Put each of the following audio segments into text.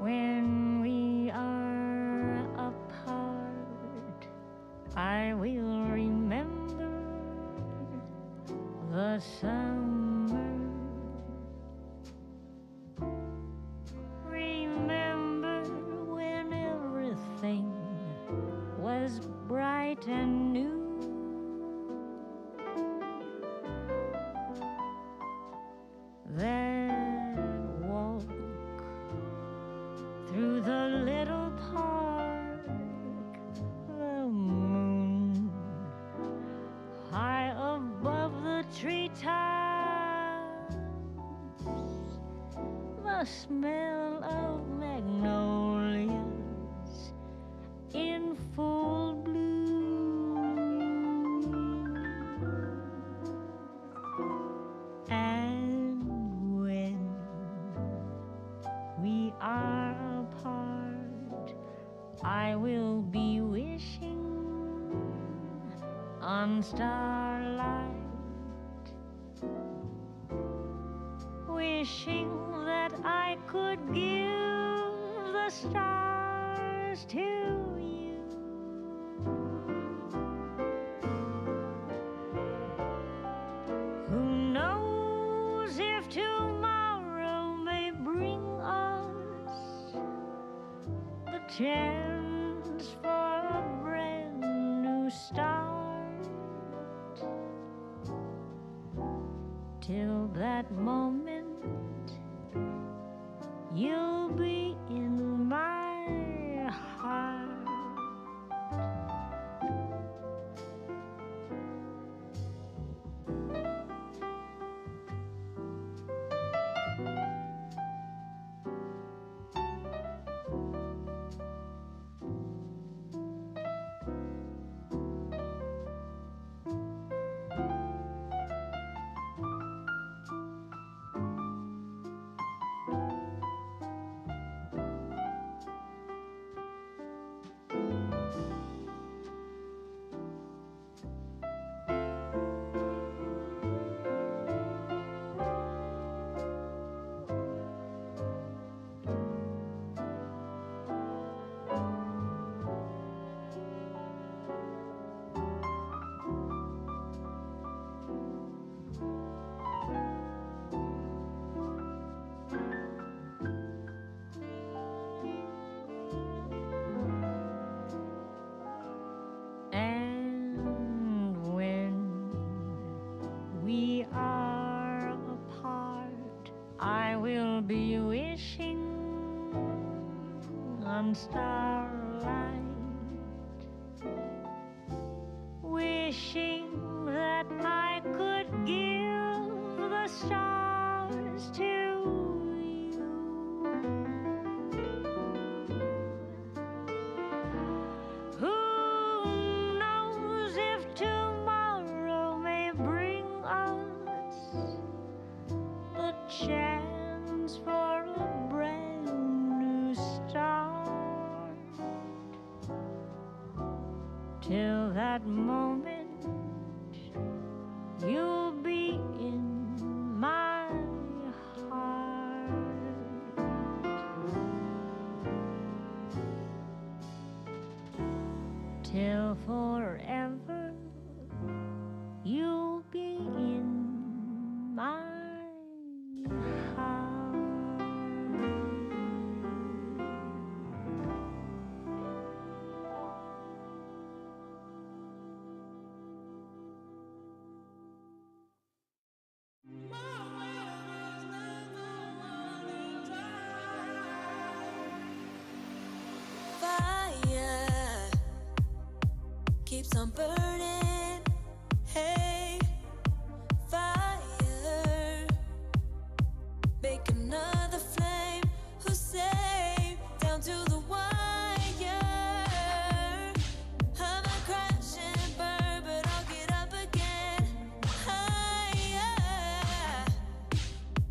When we are apart, I will remember the summer. Remember when everything was bright and new. That walk through the little park, the moon high above the treetops, the smell of magnolias in full bloom, and when we are apart, I will be wishing on starlight, wishing that I could give the stars to you. Who knows if tomorrow may bring us the chance for a brand new start. Till that moment, you'll be in my heart. We are apart, I will be wishing on starlight, wishing that I could give the stars to you. Who knows if tomorrow may bring us the chance till that moment you'll be in my heart. Till forever you'll be in my heart. Fire keeps on burning. Hey, fire, make another flame. Who say down to the wire? I might crash and burn, but I'll get up again. Higher.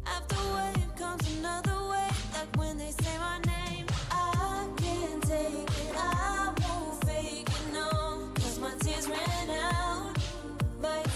After wave comes another wave, like when they say my name. I can't take it, I won't fake it, no, 'cause my tears ran out. Might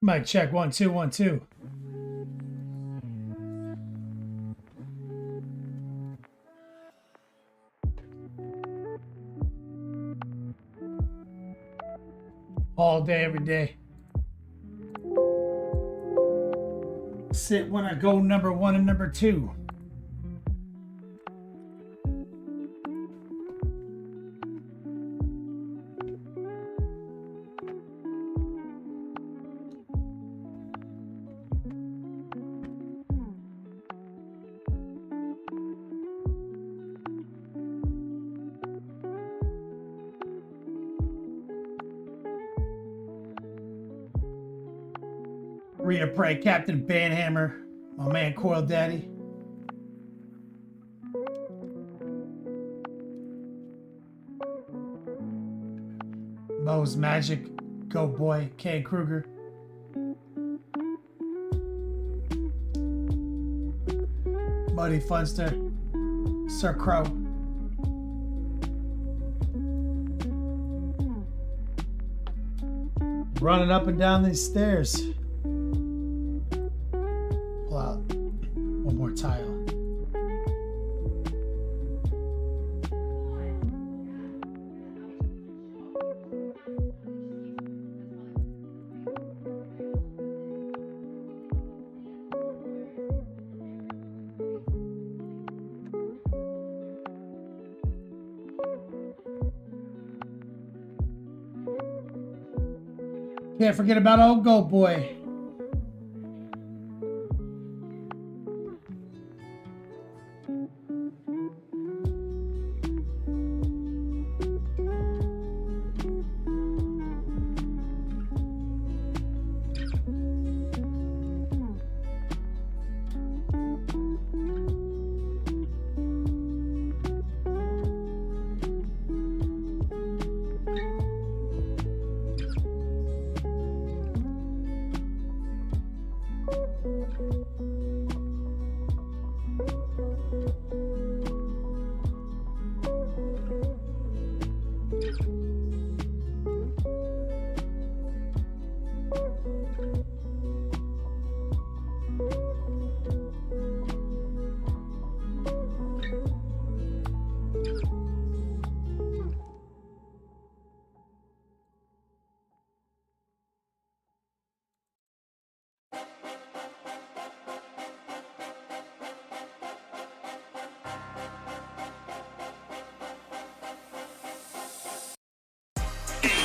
Mic check 1 2 1 2. All day, every day. Sit when I go number 1 and number 2. Rita Prey, Captain Banhammer, my man Coil Daddy. Mo's Magic, Go Boy, K. Kruger. Muddy Funster, Sir Crow. Running up and down these stairs. Pull out one more tile. Can't forget about old Goat Boy.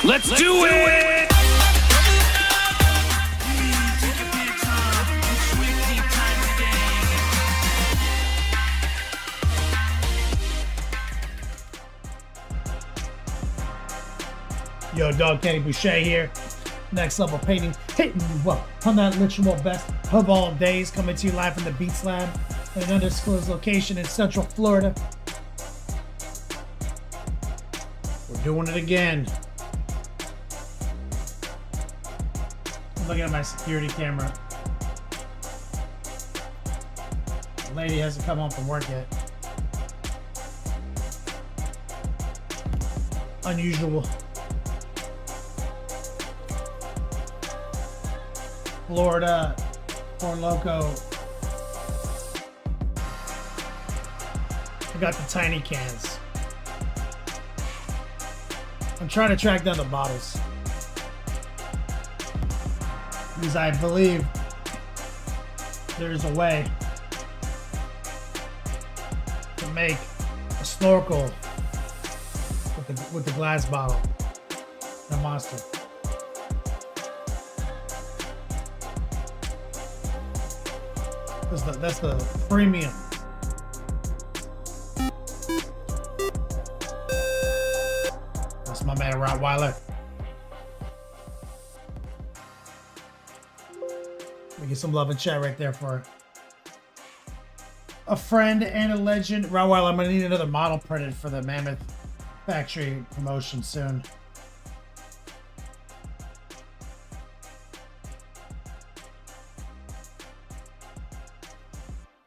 Let's do it! Yo, Dog Kenny Boucher here. Next level painting, hitting you up on that literal best of all days, coming to you live from the Beats Lab in an undisclosed location in Central Florida. We're doing it again. I'm looking at my security camera. The lady hasn't come home from work yet. Unusual. Florida, Four Loco. I got the tiny cans. I'm trying to track down the bottles. Because I believe there's a way to make a snorkel with the glass bottle. The monster. That's the premium. That's my man Rottweiler. We get some love and chat right there for a friend and a legend. Rottweiler, I'm gonna need another model printed for the Mammoth Factory promotion soon.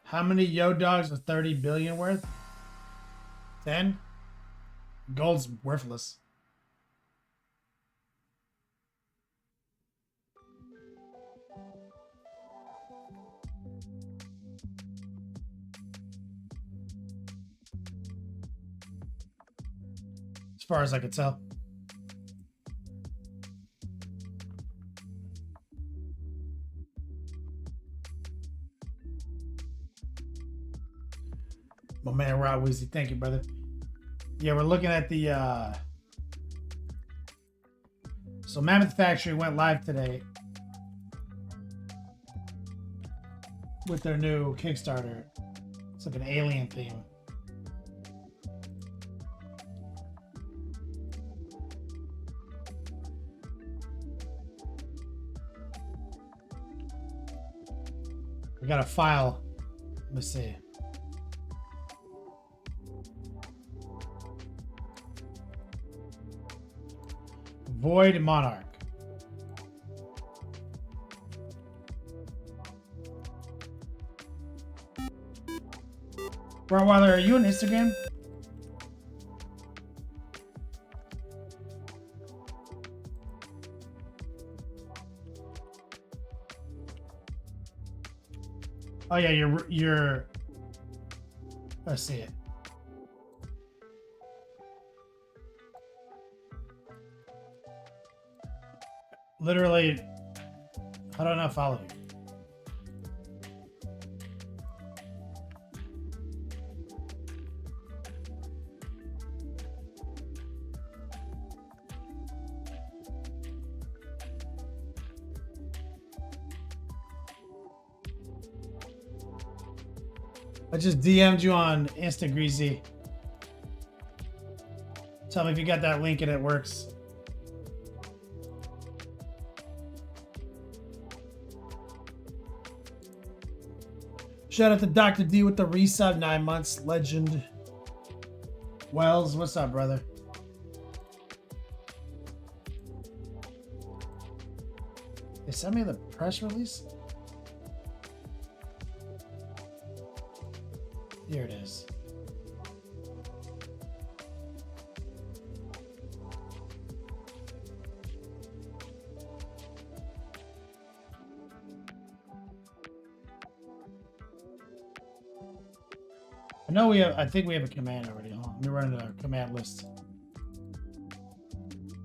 How many Yo Dogs are 30 billion worth? 10? Gold's worthless. far as I could tell. My man Rod Weezy, thank you, brother. Yeah, we're looking at the so Mammoth Factory went live today with their new Kickstarter. It's like an alien theme. We got a file. Let me see. Void Monarch. Rottweiler, are you on Instagram? Oh yeah, you're. Let's see it. Literally, how do I not follow you? I just DM'd you on Insta Greasy. Tell me if you got that link and it works. Shout out to Dr. D with the resub, 9 months. Legend. Wells, what's up, brother? They sent me the press release? Here it is. I know we have, I think we have a command already. Hold on, let me run the command list.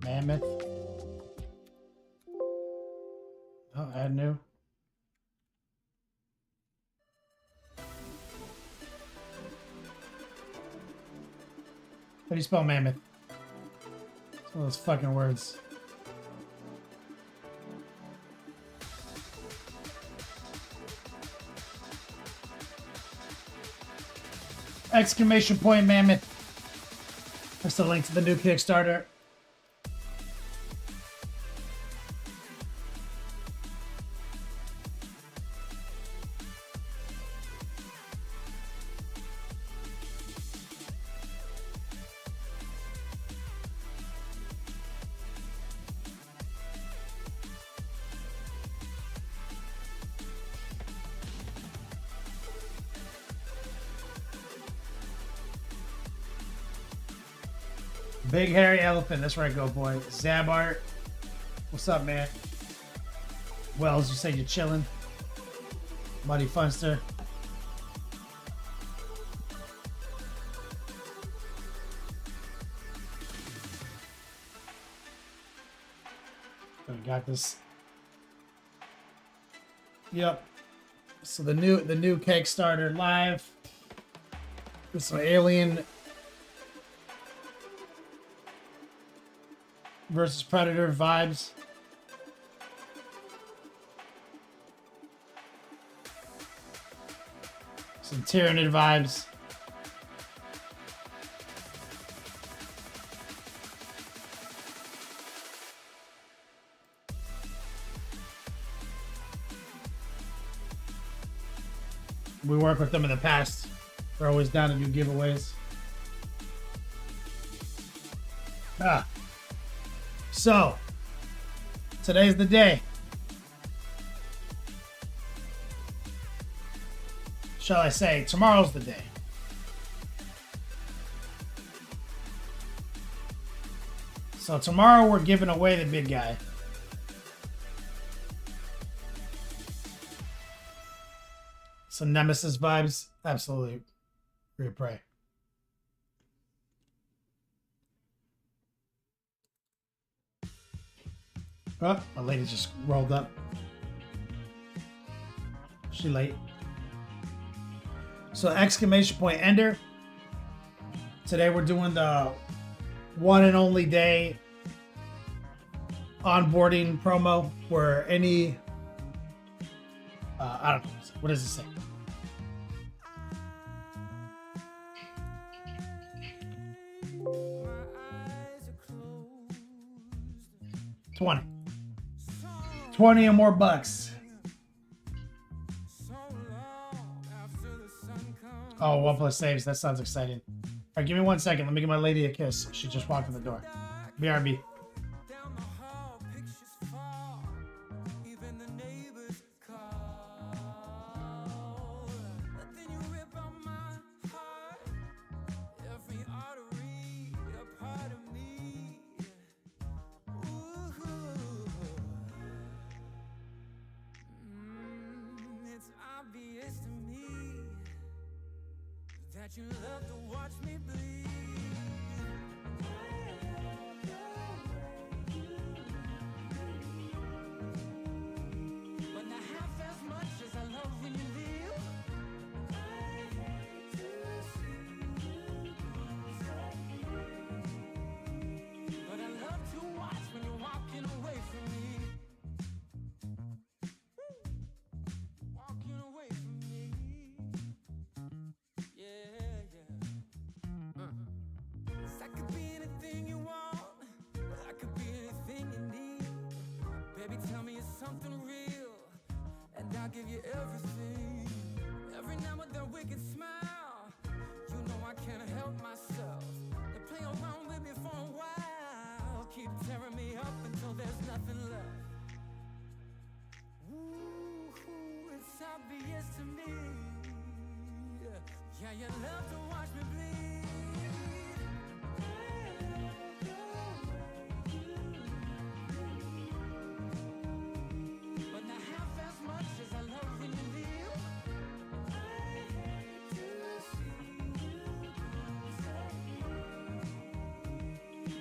Mammoth. Oh, add new. How do you spell mammoth? It's one of those fucking words. Exclamation point mammoth. That's the link to the new Kickstarter. Big hairy elephant. That's where I go, boy. Zabart. What's up, man? Wells, you say you're chilling. Buddy Funster. I got this. Yep. So the new Kickstarter live. With some alien versus Predator vibes. Some Tyranid vibes. We worked with them in the past. They're always down to do giveaways. So, today's the day. Shall I say, tomorrow's the day. So tomorrow we're giving away the big guy. Some Nemesis vibes. Absolutely. Repray. Oh, my lady just rolled up. She late. So exclamation point ender. Today we're doing the one and only day onboarding promo where any I don't know, what does it say? $20 or more bucks. Oh, 1+ saves. That sounds exciting. All right, give me 1 second. Let me give my lady a kiss. She just walked in the door. BRB. That you love to watch me bleed. But not half as much as I love when you leave. I hate to see you go. But I love to watch when you're walking away from me. Walking away from me. I could be anything you want. I could be anything you need. Baby, tell me it's something real, and I'll give you everything. Every now and then we can smile. You know I can't help myself. They play around with me for a while. Keep tearing me up until there's nothing left. Ooh, it's obvious to me. Yeah, you love to watch me bleed. But not half as much as I love when you leave. I hate to see you go.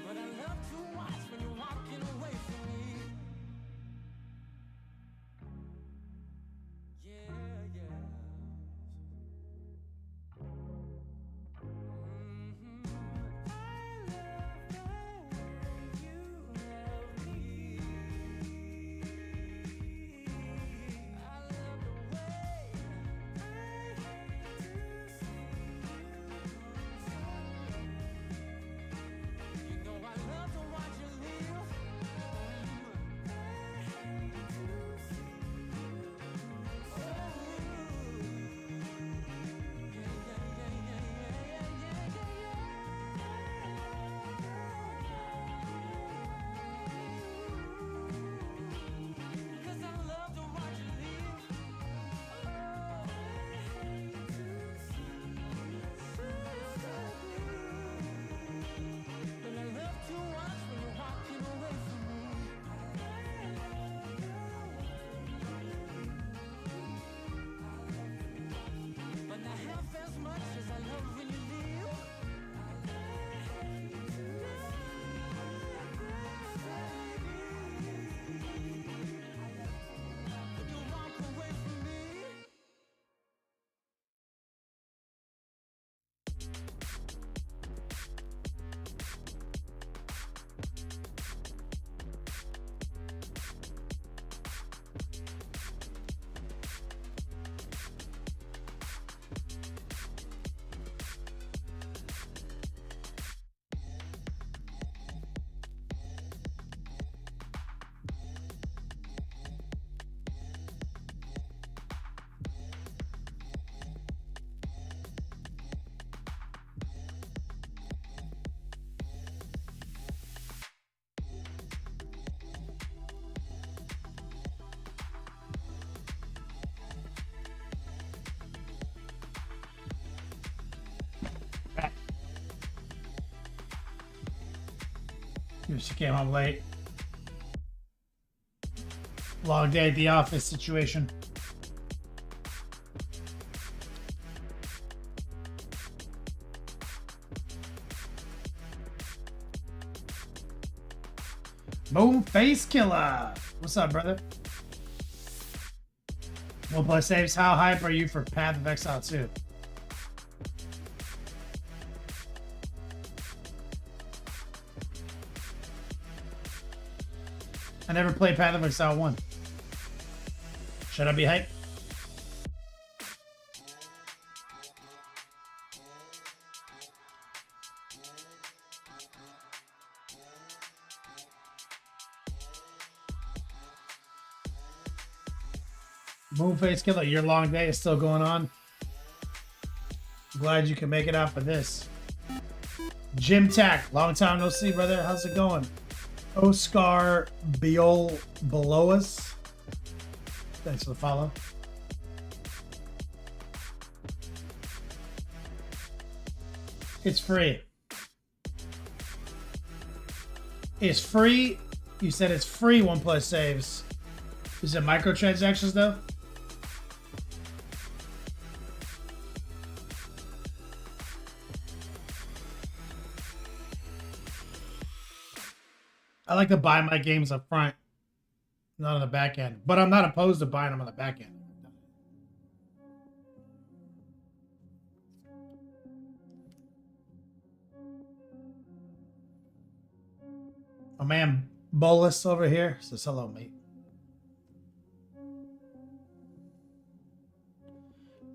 But I love to watch when you're walking away from me. Yeah, yeah. She came home late. Long day at the office situation. Boom Face Killer. What's up, brother? One plus saves. How hype are you for Path of Exile 2? I never played Path of Exile 1. Should I be hyped? Moonface Killer, your long day is still going on. Glad you can make it out for this. Jim Tack, long time no see, brother. How's it going? Oscar Biol below us. Thanks for the follow. It's free. It's free. You said it's free 1 plus saves. Is it microtransactions though? I like to buy my games up front, not on the back end. But I'm not opposed to buying them on the back end. My man Bolus over here says hello, mate.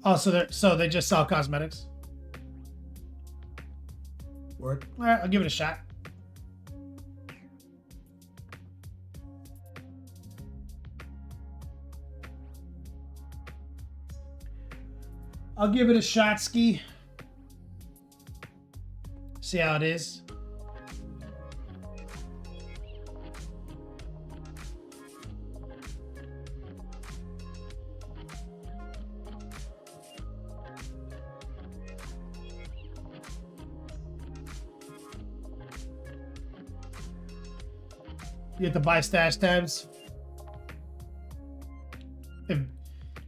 Oh, so they just sell cosmetics. Word. All right, I'll give it a shot. I'll give it a shot, ski. See how it is. You have to buy stash tabs.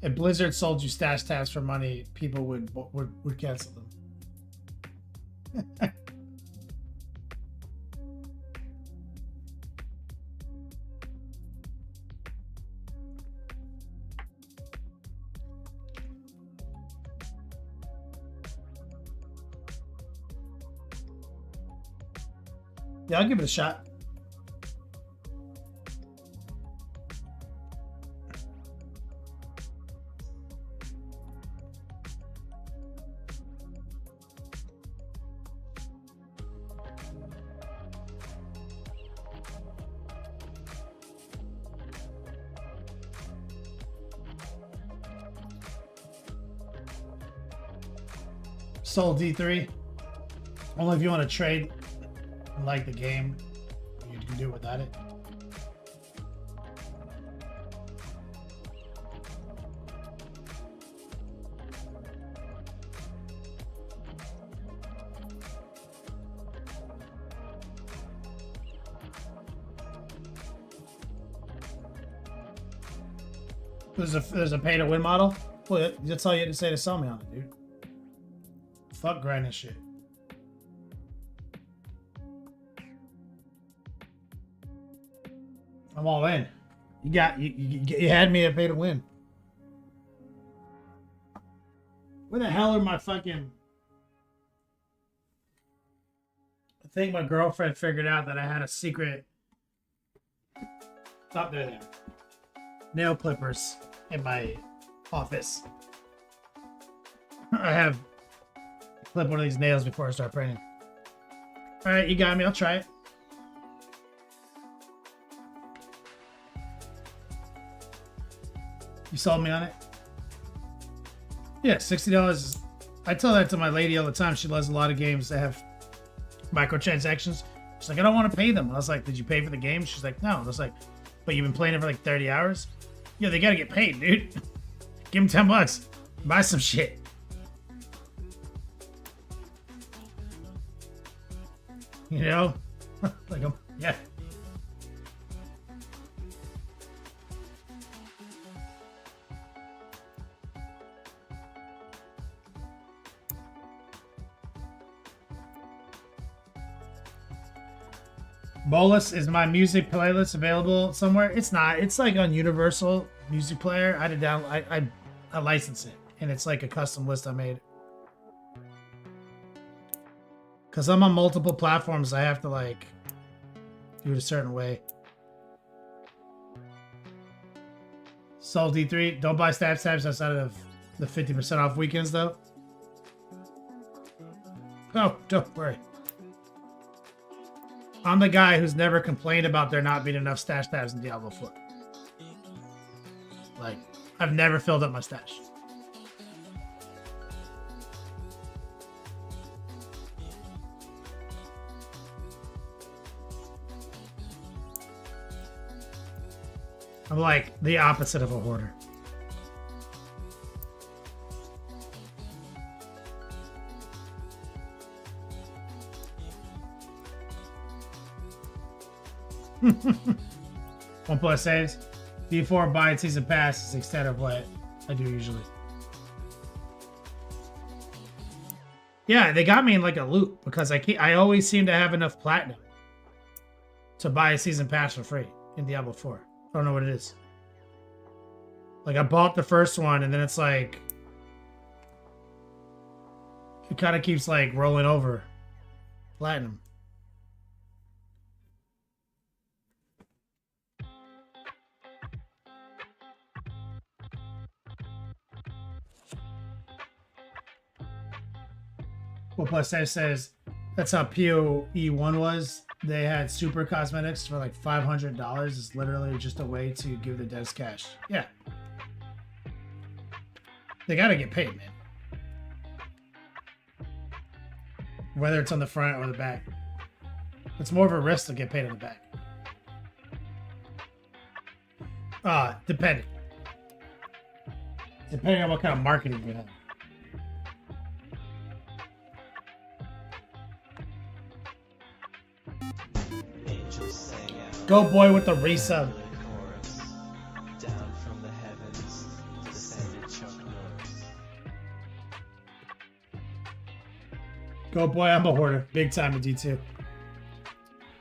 If Blizzard sold you stash tabs for money, people would cancel them. Yeah, I'll give it a shot. Sold D3. Only if you want to trade and like the game, you can do it without it. There's a pay to win model. Well, that's all you had to say to sell me on it, dude. Fuck grinding shit. I'm all in. You had me at pay to win. Where the hell are my fucking... I think my girlfriend figured out that I had a secret... Stop there. Nail clippers in my office. I have... Clip one of these nails before I start painting. All right, you got me. I'll try it. You sold me on it? Yeah, $60. I tell that to my lady all the time. She loves a lot of games that have microtransactions. She's like, I don't want to pay them. I was like, did you pay for the game? She's like, no. I was like, but you've been playing it for like 30 hours? Yeah, they got to get paid, dude. Give them $10. Buy some shit. You know? Like, yeah. Bolus, is my music playlist available somewhere? It's not. It's like on Universal Music Player. I had to download. I license it, and it's like a custom list I made. Cause I'm on multiple platforms, I have to like do it a certain way. Soul D3, don't buy stab stabs outside of the 50% off weekends though. Oh, don't worry. I'm the guy who's never complained about there not being enough stash tabs in Diablo 4. Like, I've never filled up my stash. I'm like the opposite of a hoarder. One plus saves. D4 buy season pass is the extent of what I do usually. Yeah, they got me in like a loop because I always seem to have enough platinum to buy a season pass for free in Diablo 4. I don't know what it is. Like I bought the first one and then it's like it kind of keeps like rolling over platinum. Well, plus that says that's how PoE1 was. They had super cosmetics for like $500. It's literally just a way to give the devs cash. Yeah. They gotta get paid, man. Whether it's on the front or the back. It's more of a risk to get paid on the back. Depending. Depending on what kind of marketing you have. Go boy with the resub. Go boy, I'm a hoarder. Big time in D2.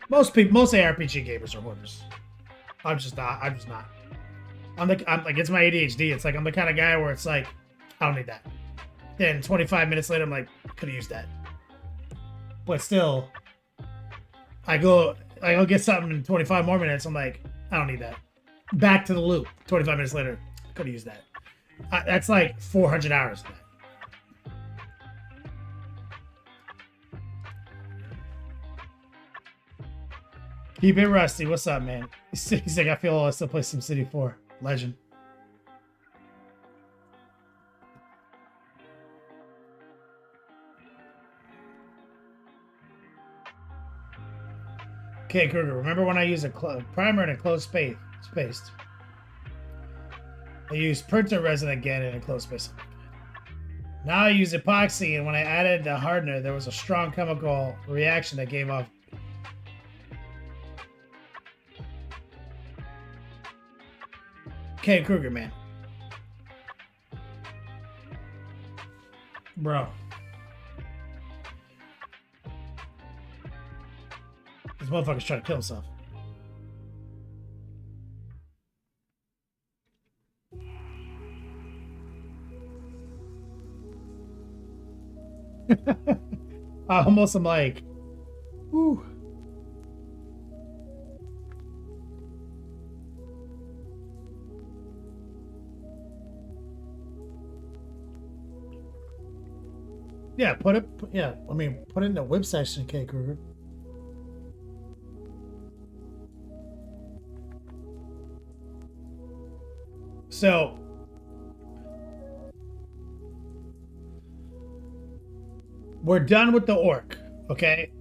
Most ARPG gamers are hoarders. I'm just not. I'm like it's my ADHD. It's like I'm the kind of guy where it's like, I don't need that. Then 25 minutes later, I'm like, could have used that. But still, I go get something in 25 more minutes. I'm like, I don't need that. Back to the loop. 25 minutes later, could have used that. That's like 400 hours of that. Keep it rusty. What's up, man? He's like, I feel I still play SimCity 4. Legend. Okay, Kruger, remember when I used a primer in a closed space? I used printer resin again in a closed space. Now I use epoxy, and when I added the hardener, there was a strong chemical reaction that gave off. Okay, Kruger, man. Bro. This motherfucker's trying to kill himself. I'm like, whew. Yeah, put it in the whip section, K. Kruger. So, we're done with the orc, okay?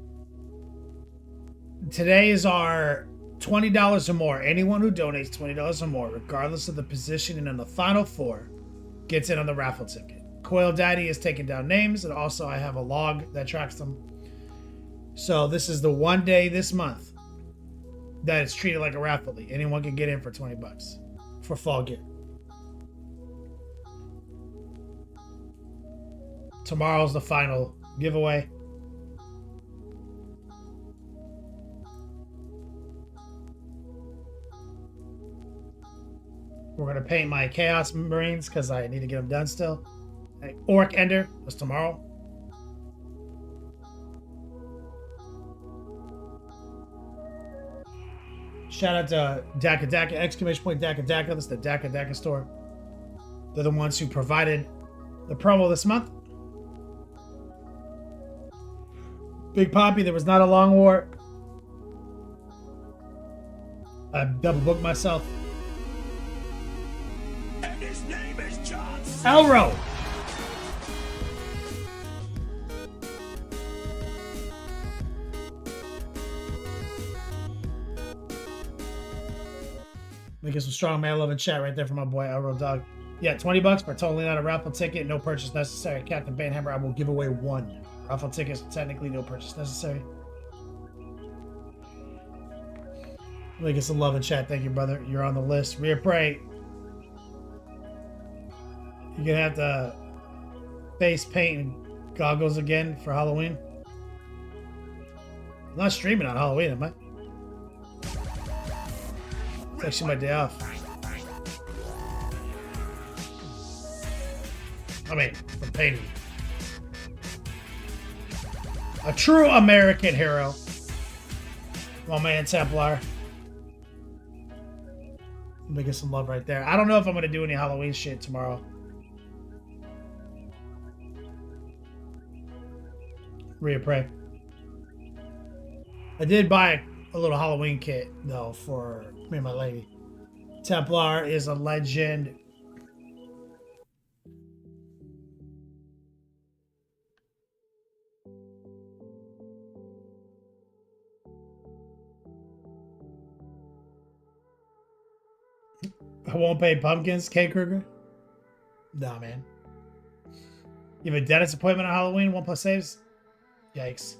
Today is our $20 or more. Anyone who donates $20 or more, regardless of the positioning in the final four, gets in on the raffle ticket. Coil Daddy is taking down names, and also I have a log that tracks them. So this is the one day this month that it's treated like a raffle league. Anyone can get in for $20 for fall gear. Tomorrow's the final giveaway. We're gonna paint my Chaos Marines because I need to get them done still. Orc Ender, that's tomorrow. Shout out to Daka Daka, exclamation point Daka Daka. That's the Daka Daka store. They're the ones who provided the promo this month. Big Poppy, there was not a long war. I double booked myself. And his name is John C. Elro. Making some strong man love in chat right there for my boy Elro Dog. Yeah, $20 for totally not a raffle ticket. No purchase necessary. Captain Banhammer, I will give away one. Raffle tickets, technically no purchase necessary. Making some love in chat. Thank you, brother. You're on the list. Rear Prey. You're gonna have to face paint and goggles again for Halloween. I'm not streaming on Halloween, am I? It's actually my day off. I mean, I'm painting. A true American hero. My man Templar. Making some love right there. I don't know if I'm going to do any Halloween shit tomorrow. Rhea Prey. I did buy a little Halloween kit, though, for me and my lady. Templar is a legend. I won't pay pumpkins, K. Kruger? Nah, man. You have a dentist appointment on Halloween, 1+ saves? Yikes.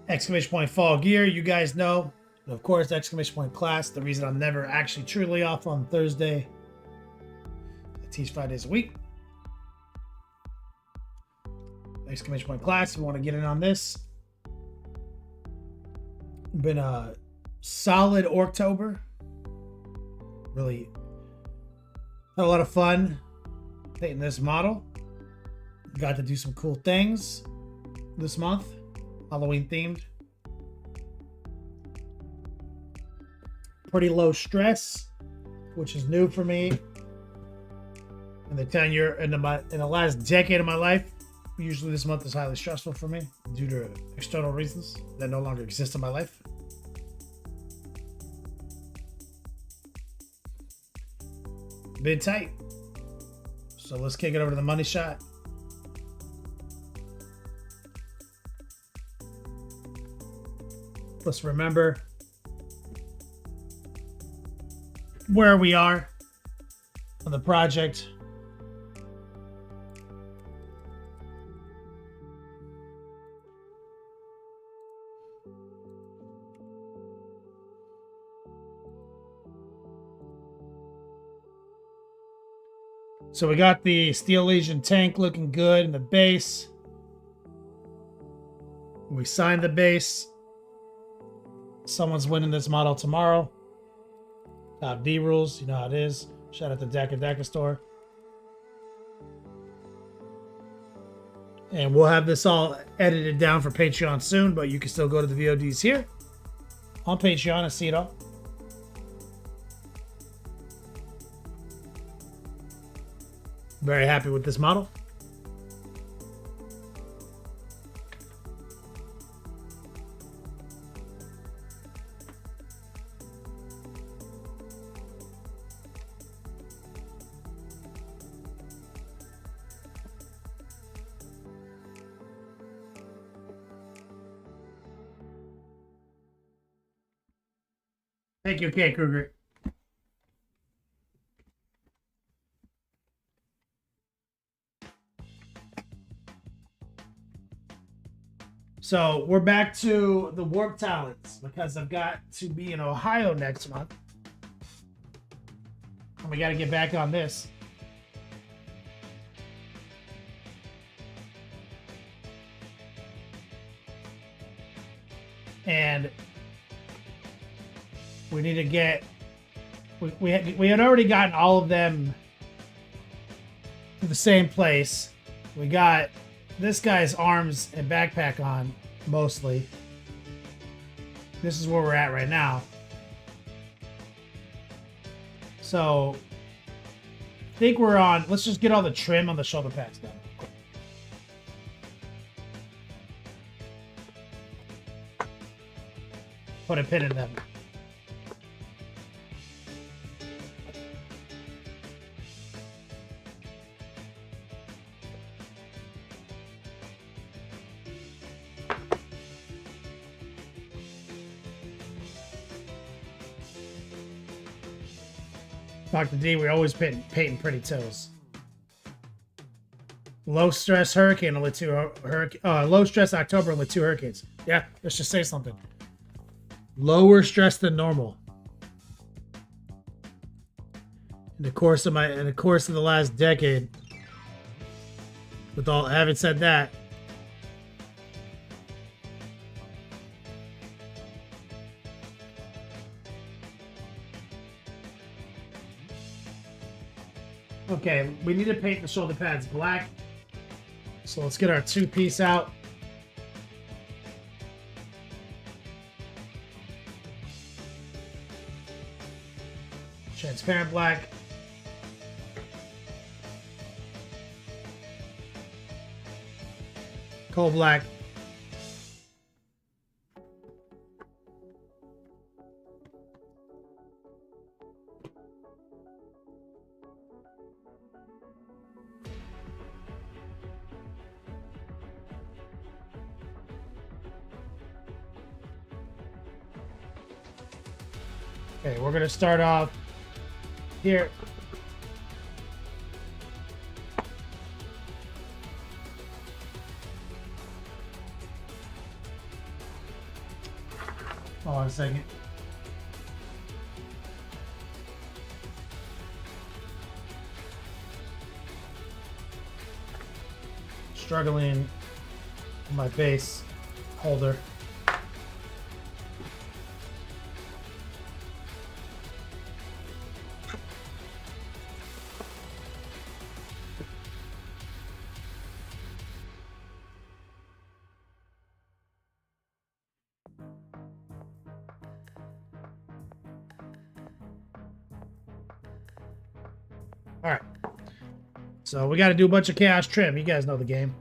Exclamation point fall gear, you guys know. And of course, exclamation point class. The reason I'm never actually truly off on Thursday. I teach 5 days a week. Exclamation point class, you want to get in on this. Been a solid Orktober. Really had a lot of fun painting this model. Got to do some cool things this month. Halloween themed. Pretty low stress, which is new for me. In the 10-year, in the last decade of my life, usually this month is highly stressful for me due to external reasons that no longer exist in my life. Been tight. So let's kick it over to the money shot. Let's remember where we are on the project. So we got the Steel Legion tank looking good in the base. We signed the base. Someone's winning this model tomorrow. Top D rules, you know how it is. Shout out to Daka Daka store. And we'll have this all edited down for Patreon soon, but you can still go to the VODs here on Patreon and see it all. Very happy with this model. Thank you, K. Kruger. So we're back to the warp talents because I've got to be in Ohio next month. And we got to get back on this. And We need to get... We had already gotten all of them to the same place. We got this guy's arms and backpack on, mostly. This is where we're at right now. So, I think we're on... Let's just get all the trim on the shoulder pads done. Put a pin in them. Dr. D, we always painting pretty toes. Low stress hurricane, only two low stress October, only 2 hurricanes. Yeah, let's just say something. Lower stress than normal. In the course of the last decade. Having said that, okay, we need to paint the shoulder pads black. So let's get our 2-piece out. Transparent black. Coal black. Okay, we're gonna start off here. Hold on a second. Struggling with my base holder. Alright. So we got to do a bunch of chaos trim. You guys know the game.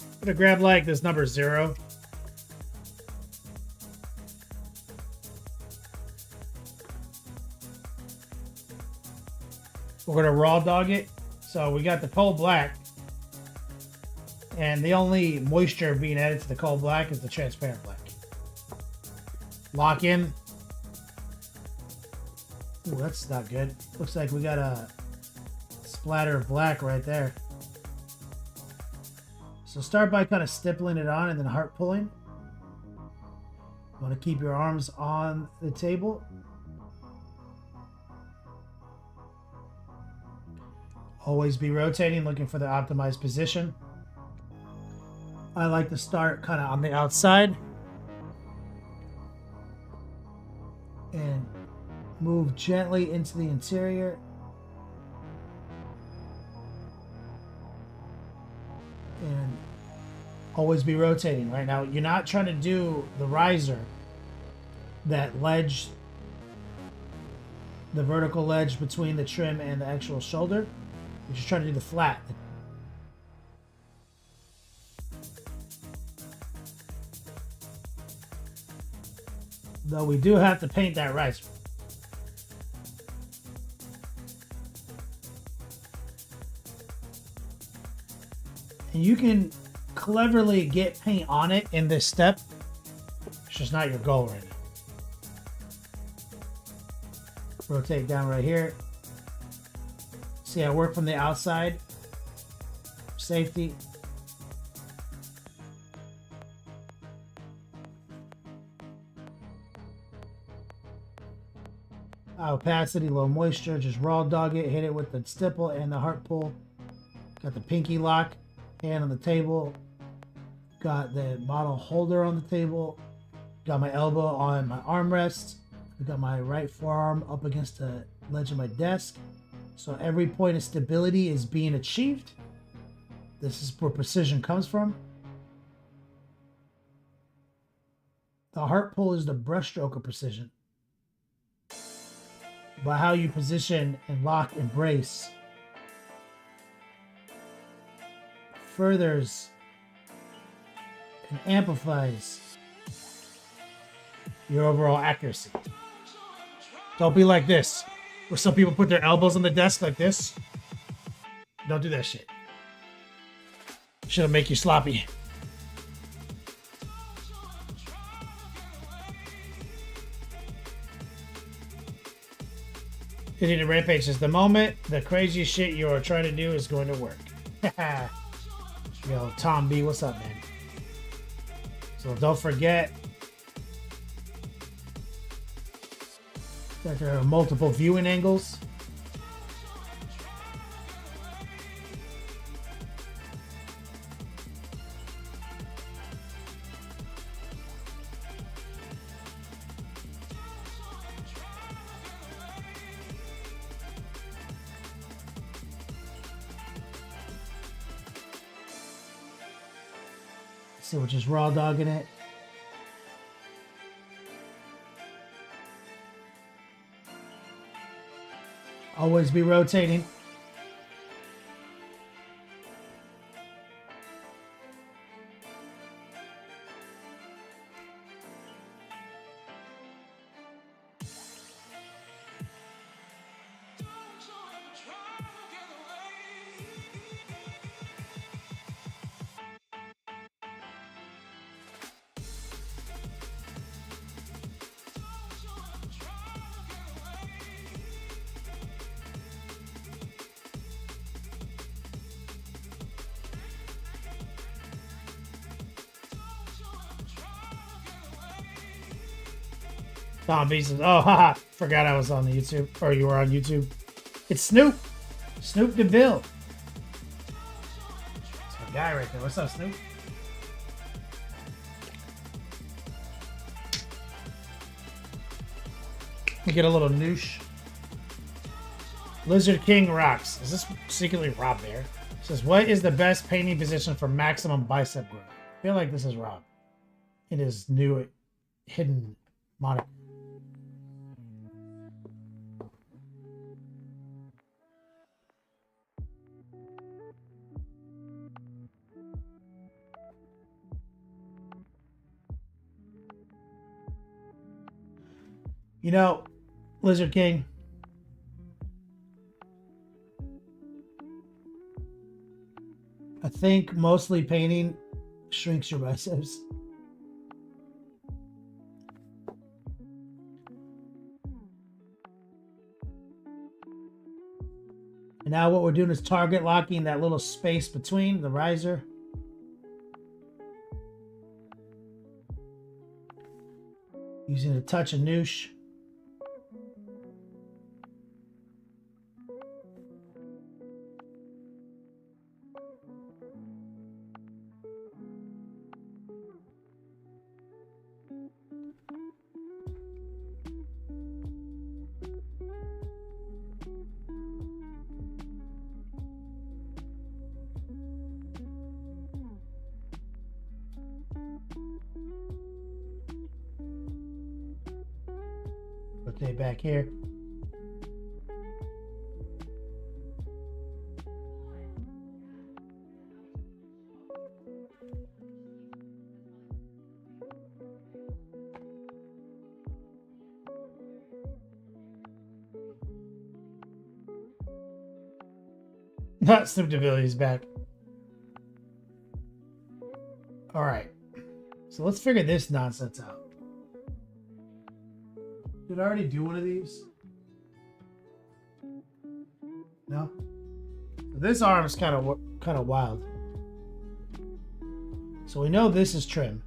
I'm going to grab like this number 0. We're going to raw dog it. So we got the coal black. And the only moisture being added to the coal black is the transparent black. Lock in. Ooh, that's not good. Looks like we got a splatter of black right there. So start by kind of stippling it on and then heart pulling. You want to keep your arms on the table. Always be rotating, looking for the optimized position. I like to start kind of on the outside. And move gently into the interior. And always be rotating. Right now, you're not trying to do the riser, that ledge, the vertical ledge between the trim and the actual shoulder. You're just trying to do the flat. Though we do have to paint that riser. And you can cleverly get paint on it in this step. It's just not your goal right now. Rotate down right here. See, I work from the outside. Safety. Opacity, low moisture, just raw dog it, hit it with the stipple and the heart pull. Got the pinky lock, hand on the table, Got the bottle holder on the table. Got my elbow on my armrest. I got my right forearm up against the ledge of my desk. So every point of stability is being achieved. This is where precision comes from. The heart pull is the brushstroke of precision. By how you position and lock and brace furthers and amplifies your overall accuracy. Don't be like this, where some people put their elbows on the desk like this. Don't do that shit. Shit'll make you sloppy. Hitting the rampage is the moment the craziest shit you are trying to do is going to work. Yo, Tom B, what's up, man? So don't forget that there are multiple viewing angles. So we're just raw dogging it. Always be rotating. Tom B says, oh, haha, forgot I was on the YouTube, or you were on YouTube. It's Snoop. Snoop DeVille. That's my guy right there. What's up, Snoop? We get a little noosh. Lizard King rocks. Is this secretly Rob there? Says, what is the best painting position for maximum bicep growth? I feel like this is Rob in his new hidden moniker. You know, Lizard King, I think mostly painting shrinks your biceps. And now what we're doing is target locking that little space between the riser. Using a touch of noosh. Rotate back here. Not Snoop DeVille, he's back. All right. So let's figure this nonsense out. Did I already do one of these? No. This arm is kind of wild. So we know this is trim.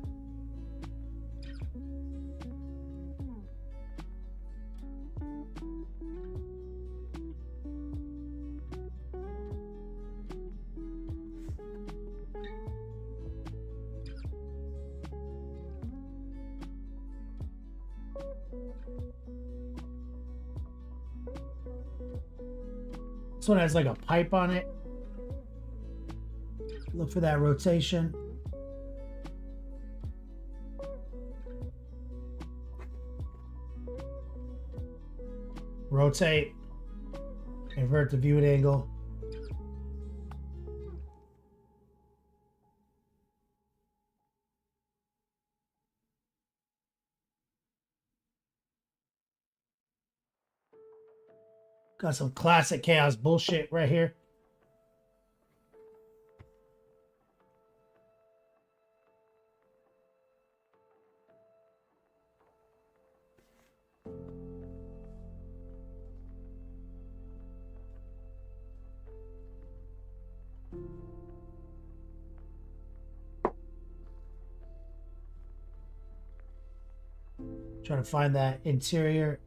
This one has like a pipe on it. Look for that rotation. Rotate. Invert the viewing angle. Got some classic chaos bullshit right here. Trying to find that interior.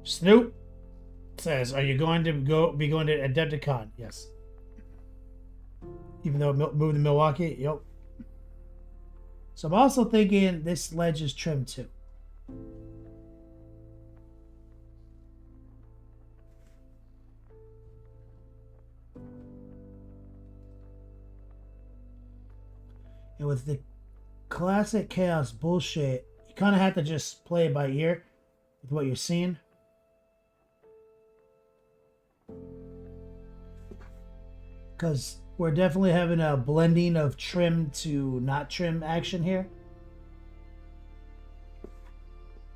Snoop says, "Are you going to be going to Adepticon?" Yes. Even though it moved to Milwaukee, yep. So I'm also thinking this ledge is trimmed too. And with the classic chaos bullshit, you kind of have to just play it by ear with what you're seeing. Because we're definitely having a blending of trim to not trim action here.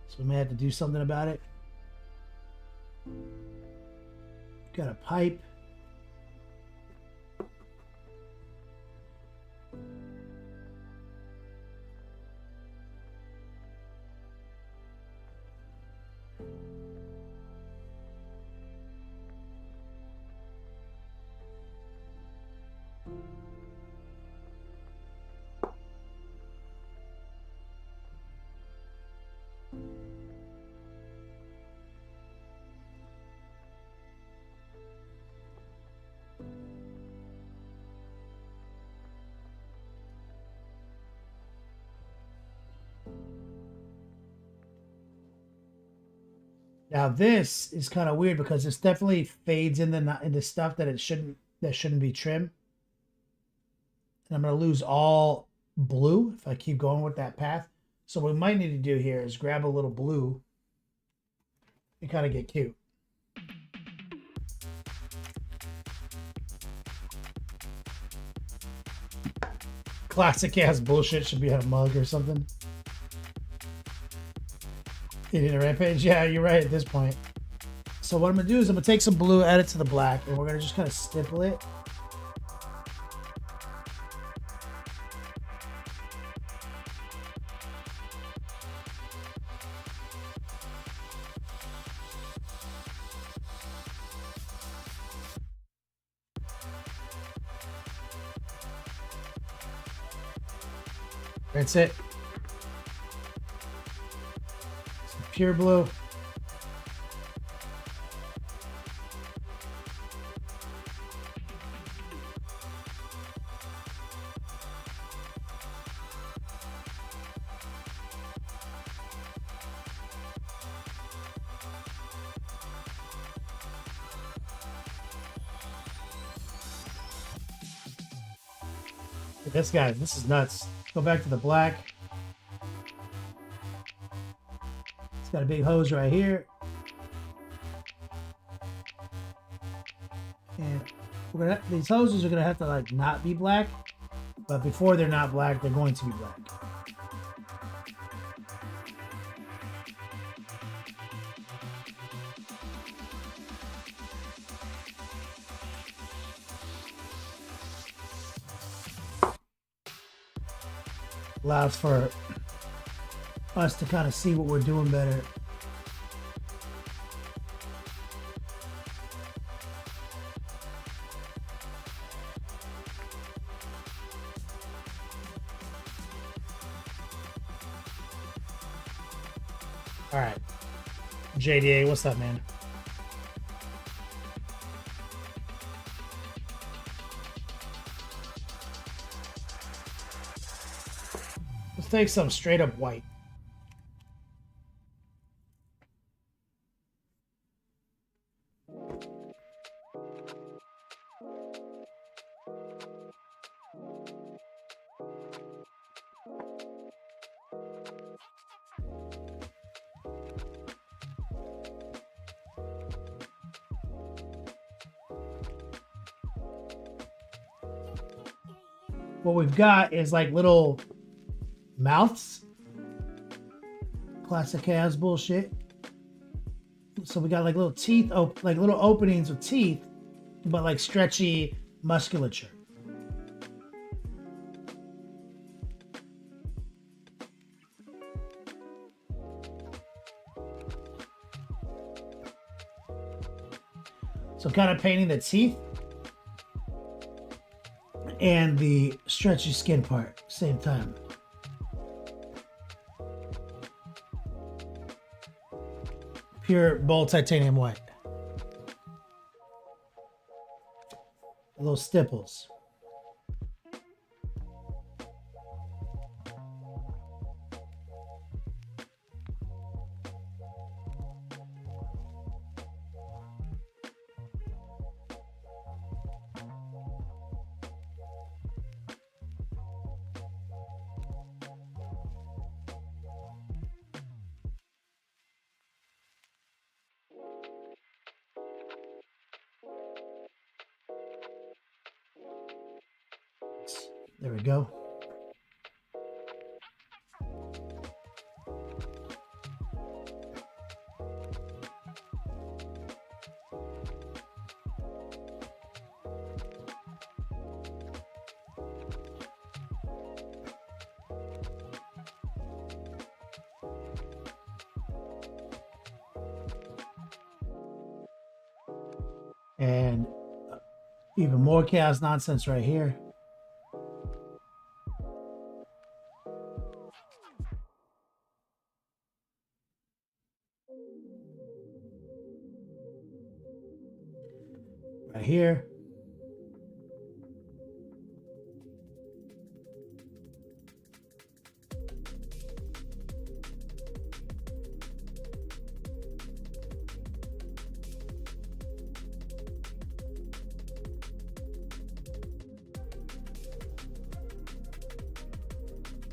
So we may have to do something about it. Got a pipe. Now this is kind of weird because this definitely fades into stuff that shouldn't be trim. And I'm going to lose all blue if I keep going with that path. So what we might need to do here is grab a little blue and kind of get cute. Classic ass bullshit should be on a mug or something. Hitting a rampage? Yeah, you're right at this point. So what I'm going to do is I'm going to take some blue, add it to the black, and we're going to just kind of stipple it. That's it. Some pure blue. This guy, this is nuts. Go back to the black. It's got a big hose right here. And these hoses are gonna have to like not be black, but before they're not black, they're going to be black. Allows for us to kind of see what we're doing better. All right, JDA, what's up, man? Let's take some straight up white. What we've got is like little mouths. Classic chaos bullshit. So we got like little teeth, like little openings with teeth, but like stretchy musculature. So kind of painting the teeth and the stretchy skin part same time. Pure bold titanium white. Little stipples. There we go. And even more chaos nonsense right here. Right here.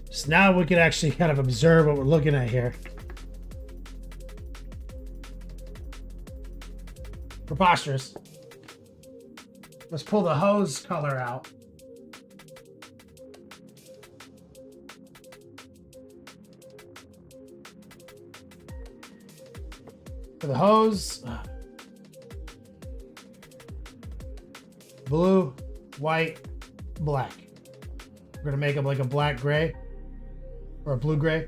So now we can actually kind of observe what we're looking at here. Preposterous. Let's pull the hose color out. For the hose, blue, white, black. We're gonna make them like a black gray or a blue gray.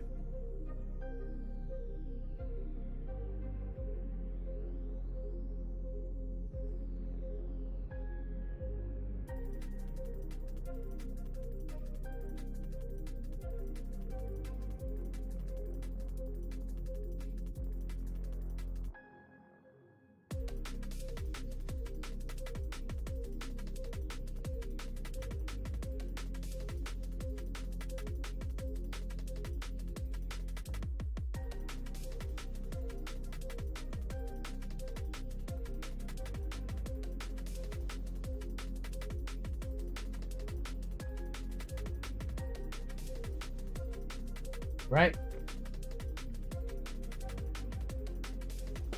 Right?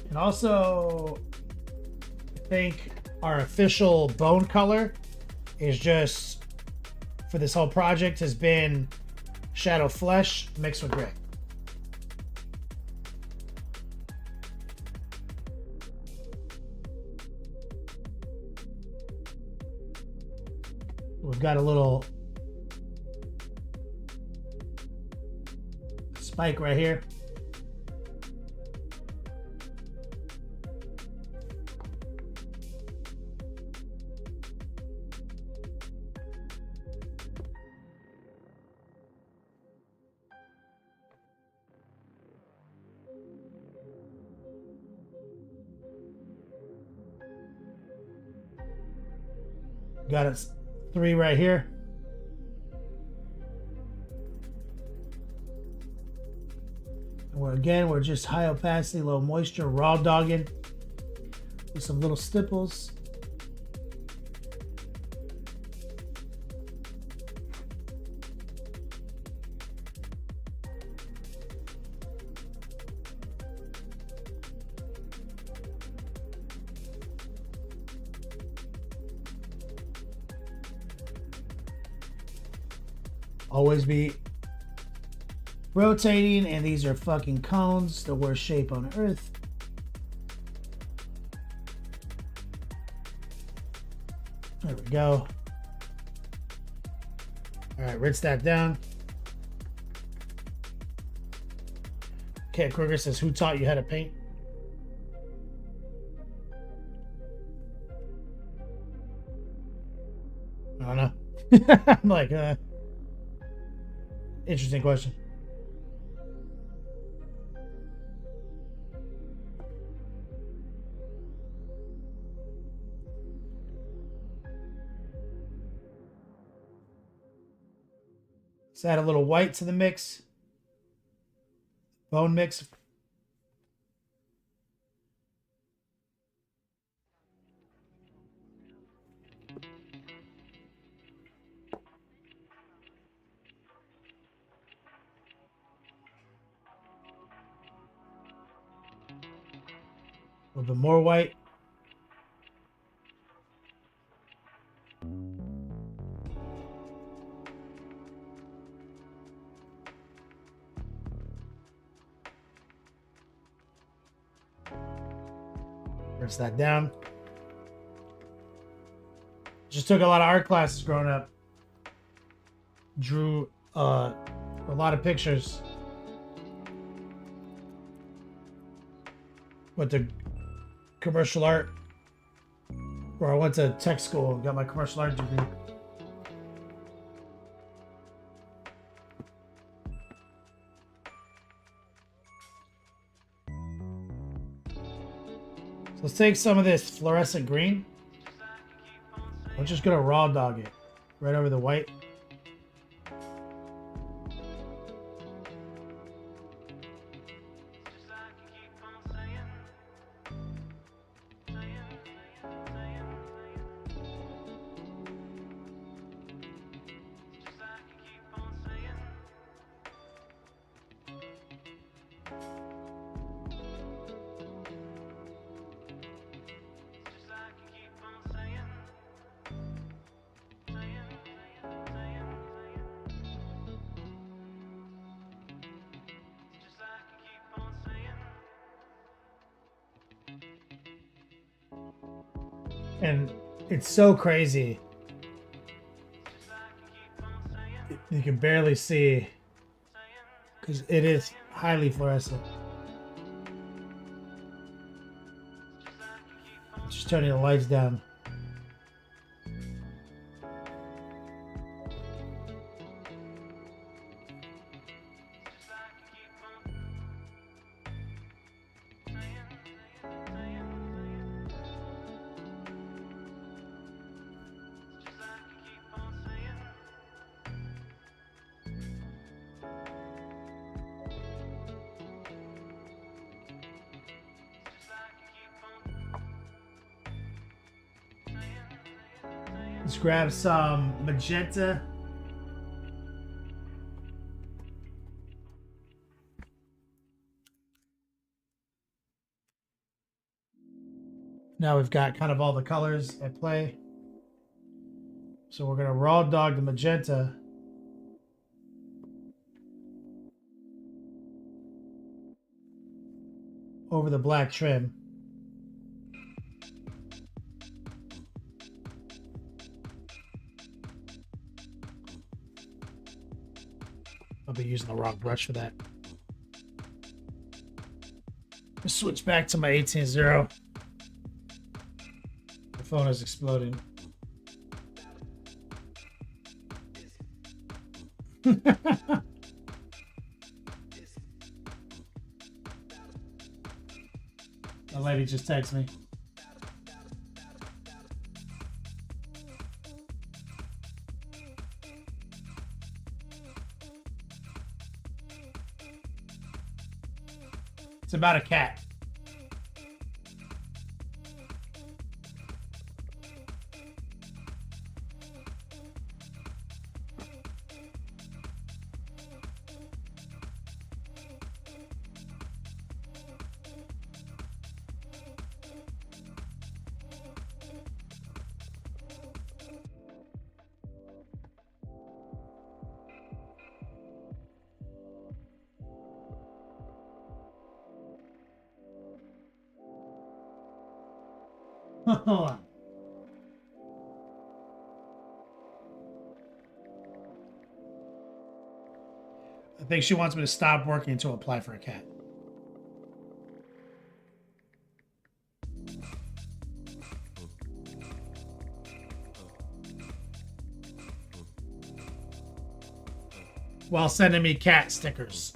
And also, I think our official bone color is just, for this whole project, has been Shadow Flesh mixed with gray. We've got a little spike right here. Got it, 3 right here. We're just high opacity, low moisture, raw dogging with some little stipples. Always be rotating, and these are fucking cones, the worst shape on earth. There we go. All right, rinse that down. Cat Kruger says, who taught you how to paint? I don't know. I'm like, interesting question. Let's add a little white to the mix. Bone mix. A little bit more white. Rinse that down. Just took a lot of art classes growing up. Drew a lot of pictures. Went to commercial art, where I went to tech school and got my commercial art degree. So let's take some of this fluorescent green. We're just gonna raw dog it right over the white. And it's so crazy. You can barely see because it is highly fluorescent. Just turning the lights down. Let's grab some magenta. Now we've got kind of all the colors at play. So we're going to raw dog the magenta. Over the black trim. I'll be using the wrong brush for that. Let's switch back to my 18-0. The phone is exploding. The lady just texted me. It's about a cat. Hold on. I think she wants me to stop working to apply for a cat. While sending me cat stickers.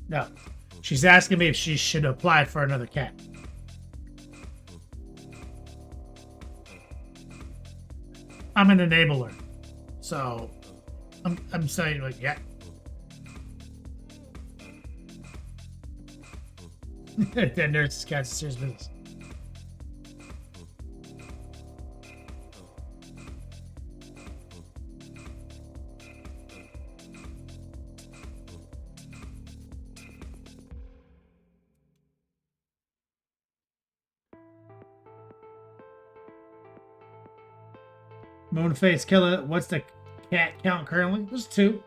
No. She's asking me if she should apply for another cat. I'm an enabler. So I'm saying like, yeah. That nurse's cat's serious business. Moonface Killer, what's the cat count currently? There's 2.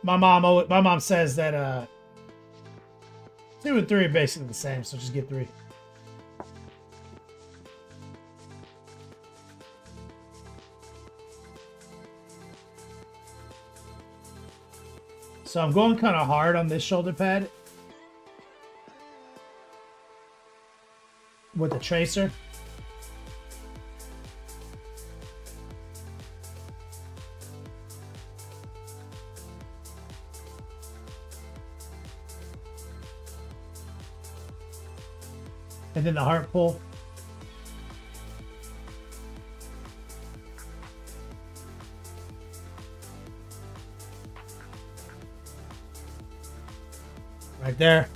My mom says that 2 and 3 are basically the same, so just get 3. So I'm going kind of hard on this shoulder pad with the tracer. And then the heart pull. Right there.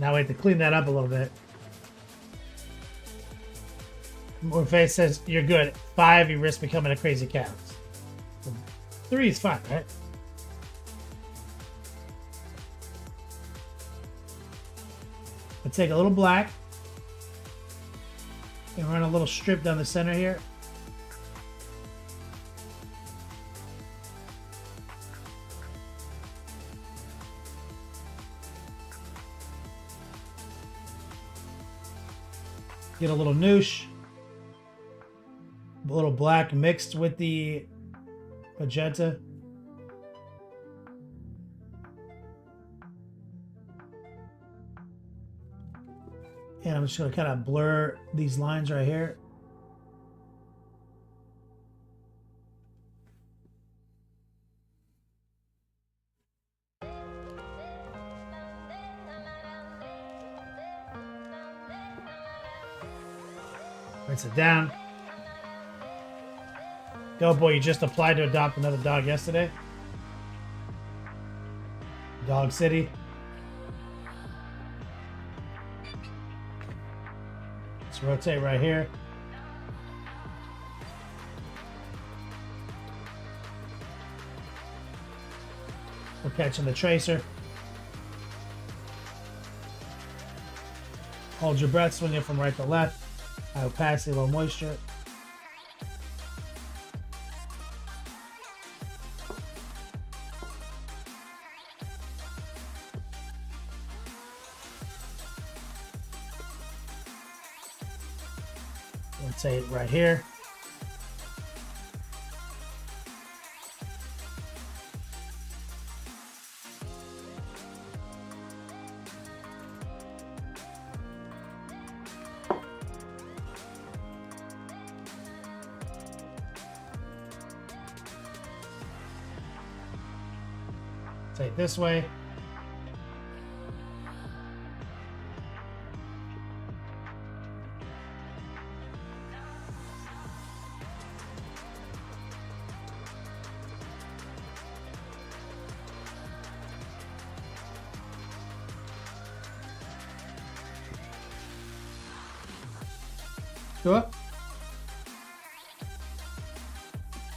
Now we have to clean that up a little bit. Moonface says, you're good. 5, you risk becoming a crazy cat. 3 is fine, right? I'll take a little black and run a little strip down the center here. Get a little noosh, a little black mixed with the magenta. And I'm just going to kind of blur these lines right here. Rinse it down. Oh boy, you just applied to adopt another dog yesterday. Dog City. Let's rotate right here. We're catching the tracer. Hold your breath, swing it from right to left. High opacity, low moisture. Rotate it right here. Take this way. Do it.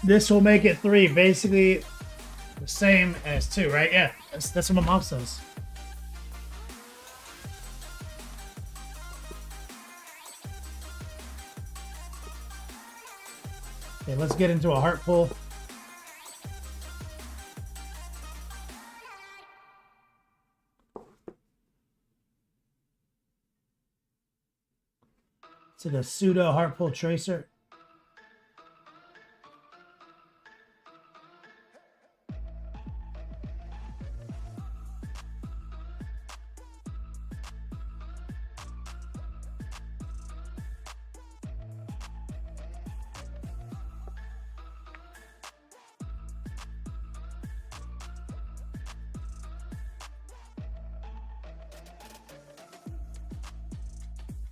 This will make it 3, basically the same as 2, right? Yeah, that's what my mom says. Okay, let's get into a heart pull. To the pseudo heart pull tracer.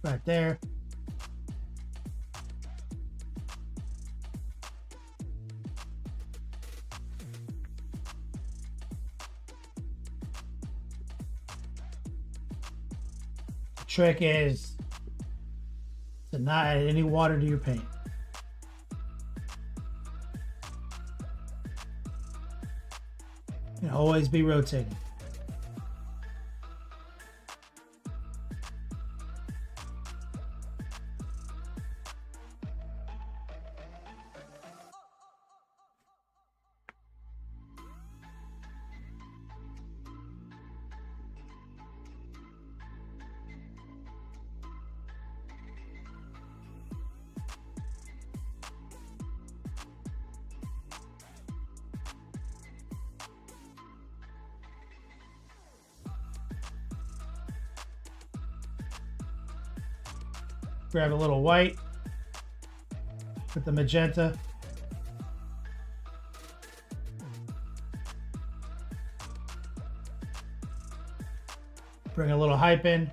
Right there. The trick is to not add any water to your paint. And always be rotating. Grab a little white with the magenta. Bring a little hype in.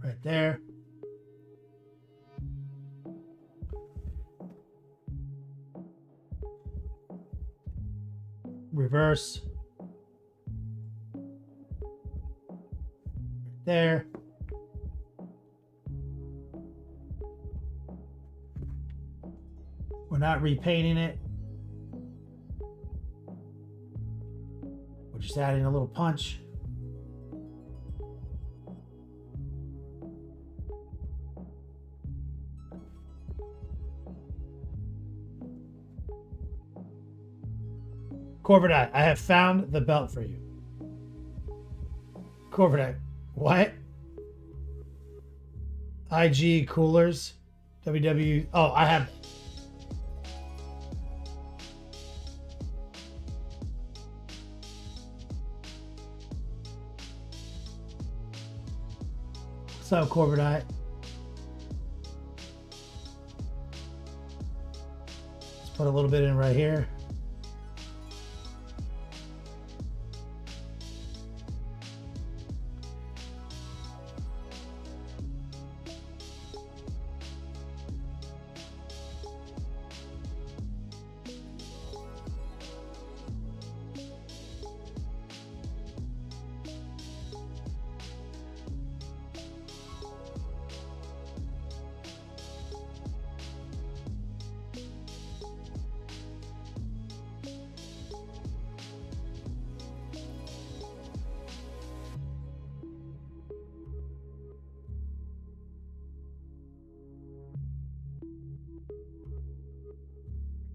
Right there. Reverse. There. We're not repainting it. We're just adding a little punch. Corvidite, I have found the belt for you. Corvidite, what? IG coolers, WW. Oh, I have. What's up, Corvidite? Let's put a little bit in right here.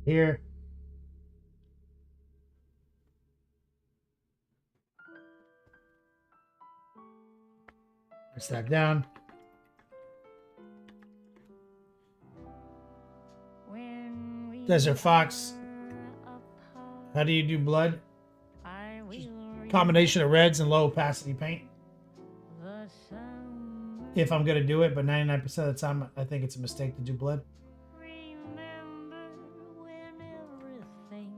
here. Press that down. When we Desert Fox. were apart, How do you do blood? I will Combination of reds and low opacity paint. the summer. If I'm gonna do it, but 99% of the time, I think it's a mistake to do blood. Remember when everything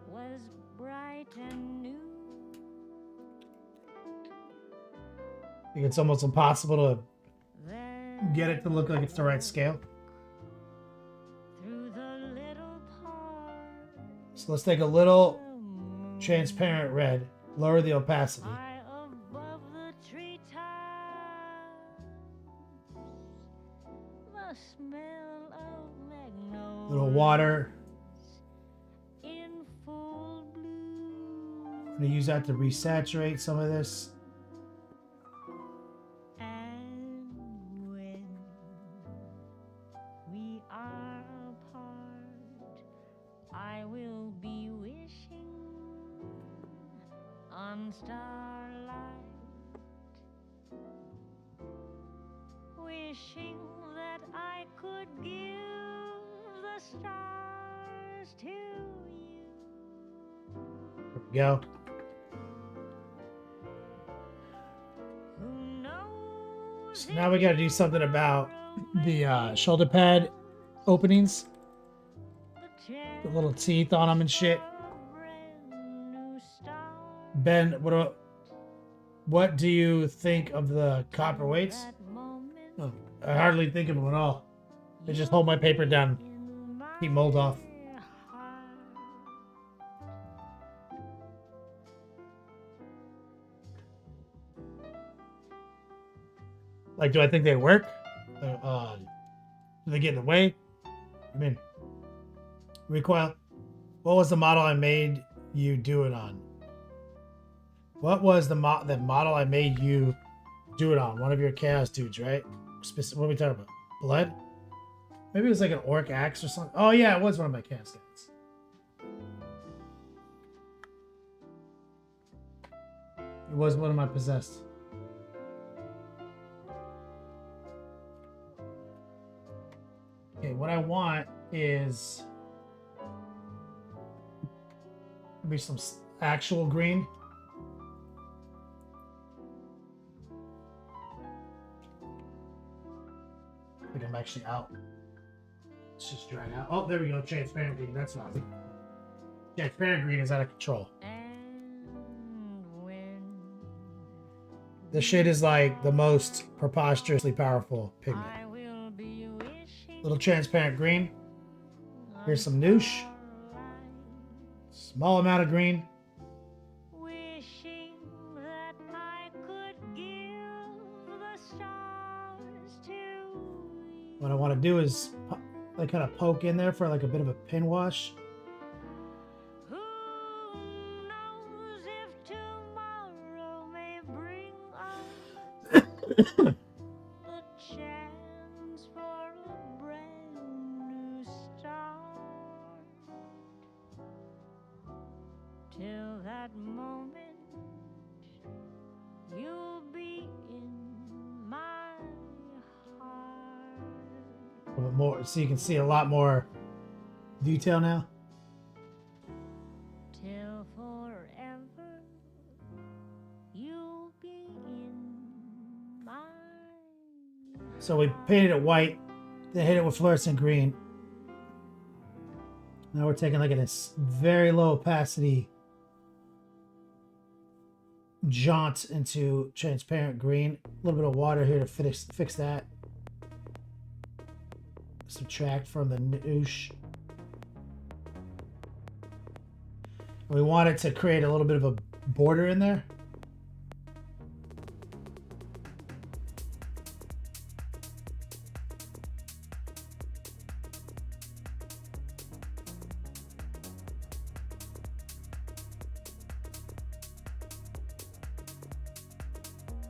was bright and new? I think it's almost impossible to Then get it to look like it's the right scale. through the little park, So let's take a little the moon transparent red, lower the opacity. high above the treetops, the smell of magnolias Little water. in full bloom. I'm gonna use that to resaturate some of this. And when we are apart, I will be wishing on starlight, wishing that I could give the stars to you. There we go. Who knows So now we gotta do something about the shoulder pad openings. The little teeth on them and shit. Ben, what do you think of the copper weights? Oh, I hardly think of them at all. I just hold my paper down, keep mold off. Like, do I think they work? Do they get in the way? I mean, recoil. What was the model I made you do it on? What was the model I made you do it on? One of your chaos dudes, right? What are we talking about? Blood? Maybe it was like an orc axe or something. Oh yeah, it was one of my chaos guys. It was one of my possessed. Okay, what I want is maybe some actual green. I think I'm actually out. Let's just dry it out. Oh, there we go. Transparent green. That's not it. Transparent green is out of control. This shit is like the most preposterously powerful pigment. Little transparent green. Here's some noosh. Small amount of green. Wishing that I could give the stars to you. What I want to do is like kind of poke in there for like a bit of a pin wash. Who knows if tomorrow may bring us the chance for a brand new start. Till that moment, you'll be in my heart. A little bit more, so you can see a lot more detail now. Till forever, you'll be in my. So we painted it white, then hit it with fluorescent green. Now we're taking like a very low opacity jaunt into transparent green. A little bit of water here to fix that. Subtract from the noosh. We want it to create a little bit of a border in there.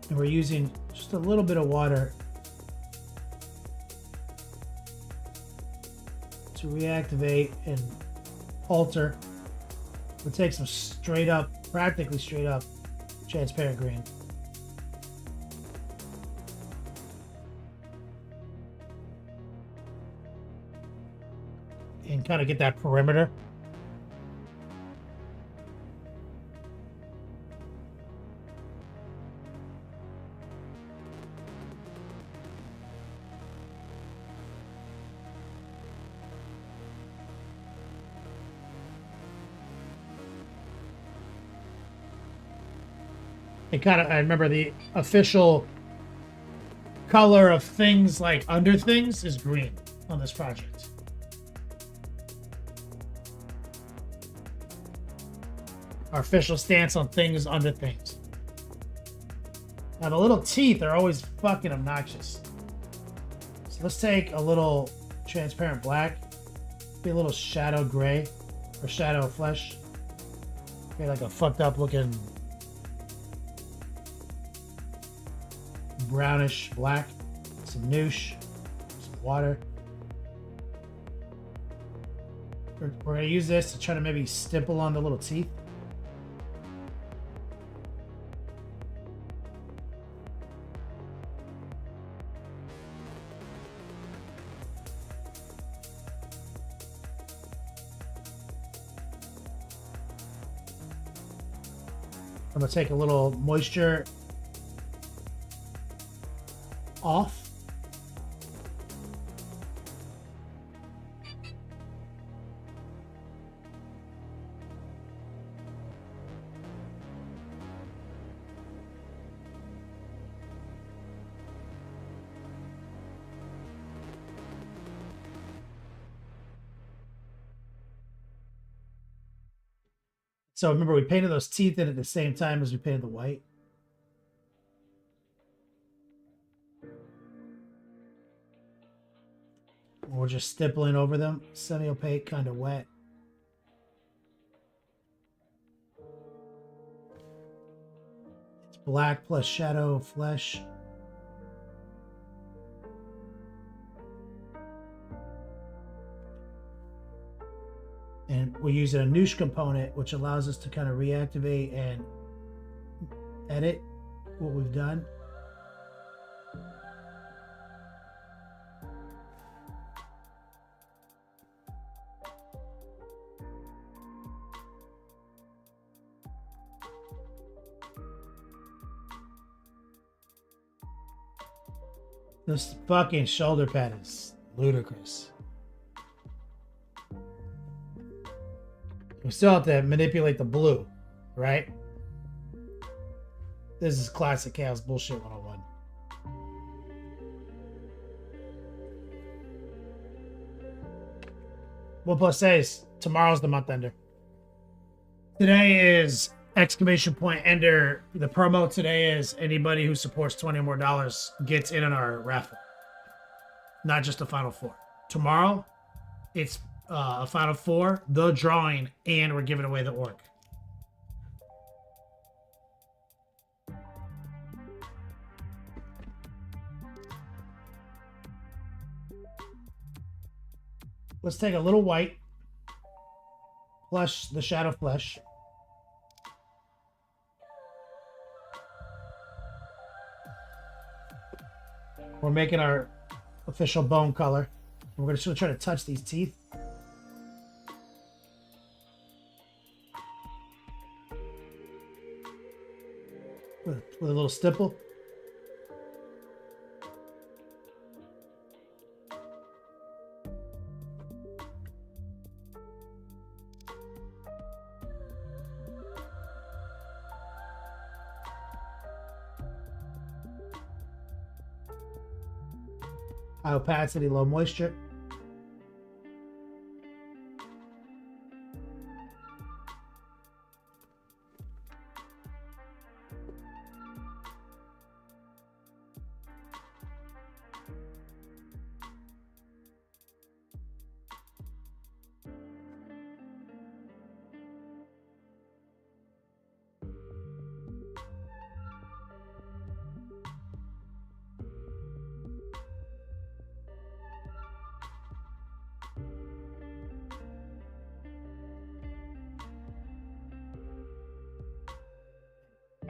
And we're using just a little bit of water to reactivate and alter. We'll take some straight up, practically straight up, transparent green. And kind of get that perimeter. It kind of, I remember the official color of things like under things is green on this project. Our official stance on things under things. Now the little teeth are always fucking obnoxious. So let's take a little transparent black, be a little shadow gray or shadow flesh. Be like a fucked up looking brownish black, some noosh, some water. We're going to use this to try to maybe stipple on the little teeth. I'm going to take a little moisture off. So remember, we painted those teeth in at the same time as we painted the white. We're just stippling over them, semi-opaque, kind of wet. It's black plus shadow flesh. And we're using a noosh component, which allows us to kind of reactivate and edit what we've done. This fucking shoulder pad is ludicrous. We still have to manipulate the blue, right? This is classic chaos bullshit 101. One plus says tomorrow's the month ender. Today is exclamation point ender. The promo today is anybody who supports $20 more gets in on our raffle. Not just the final four. Tomorrow, it's a final four, the drawing, and we're giving away the orc. Let's take a little white, flesh the shadow flesh. We're making our official bone color. We're going to try to touch these teeth. With a little stipple. High opacity, low moisture.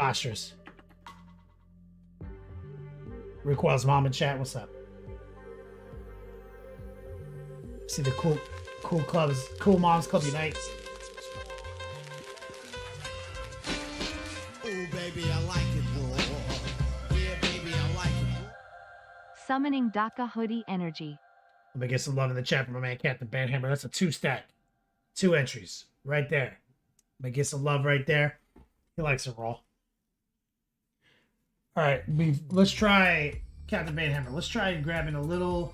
Preposterous. Recoil's mom in chat. What's up? See the cool clubs, cool moms club unite. Oh, baby, I like it raw. Yeah, baby, I like it. Summoning DACA hoodie energy. Let me get some love in the chat from my man Captain Banhammer. That's a 2-stack. 2 entries. Right there. Let me get some love right there. He likes it raw. Alright, let's try Captain Banhammer. Let's try grabbing a little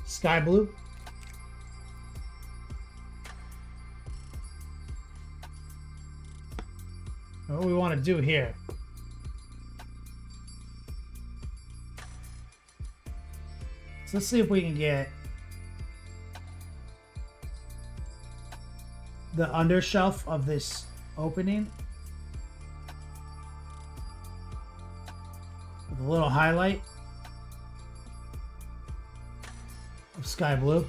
sky blue. What we want to do here. So let's see if we can get the undershelf of this opening with a little highlight of sky blue.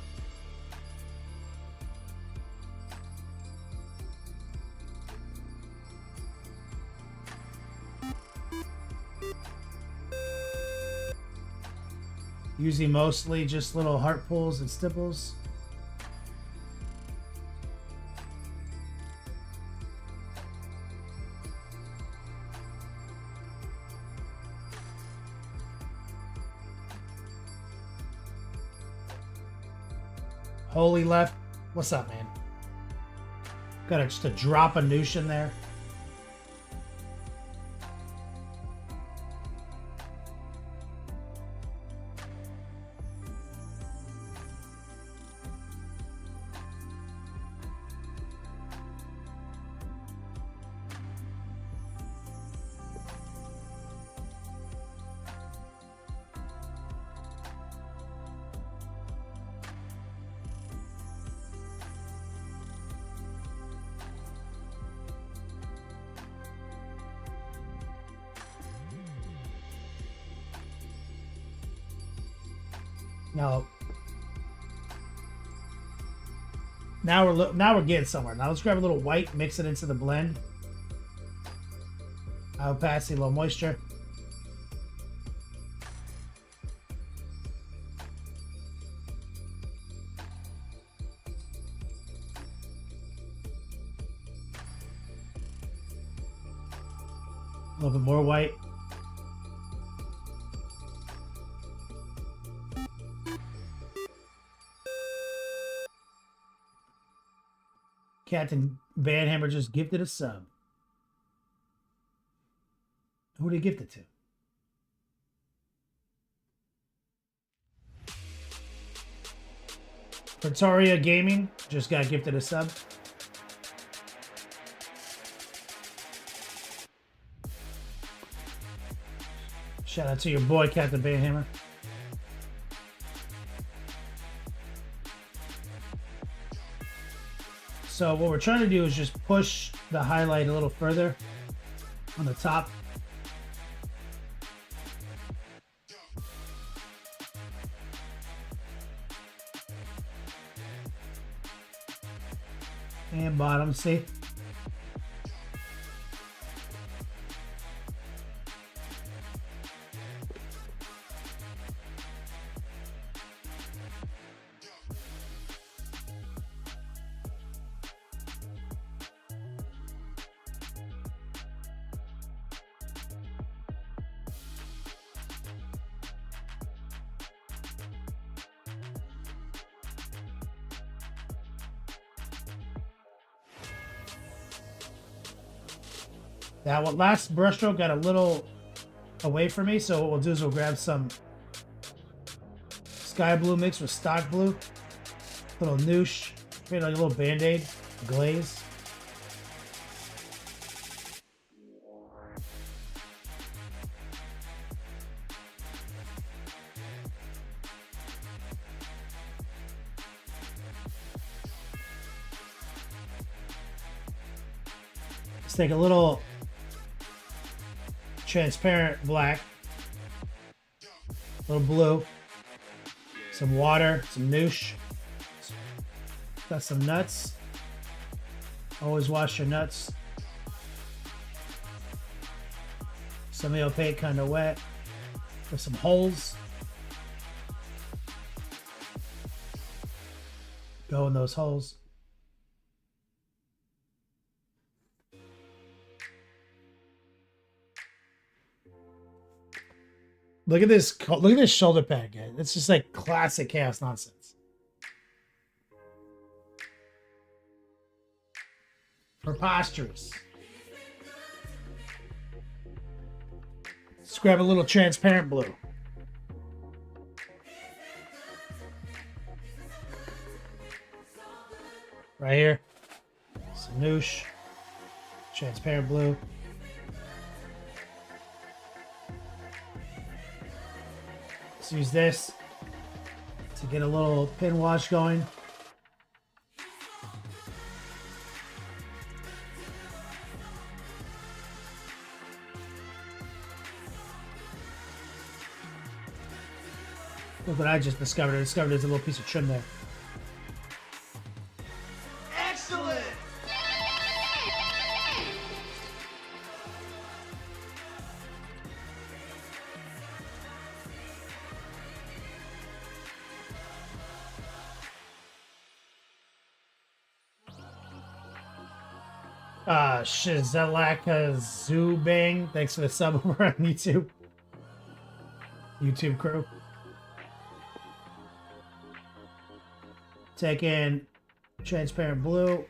Using mostly just little heart pulls and stipples. Holy left. What's up, man? Got just a drop of noosh in there. Now we're getting somewhere. Now let's grab a little white, mix it into the blend. High opacity, low moisture. A little bit more white. Captain Banhammer just gifted a sub. Who did he gift it to? Pretoria Gaming just got gifted a sub. Shout out to your boy, Captain Banhammer. So what we're trying to do is just push the highlight a little further on the top. And bottom, see? That one last brushstroke got a little away from me, so what we'll do is we'll grab some sky blue mixed with stock blue, little noosh, create like a little band-aid glaze. Let's take a little transparent black, a little blue, some water, some noosh, got some nuts. Always wash your nuts. Semi-opaque, kind of wet, with some holes. Go in those holes. Look at this! Look at this shoulder pad, guys. It's just like classic chaos nonsense. Preposterous. Let's grab a little transparent blue. Right here. Some noosh. Transparent blue. Let's use this to get a little pin wash going. Look what I just discovered. I discovered there's a little piece of trim there. Excellent! Shizelaka Zubang. Thanks for the sub over on YouTube. YouTube crew. Take in transparent blue.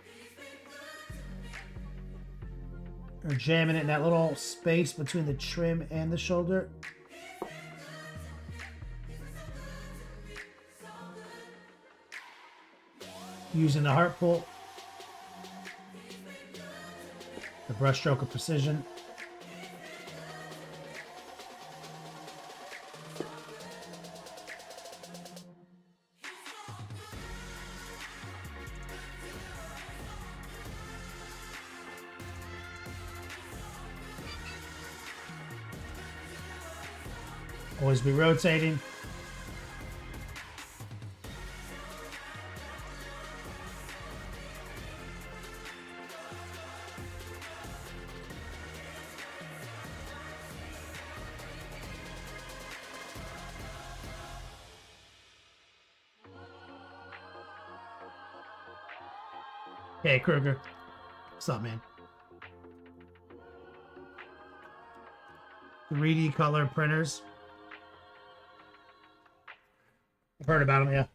Or jamming it in that little space between the trim and the shoulder. Using the heart pull. The brush stroke of precision. Always be rotating. Hey, Kruger. What's up, man? 3D color printers. I've heard about them, yeah.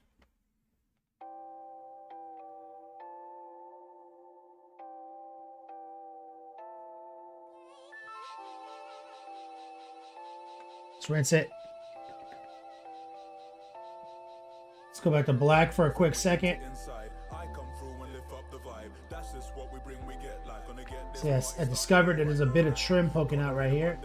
Let's rinse it. Let's go back to black for a quick second. So yes, I discovered that there's a bit of trim poking out right here.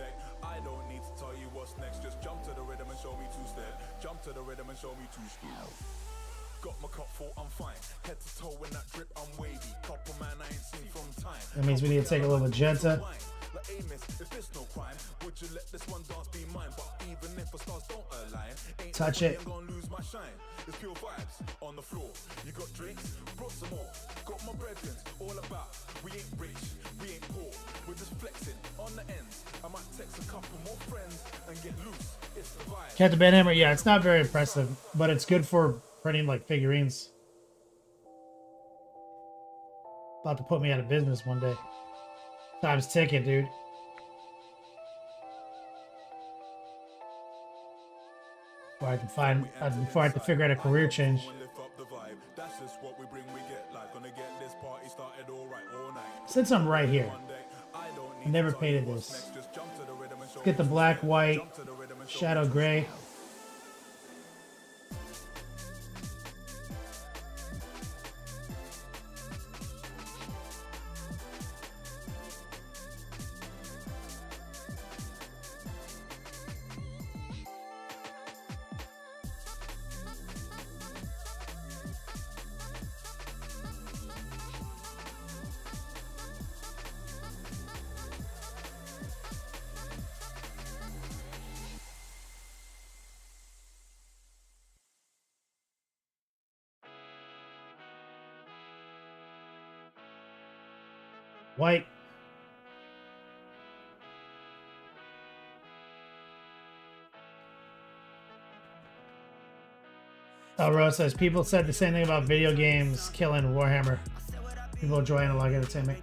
That means we need to take a little magenta. Touch it. Captain Banhammer, yeah, it's not very impressive, but it's good for printing like figurines. About to put me out of business one day. Time's ticking, dude. Before I can find, before I have to figure out a career change. Since I'm right here, I never painted this. Let's get the black, white, shadow gray. White. Rose says, people said the same thing about video games killing Warhammer. People enjoy analog entertainment.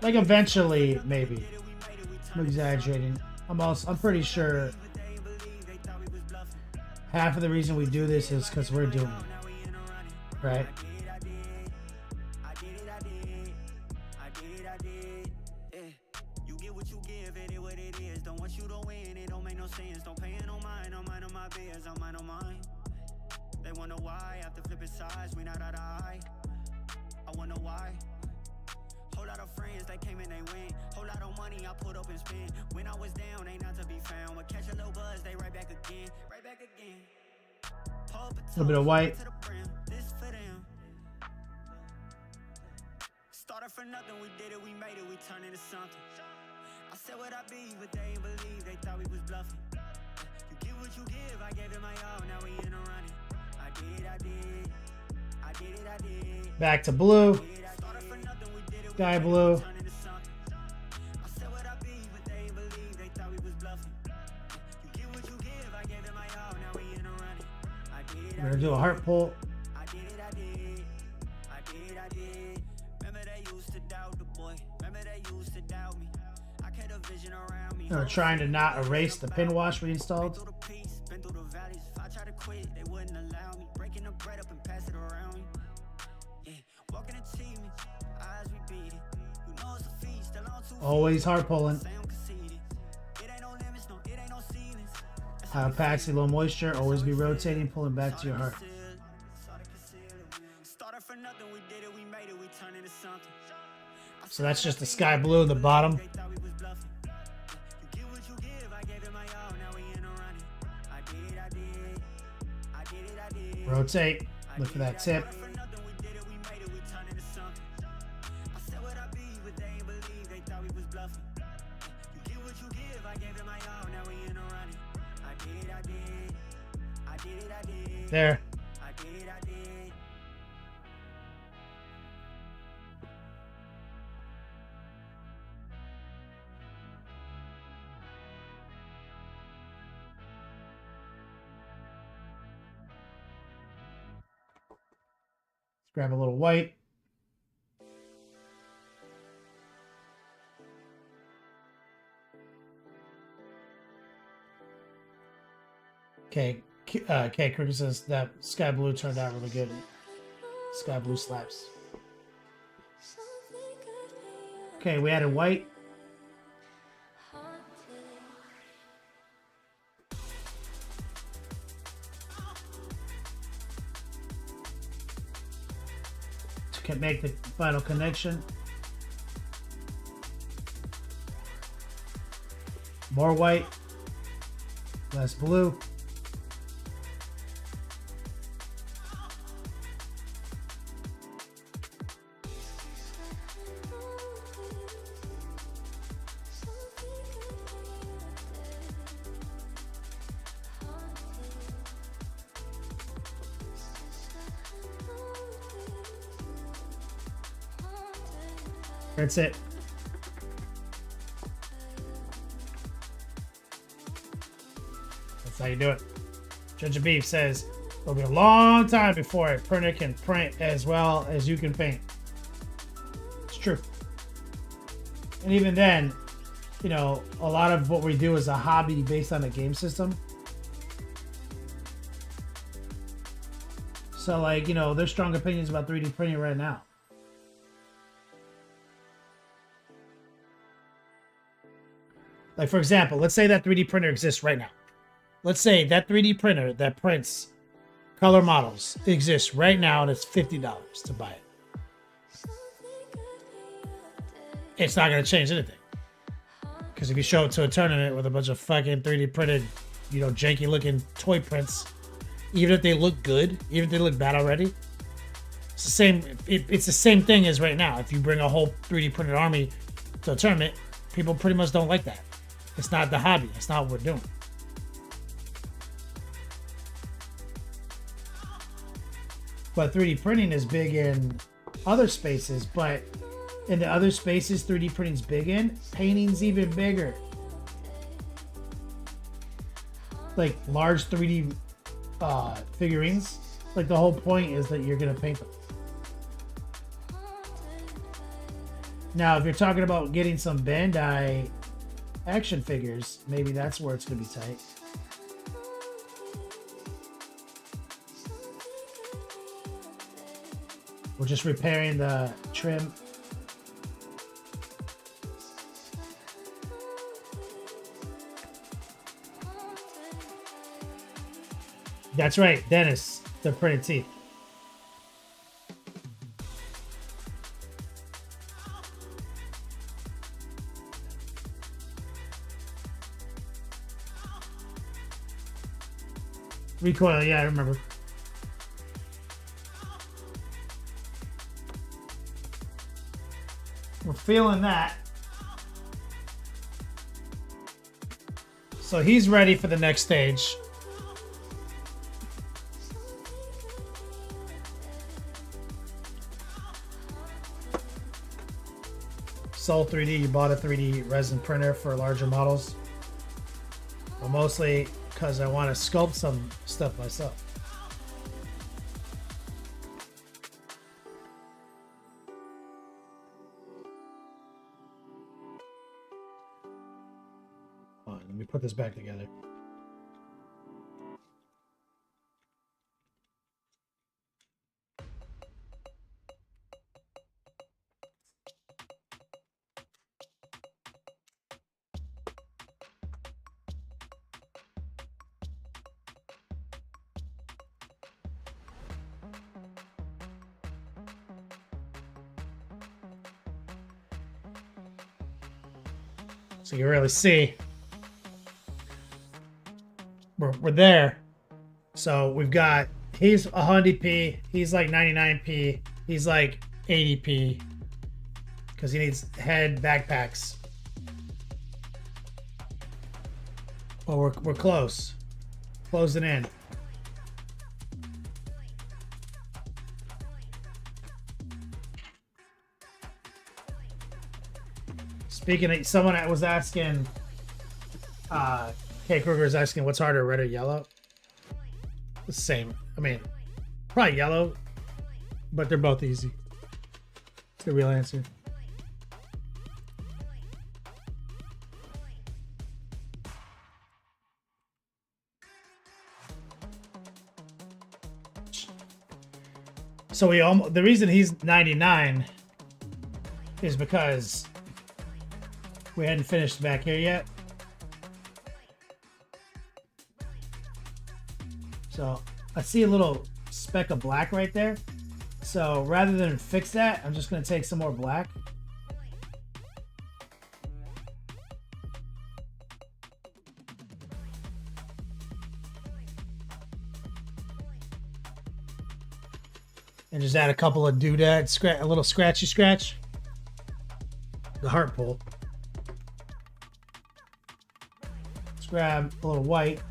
Like eventually, maybe. I'm exaggerating. I'm pretty sure half of the reason we do this is because we're doing it. Right? They wonder why after flipping sides we not out of eye. I wonder why. Whole lot of friends they came and they went. Whole lot of money I put up and spent. When I was down ain't not to be found. But catch a little buzz they right back again. Right back again. A little bit of white. This for them. Started from nothing, we did it, we made it, we turned into something. I said what I be, but they ain't believe, they thought we was bluffing. You get what you give, I gave it my all, now we in a running. I did. Back to blue. Sky blue. We're gonna do a heart pull. We're trying to not erase the pin wash we installed. Always hard pulling. High opacity, low moisture. Always be rotating, pulling back to your heart. So that's just the sky blue, the bottom. Rotate. Look for that tip. There. Let's grab a little white. Okay. K Cricket says that sky blue turned out really good. Sky blue slaps. Okay, we added white. To make the final connection. More white. Less blue. That's it. That's how you do it. Judge of Beef says it'll be a long time before a printer can print as well as you can paint. It's true. And even then, you know, a lot of what we do is a hobby based on a game system. So, like, you know, there's strong opinions about 3D printing right now. Like, for example, let's say that 3D printer exists right now. Let's say that 3D printer that prints color models exists right now and it's $50 to buy it. It's not going to change anything. Because if you show it to a tournament with a bunch of fucking 3D printed, you know, janky looking toy prints, even if they look good, even if they look bad already, it's the same. It's the same thing as right now. If you bring a whole 3D printed army to a tournament, people pretty much don't like that. It's not the hobby. It's not what we're doing. But 3D printing is big in other spaces. But in the other spaces 3D printing's big in, painting's even bigger. Like large 3D figurines. Like the whole point is that you're gonna paint them. Now, if you're talking about getting some Bandai action figures, maybe that's where it's gonna be tight. We're just repairing the trim. That's right, Dennis, the printed teeth. Recoil, yeah, I remember. We're feeling that. So he's ready for the next stage. Soul 3D, you bought a 3D resin printer for larger models. Well, mostly because I want to sculpt some stuff myself. Hold on, let me put this back together. So you really see we're there. So we've got, he's 100p, he's like 99p, he's like 80p because he needs head backpacks. Well, we're close, closing in. Speaking of, someone that was asking, K. Kruger is asking what's harder, red or yellow? The same. I mean, probably yellow, but they're both easy. It's the real answer. So we almost, the reason he's 99 is because we hadn't finished back here yet. So I see a little speck of black right there. So rather than fix that, I'm just going to take some more black. And just add a couple of doodads, a little scratchy scratch. The heart pull. Let's grab a little white.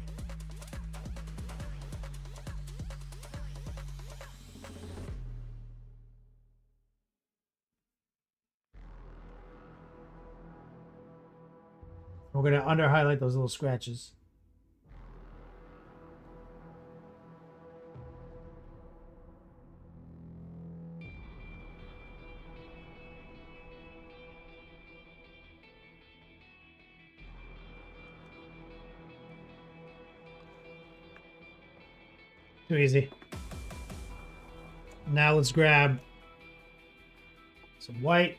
We're going to under highlight those little scratches. Too easy. Now let's grab some white,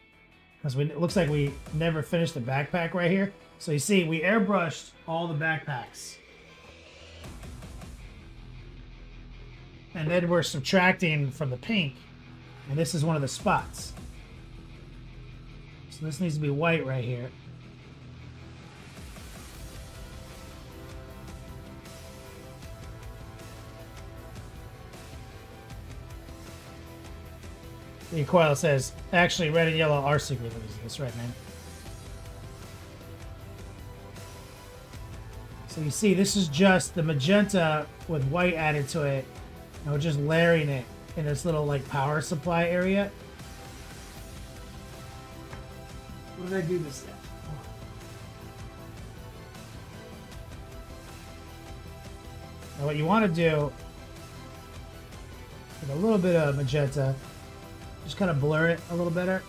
because it looks like we never finished the backpack right here. So you see, we airbrushed all the backpacks. And then we're subtracting from the pink. And this is one of the spots. So this needs to be white right here. The Coil says, actually, red and yellow are secret losers. That's right, man. So you see, this is just the magenta with white added to it. And we're just layering it in this little, like, power supply area. What did I do this time? Now what you want to do, with a little bit of magenta, just kind of blur it a little better.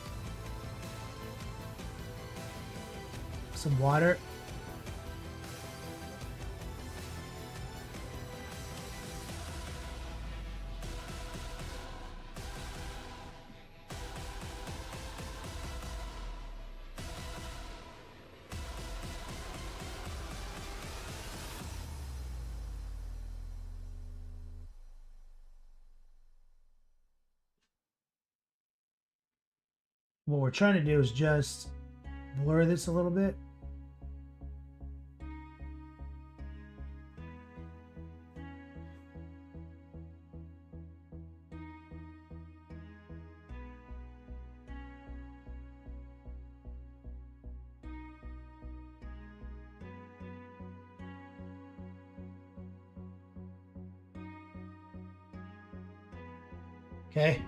Some water. What we're trying to do is just blur this a little bit. Okay.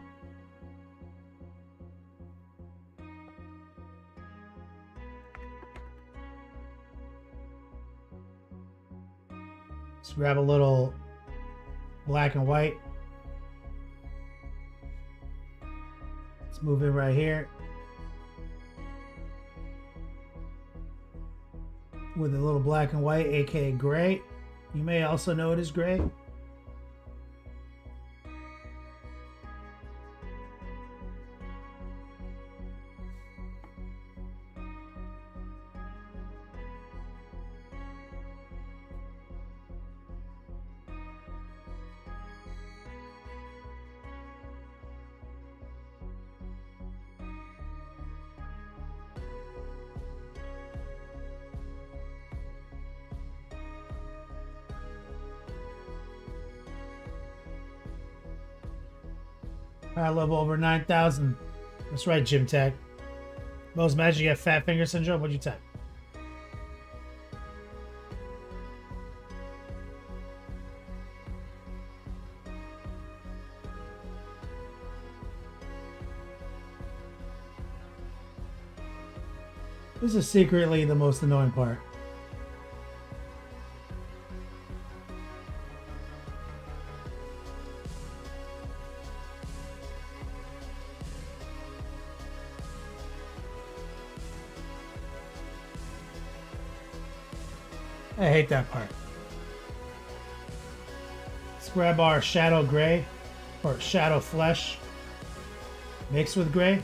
Let's grab a little black and white. Let's move in right here with a little black and white, aka gray. You may also know it as gray. Power level over 9,000. That's right, Jim Tag. Most imagine you have fat finger syndrome. What'd you type? This is secretly the most annoying part. I hate that part. Let's grab our shadow gray or shadow flesh mixed with gray.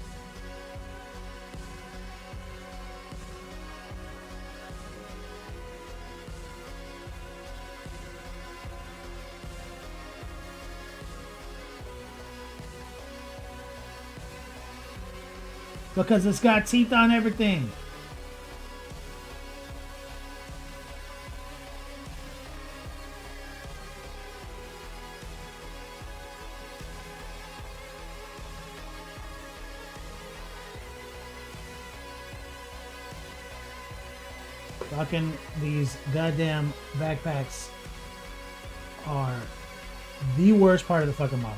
Because it's got teeth on everything. Fucking these goddamn backpacks are the worst part of the fucking model.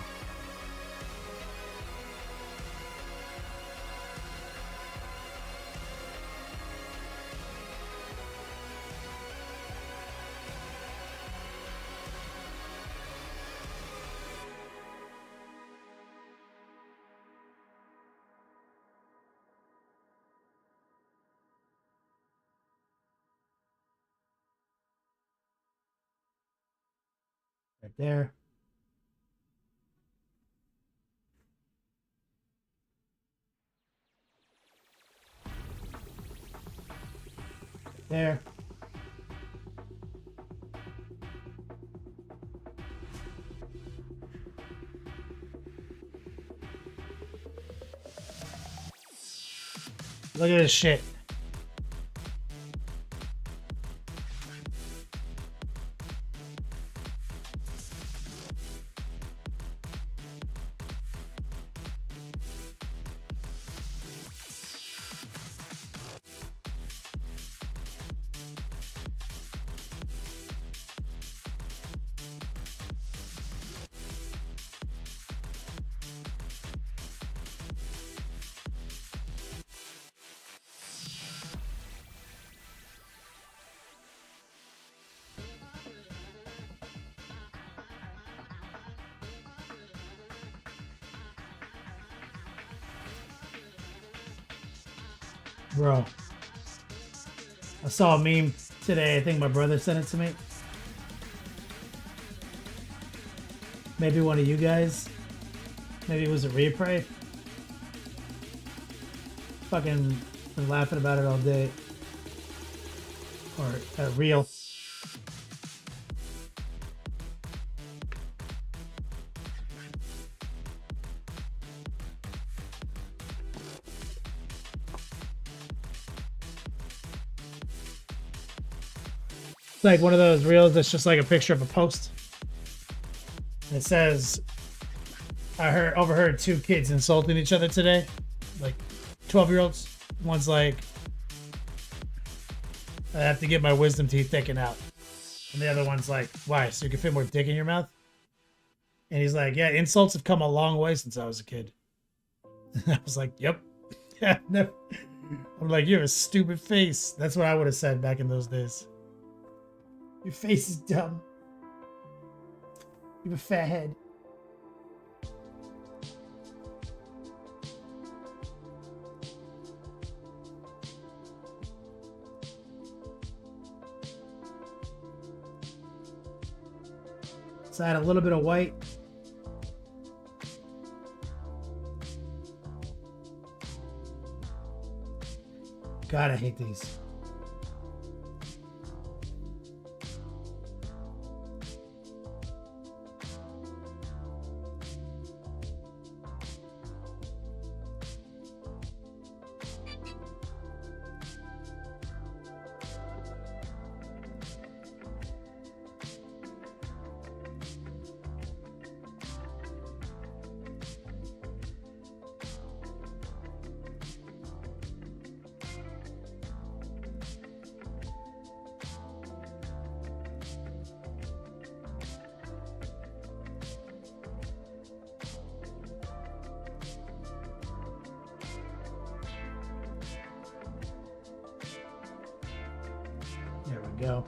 Right there. There. Look at this shit. Bro, I saw a meme today. I think my brother sent it to me. Maybe one of you guys. Maybe it was a replay. Fucking been laughing about it all day. Or real. It's like one of those reels that's just like a picture of a post. And it says, overheard two kids insulting each other today. Like 12-year-olds. One's like, I have to get my wisdom teeth taken out. And the other one's like, why? So you can fit more dick in your mouth? And he's like, yeah, insults have come a long way since I was a kid. And I was like, yep. Yeah, never. I'm like, you have a stupid face. That's what I would have said back in those days. Your face is dumb. You have a fat head. So I add a little bit of white. God, I hate these. There we go.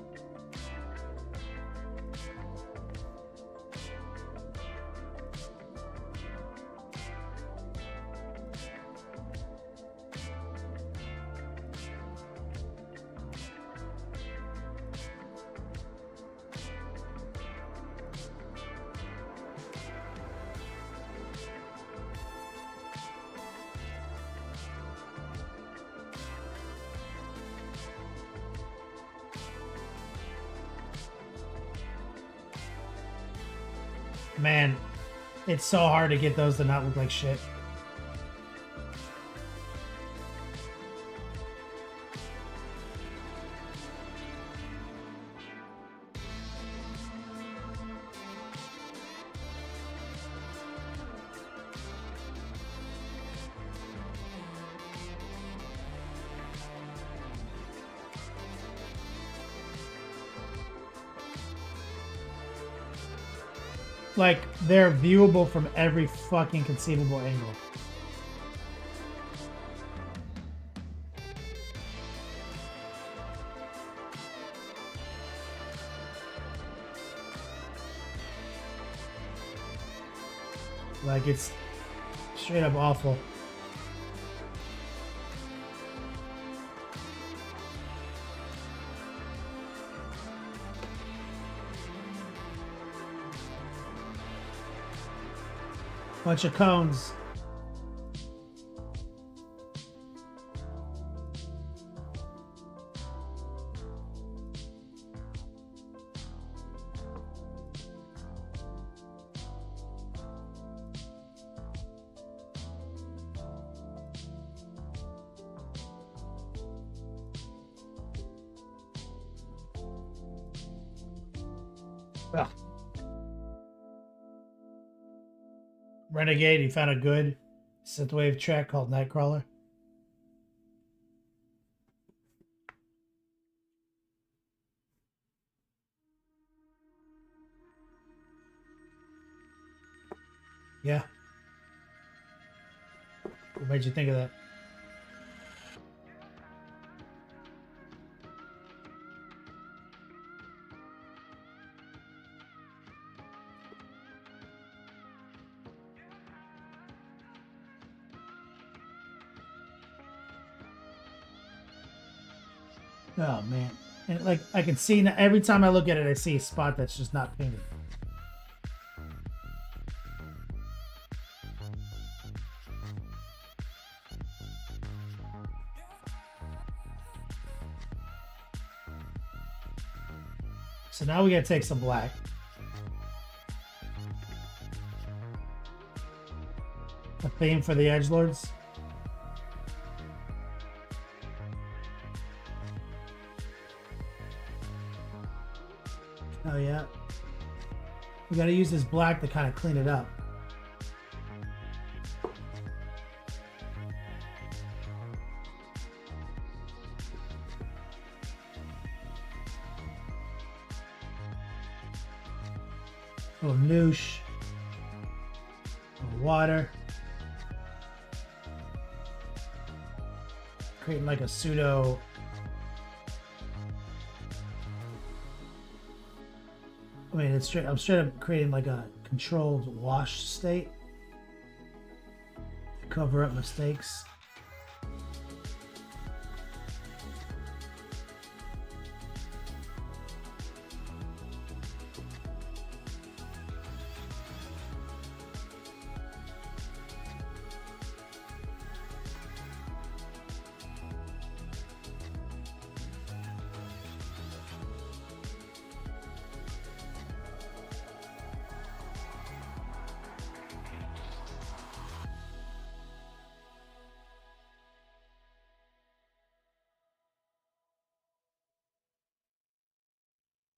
Man, it's so hard to get those to not look like shit. Like, they're viewable from every fucking conceivable angle. Like, it's straight up awful. Bunch of cones. Ugh. Renegade, he found a good synthwave track called Nightcrawler. Yeah. What made you think of that? Oh man. And like I can see now, every time I look at it, I see a spot that's just not painted. So now we gotta take some black. A theme for the edgelords. Oh yeah. We gotta use this black to kind of clean it up. A little noosh. A little water. Creating like a pseudo I mean, it's straight. I'm straight up creating like a controlled wash state to cover up mistakes.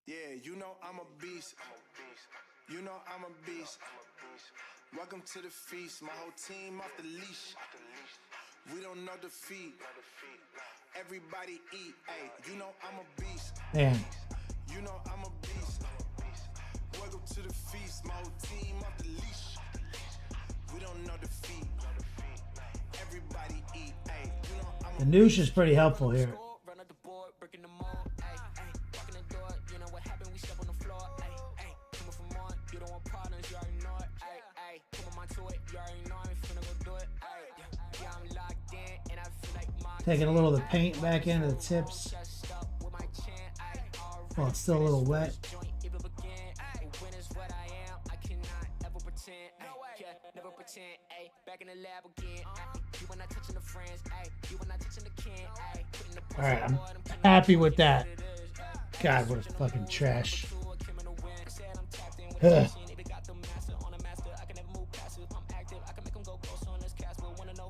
Yeah, you know I'm a beast. You know I'm a beast. Welcome to the feast. My whole team off the leash. We don't know defeat. Everybody eat. Hey, you know I'm a beast. Man. You know I'm a beast. Welcome to the feast. My whole team off the leash. We don't know defeat. Everybody eat. Hey, you know I'm The noosh is pretty helpful here. Taking a little of the paint back into the tips. Well, it's still a little wet. Alright, I'm happy with that. God, what a fucking trash. Ugh.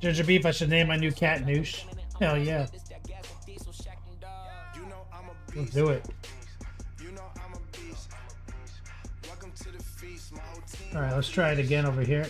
Ginger Beef, I should name my new cat Noosh. Hell yeah. Let's do it. Alright, let's try it again over here.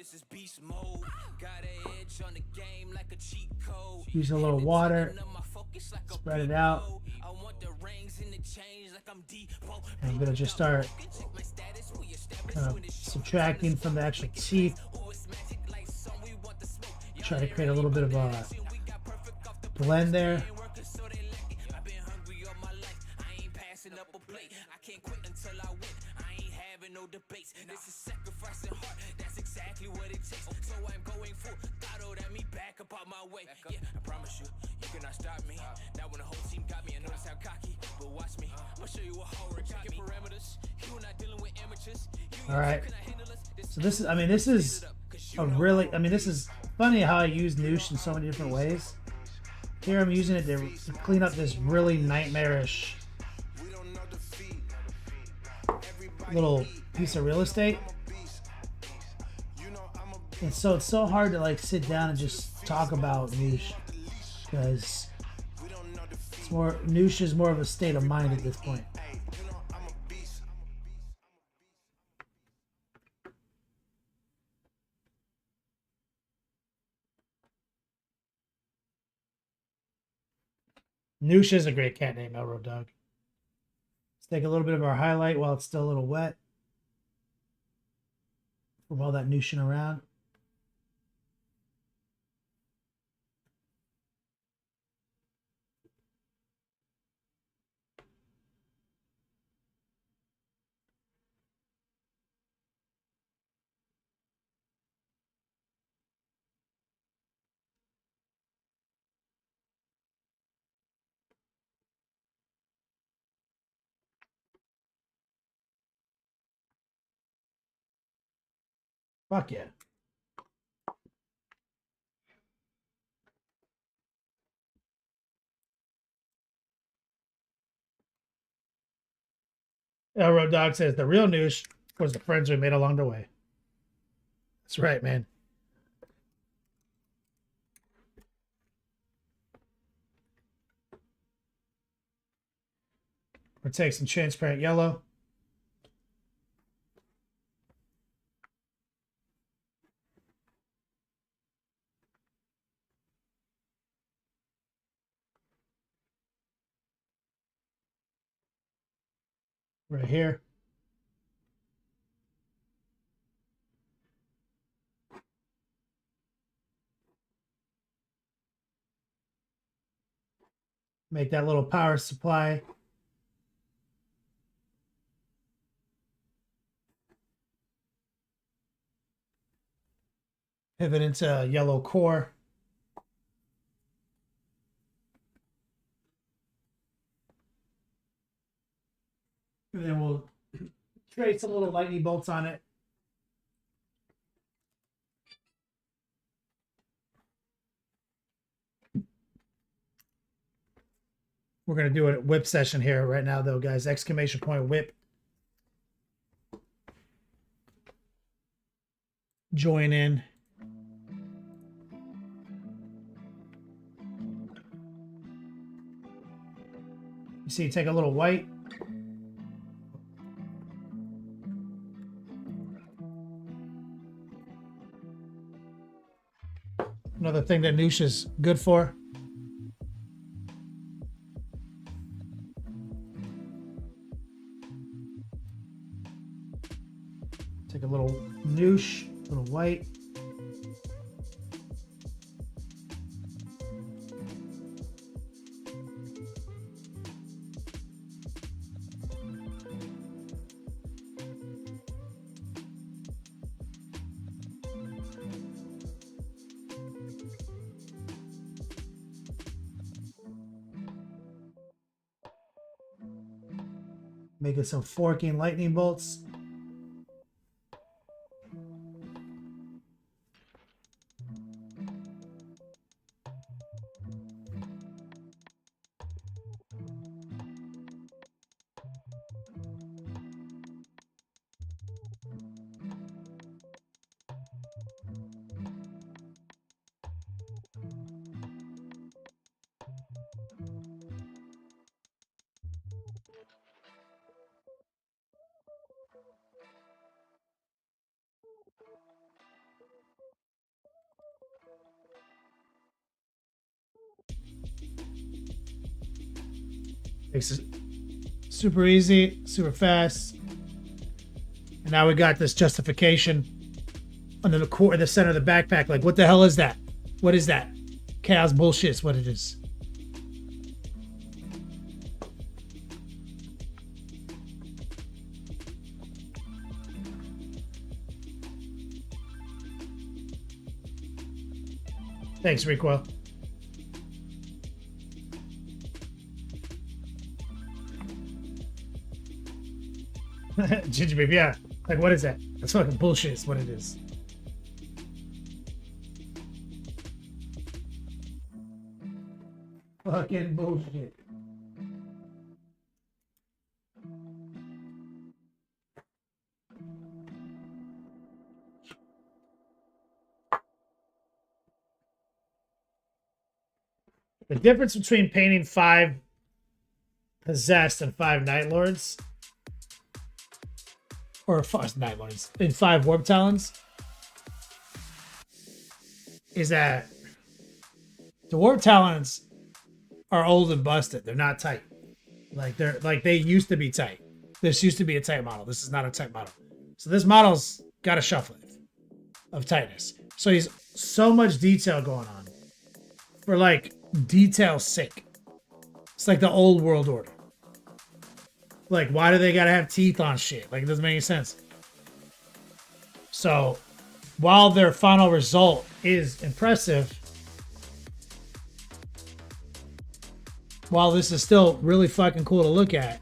This is beast mode. Got an edge on the game like a cheat code. Use a little water. Spread it out. And I'm gonna just start kind of subtracting from the actual teeth. Try to create a little bit of a blend there. This is sacrificing heart, that's exactly what it takes. So I'm going full throttle at me back up on my way. Yeah, I promise you, you cannot stop me. Now when the whole team got me, I notice how cocky. But watch me, I'll show you a horror. Checking parameters, you not dealing with amateurs. Alright. So this is, I mean, this is a really, I mean, this is funny how I use Noosh in so many different ways. Here I'm using it to clean up this really nightmarish little piece of real estate. And so it's so hard to like sit down and just talk about Noosh because it's more, Noosh is more of a state of mind at this point. Noosh is a great cat name, Elro Dog. Let's take a little bit of our highlight while it's still a little wet from all that nooshing around. Fuck yeah. Elroad Dog says the real news was the friends we made along the way. That's right, man. We'll take some transparent yellow. Right here. Make that little power supply. Pivot into a yellow core. And then we'll trace some little lightning bolts on it. We're going to do a whip session here right now, though, guys. Exclamation point whip. Join in. You see, take a little white. Another thing that Noosh is good for. Take a little Noosh, a little white. Making some forking lightning bolts. Makes it super easy, super fast. And now we got this justification under the core, the center of the backpack. Like, what the hell is that? What is that? Chaos bullshit is what it is. Thanks, Recoil. Ginger baby, yeah. Like, what is that? That's fucking bullshit is what it is. Fucking bullshit. The difference between painting 5 Possessed and 5 Night Lords, or 5 Night Lords, and 5 Warp Talons, is that the Warp Talons are old and busted. They're not tight. Like they used to be tight. This used to be a tight model. This is not a tight model. So this model's got a shelf life of tightness. So he's so much detail going on for like detail's sake. It's like the old world order. Like, why do they gotta have teeth on shit? Like, it doesn't make any sense. So, while their final result is impressive, while this is still really fucking cool to look at,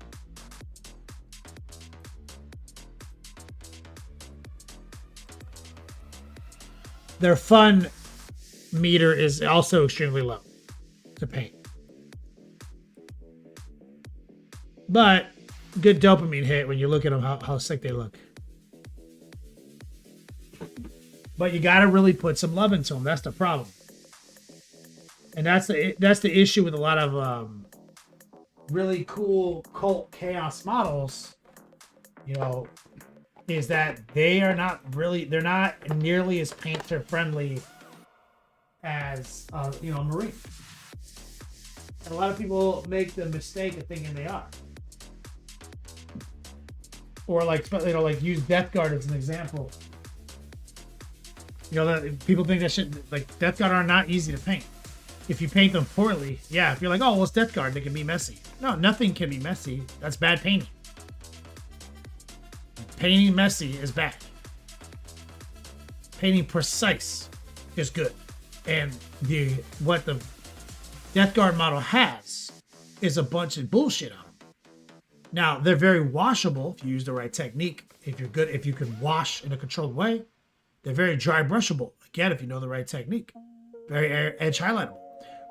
their fun meter is also extremely low to paint. But good dopamine hit when you look at them, how sick they look. But you got to really put some love into them. That's the problem. And that's the issue with a lot of really cool cult chaos models, you know, is that they're not nearly as painter friendly as Marine. And a lot of people make the mistake of thinking they are. Or like use Death Guard as an example. That people think that shit, like, Death Guard are not easy to paint. If you paint them poorly, yeah, if you're like, oh, well, it's Death Guard, they can be messy. No, nothing can be messy. That's bad painting. Painting messy is bad. Painting precise is good. And what the Death Guard model has is a bunch of bullshit on them. Now, they're very washable if you use the right technique. If you can wash in a controlled way. They're very dry brushable. Again, if you know the right technique. Very edge highlightable.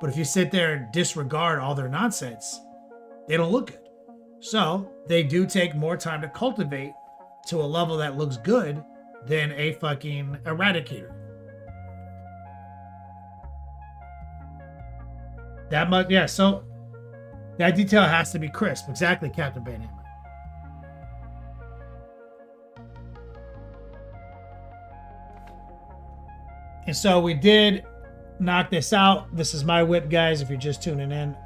But if you sit there and disregard all their nonsense, they don't look good. So they do take more time to cultivate to a level that looks good than a fucking eradicator. That much, yeah, so that detail has to be crisp. Exactly, Captain Banhammer. And so we did knock this out. This is my whip, guys, if you're just tuning in.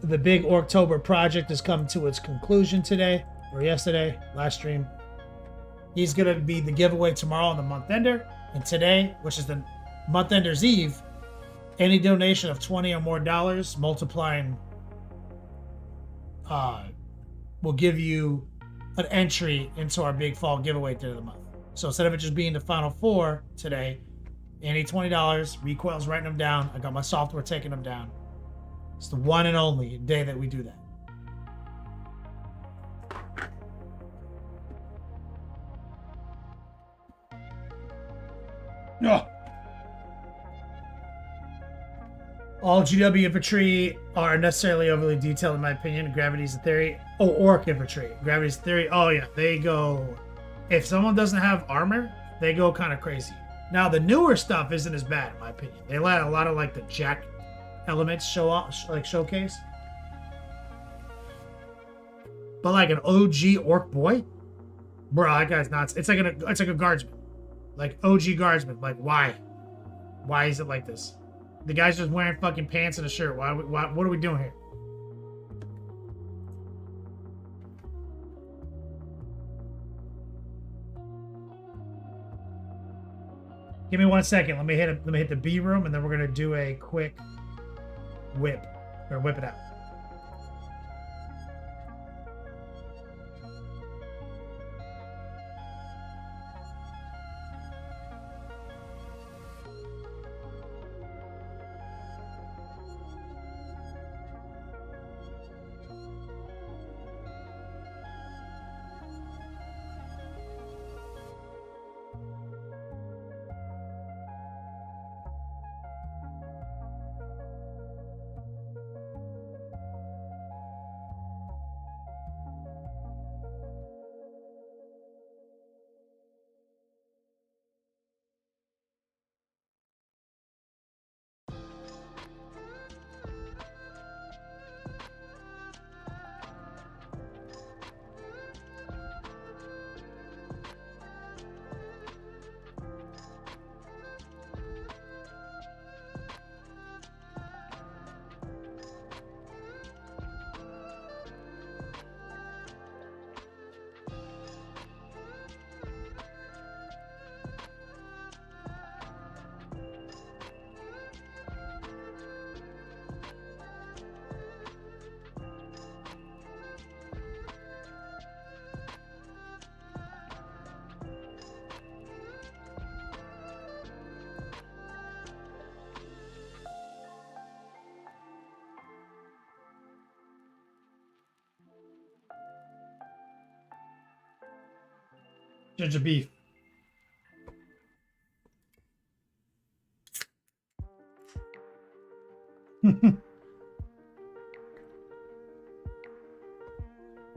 The big Orktober project has come to its conclusion today, or yesterday, last stream. He's going to be the giveaway tomorrow on the month ender. And today, which is the month ender's eve, any donation of $20 or more multiplying will give you an entry into our big fall giveaway at the end of the month. So instead of it just being the final four today, any $20, Recoil's writing them down. I got my software taking them down. It's the one and only day that we do that. No. All GW infantry are necessarily overly detailed, in my opinion. Gravity's a theory. Oh, Orc infantry. Gravity's a theory. Oh, yeah. They go... If someone doesn't have armor, they go kind of crazy. Now, the newer stuff isn't as bad, in my opinion. They let a lot of, like, the jack elements show off, like, showcase. But, like, an OG Orc boy? Bro, that guy's nuts. It's like a guardsman. Like, OG guardsman. Like, why? Why is it like this? The guy's just wearing fucking pants and a shirt. Why, what are we doing here? Give me 1 second. Let me hit the B room, and then we're gonna do a quick whip it out. Ginger beef.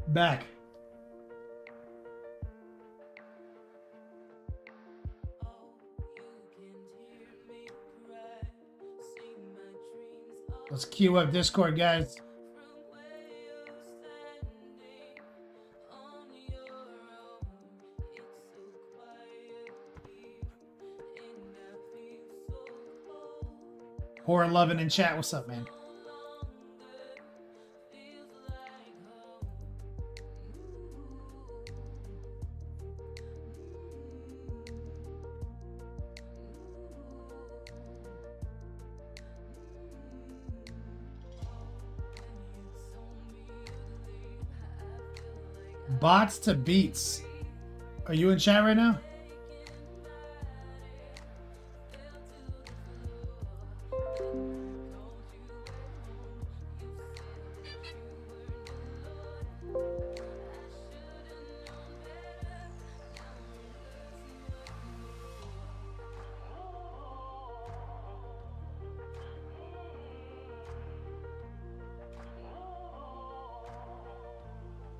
Back. Let's queue up Discord, guys. Horror loving in chat. What's up, man? Bots to beats. Are you in chat right now?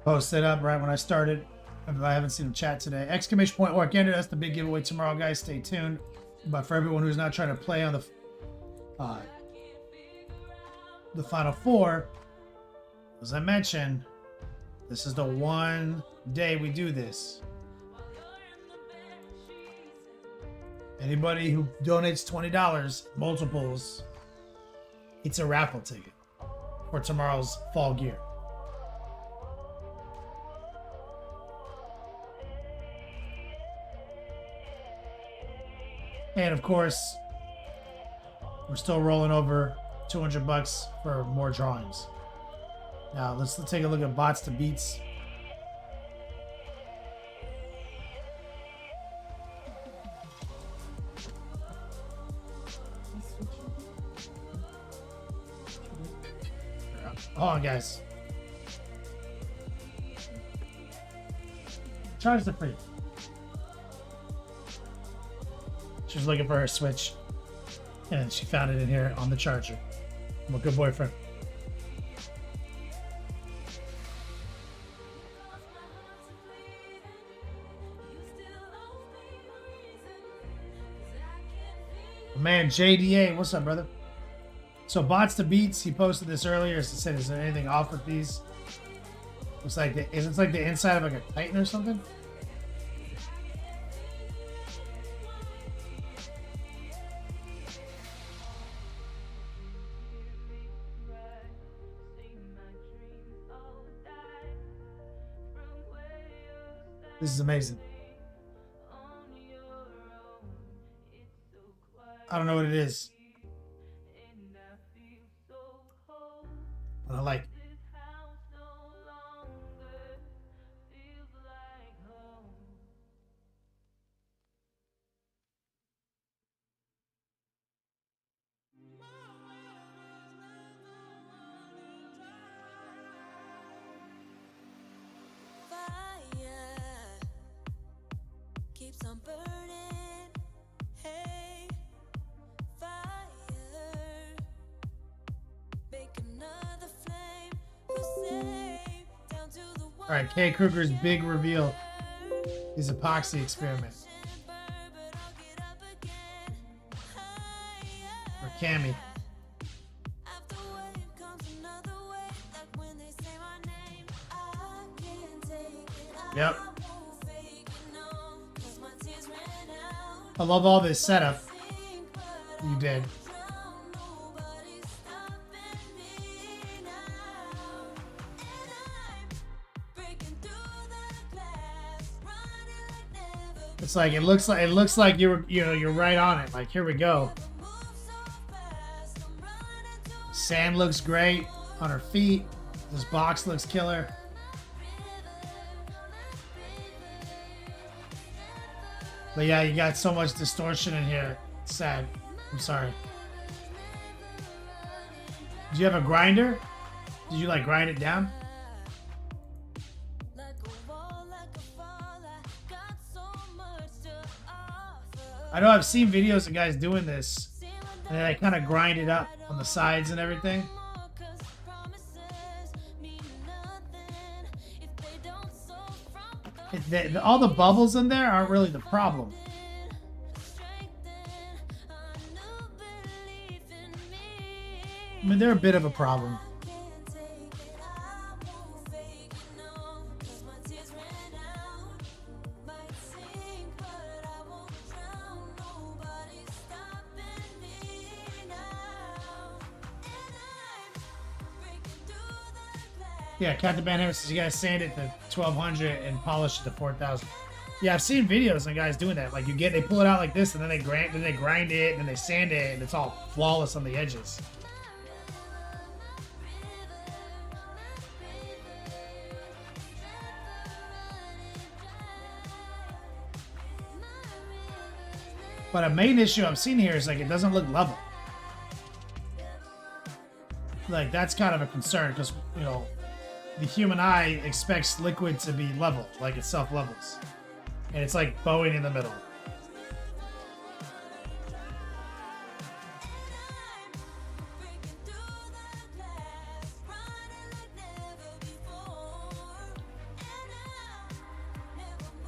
Posted up right when I started. I haven't seen him chat today. Exclamation point Orktober. That's the big giveaway tomorrow, guys. Stay tuned. But for everyone who's not trying to play on the Final Four, as I mentioned, this is the one day we do this. Anybody who donates $20, multiples, it's a raffle ticket for tomorrow's fall gear. And of course, we're still rolling over $200 for more drawings. Now let's take a look at bots to beats. Hold on, guys. Charge the free. She was looking for her Switch, and she found it in here on the charger. I'm a good boyfriend. Man, JDA, what's up, brother? So bots to beats, he posted this earlier. He said, "Is there anything off with these?" It's like it's like the inside of like a Titan or something. This is amazing. I don't know what it is, but I like it. Keeps on burning, hey, fire, make another flame, the same, down to the All right, Kay Kruger's big reveal is epoxy experiment. Or Cammy. Yep. I love all this setup you did. It's like it looks like you're right on it. Like, here we go. Sand looks great on her feet. This box looks killer. But yeah, you got so much distortion in here. It's sad. I'm sorry. Do you have a grinder? Did you like grind it down? I know I've seen videos of guys doing this, and then they kind of grind it up on the sides and everything. All the bubbles in there aren't really the problem. I mean, they're a bit of a problem. Yeah, Captain Banhammer says you guys sand it to 1200 and polish it to 4000. Yeah, I've seen videos of guys doing that. Like they pull it out like this, and then they grind it, and then they sand it, and it's all flawless on the edges. But a main issue I'm seeing here is like it doesn't look level. Like that's kind of a concern because you know the human eye expects liquid to be level, like it self-levels, and it's like bowing in the middle.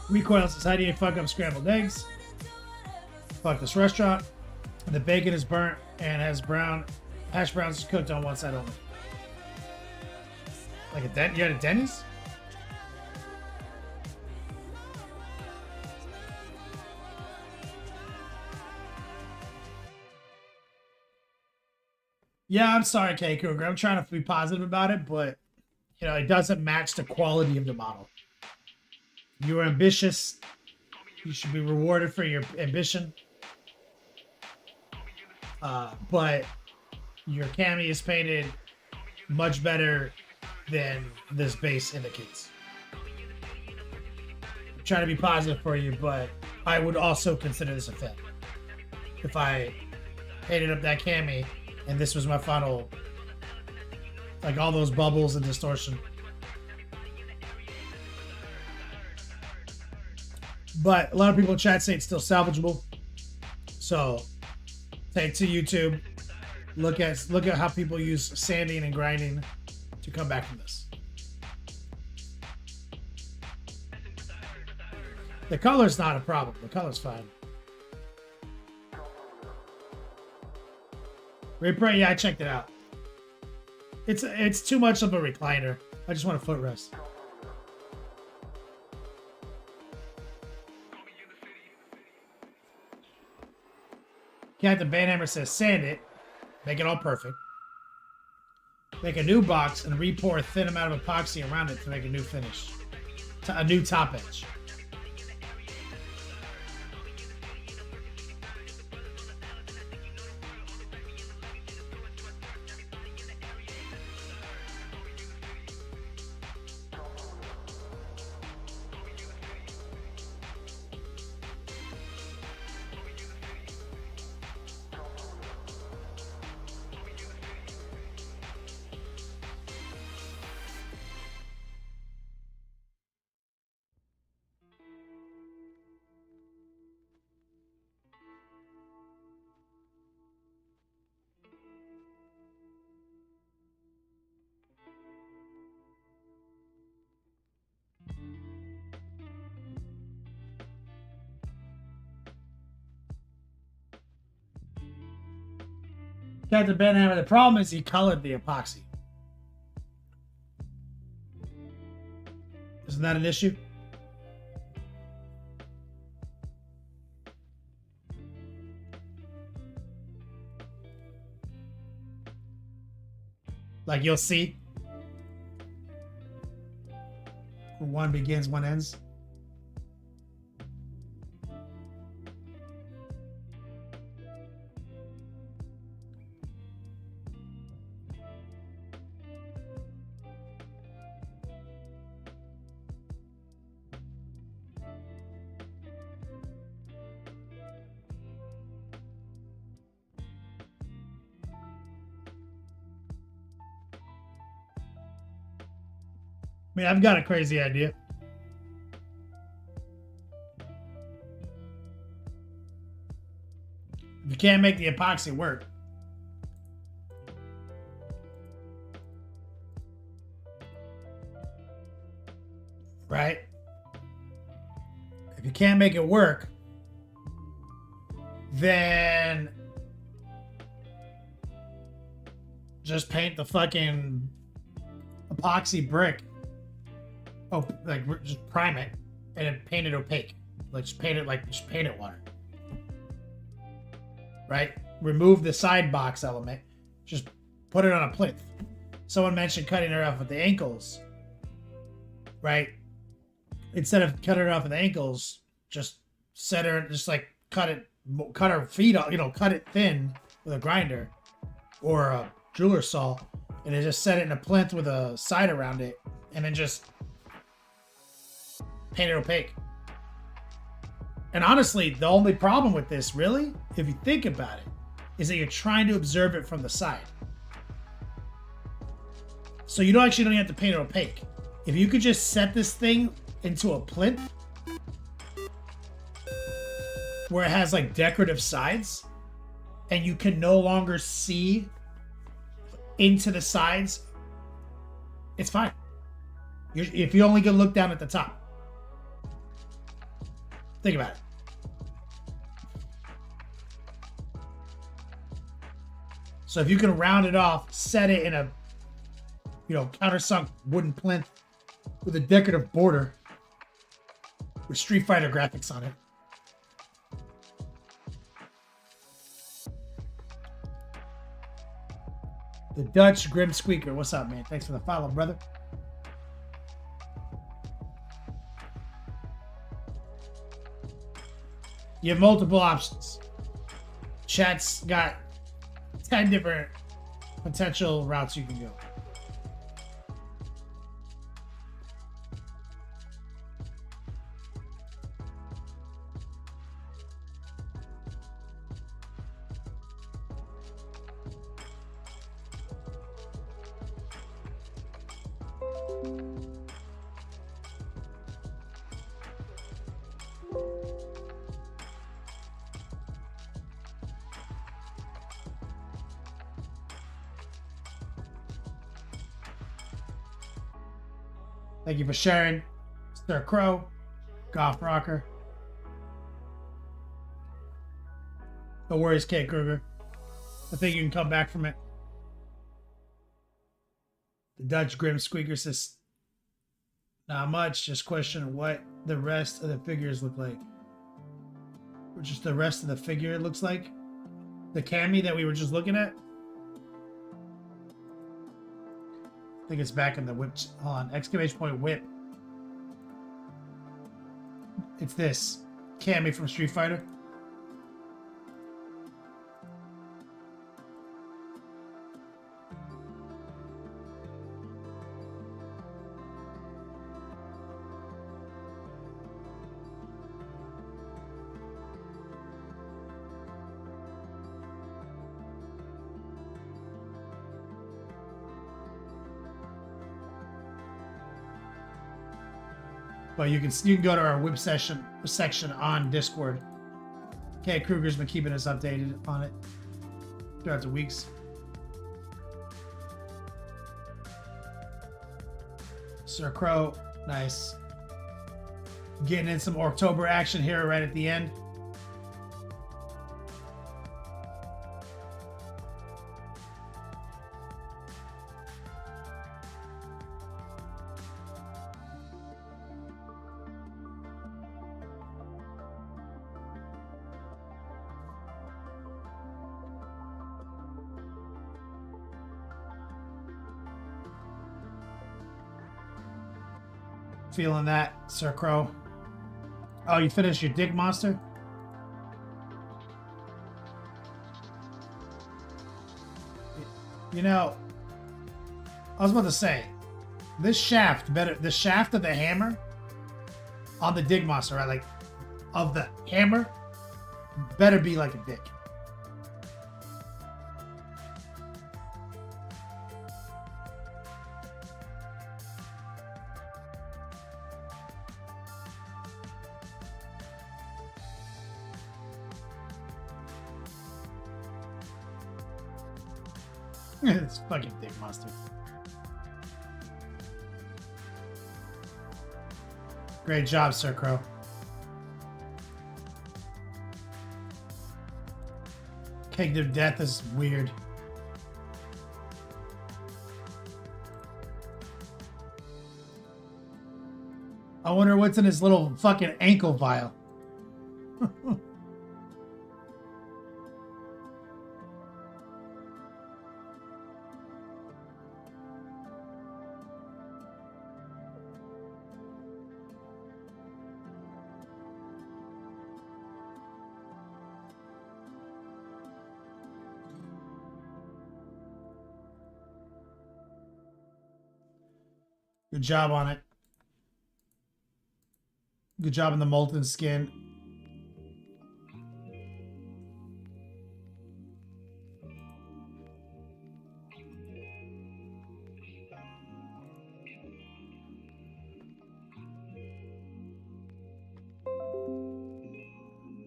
Recoil says, how do you fuck up scrambled eggs? Fuck this restaurant. The bacon is burnt and has hash browns cooked on one side only. Like you had a Denny's? Yeah, I'm sorry, K. Kruger. I'm trying to be positive about it, but you know, it doesn't match the quality of the model. You're ambitious. You should be rewarded for your ambition. But your cami is painted much better than this base indicates. I'm trying to be positive for you, but I would also consider this a fail. If I painted up that cami and this was my final, like all those bubbles and distortion. But a lot of people in chat say it's still salvageable. So take to YouTube, look at how people use sanding and grinding to come back from this. The color's not a problem. The color's fine. Replay, yeah, I checked it out. It's too much of a recliner. I just want a footrest. Captain Banhammer says sand it, make it all perfect. Make a new box and re-pour a thin amount of epoxy around it to make a new finish. A new top edge. Captain Banhammer, the problem is he colored the epoxy. Isn't that an issue? Like you'll see. One begins, one ends. I mean, I've got a crazy idea. can't make the epoxy work, right? If you can't make it work, then just paint the fucking epoxy brick. Oh, like just prime it and then paint it opaque. Like just paint it water. Right? Remove the side box element. Just put it on a plinth. Someone mentioned cutting her off at the ankles. Right? Instead of cutting her off at the ankles, just set her, just like cut her feet off, cut it thin with a grinder or a jeweler saw, and then just set it in a plinth with a side around it, and then just paint it opaque. And honestly, the only problem with this, really, if you think about it, is that you're trying to observe it from the side. So you don't have to paint it opaque. If you could just set this thing into a plinth where it has like decorative sides and you can no longer see into the sides, it's fine. If you only can look down at the top. Think about it. So if you can round it off, set it in a, countersunk wooden plinth with a decorative border with Street Fighter graphics on it. The Dutch Grim Squeaker. What's up, man? Thanks for the follow, brother. You have multiple options. Chat's got 10 different potential routes you can go. Thank you for sharing, Sir Crow, Golf Rocker. No worries, Kate Kruger. I think you can come back from it. The Dutch Grim Squeaker says, not much, just question what the rest of the figures look like. Or just the rest of the figure looks like. The cami that we were just looking at. I think it's back in the whip. Hold on. Exclamation point whip. It's this. Cammy from Street Fighter. But you can go to our whip section on Discord. K Kruger's been keeping us updated on it throughout the weeks. Sir Crow, nice. Getting in some Orktober action here right at the end. Feeling that, Sir Crow. Oh, you finished your Dig Monster? You know, I was about to say, this shaft better, the shaft of the hammer on the Dig Monster, right? Like, of the hammer, better be like a dick. It's fucking dick monster. Great job, Sir Crow. Caked of Death is weird. I wonder what's in his little fucking ankle vial. Good job on it. Good job in the molten skin.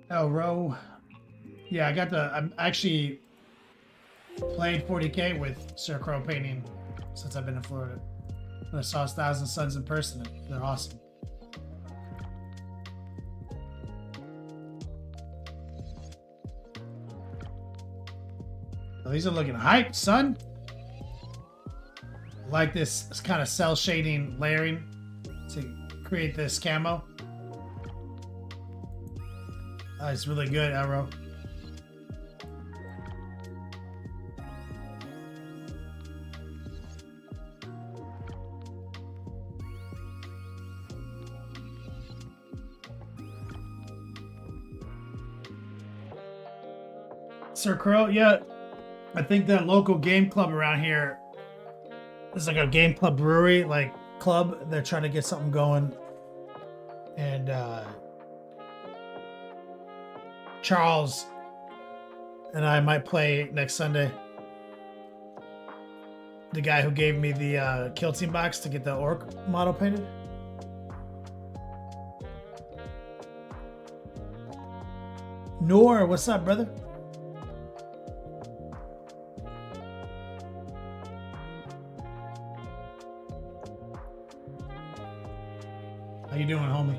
Oh, row. Yeah, I'm actually played 40K with Sir Crow painting since I've been in Florida. I saw his Thousand Suns in person. They're awesome. Oh, these are looking hyped, son. I like this kind of cell shading layering to create this camo. It's really good, Arrow. Sir Crow, yeah. I think the local game club around here is like a game club brewery, like club. They're trying to get something going. And Charles and I might play next Sunday. The guy who gave me the kill team box to get the orc model painted. Nor, what's up, brother? How you doing, homie?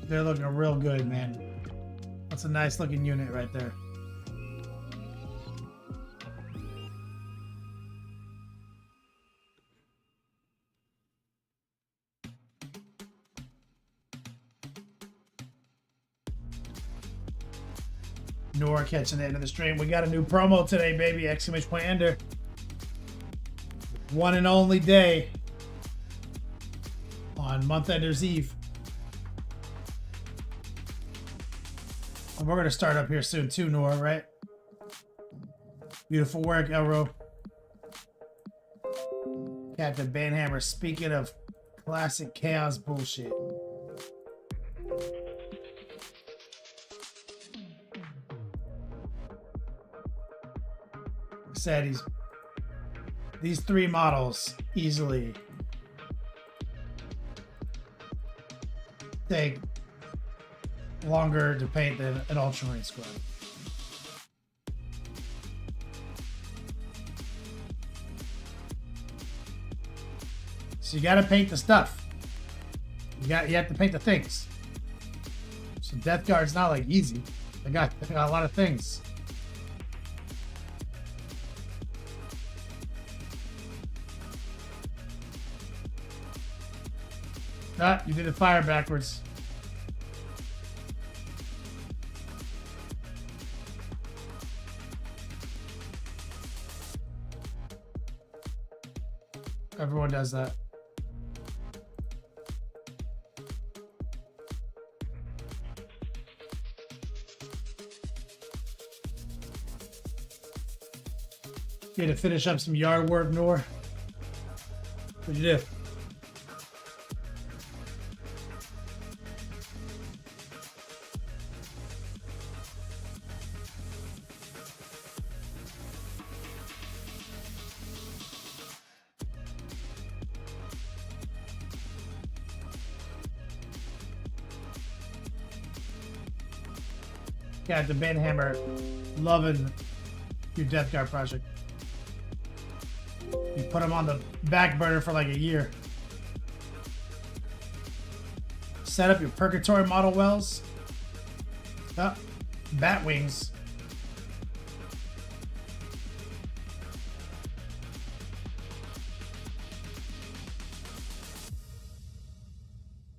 They're looking real good, man. That's a nice looking unit right there. Nora catching the end of the stream. We got a new promo today, baby. Exclamation point ender. One and only day on Month Ender's Eve. And we're going to start up here soon too, Nora, right? Beautiful work, Elro. Captain Banhammer, speaking of classic chaos bullshit. Said these three models easily take longer to paint than an Ultramarine squad. So you got to paint the stuff. You have to paint the things. So Death Guard's not like easy. They got a lot of things. Ah, you did the fire backwards. Everyone does that. You had to finish up some yard work, Nor. What'd you do? Captain Banhammer, loving your Death Guard project. You put him on the back burner for like a year. Set up your Purgatory model wells. Oh, bat wings.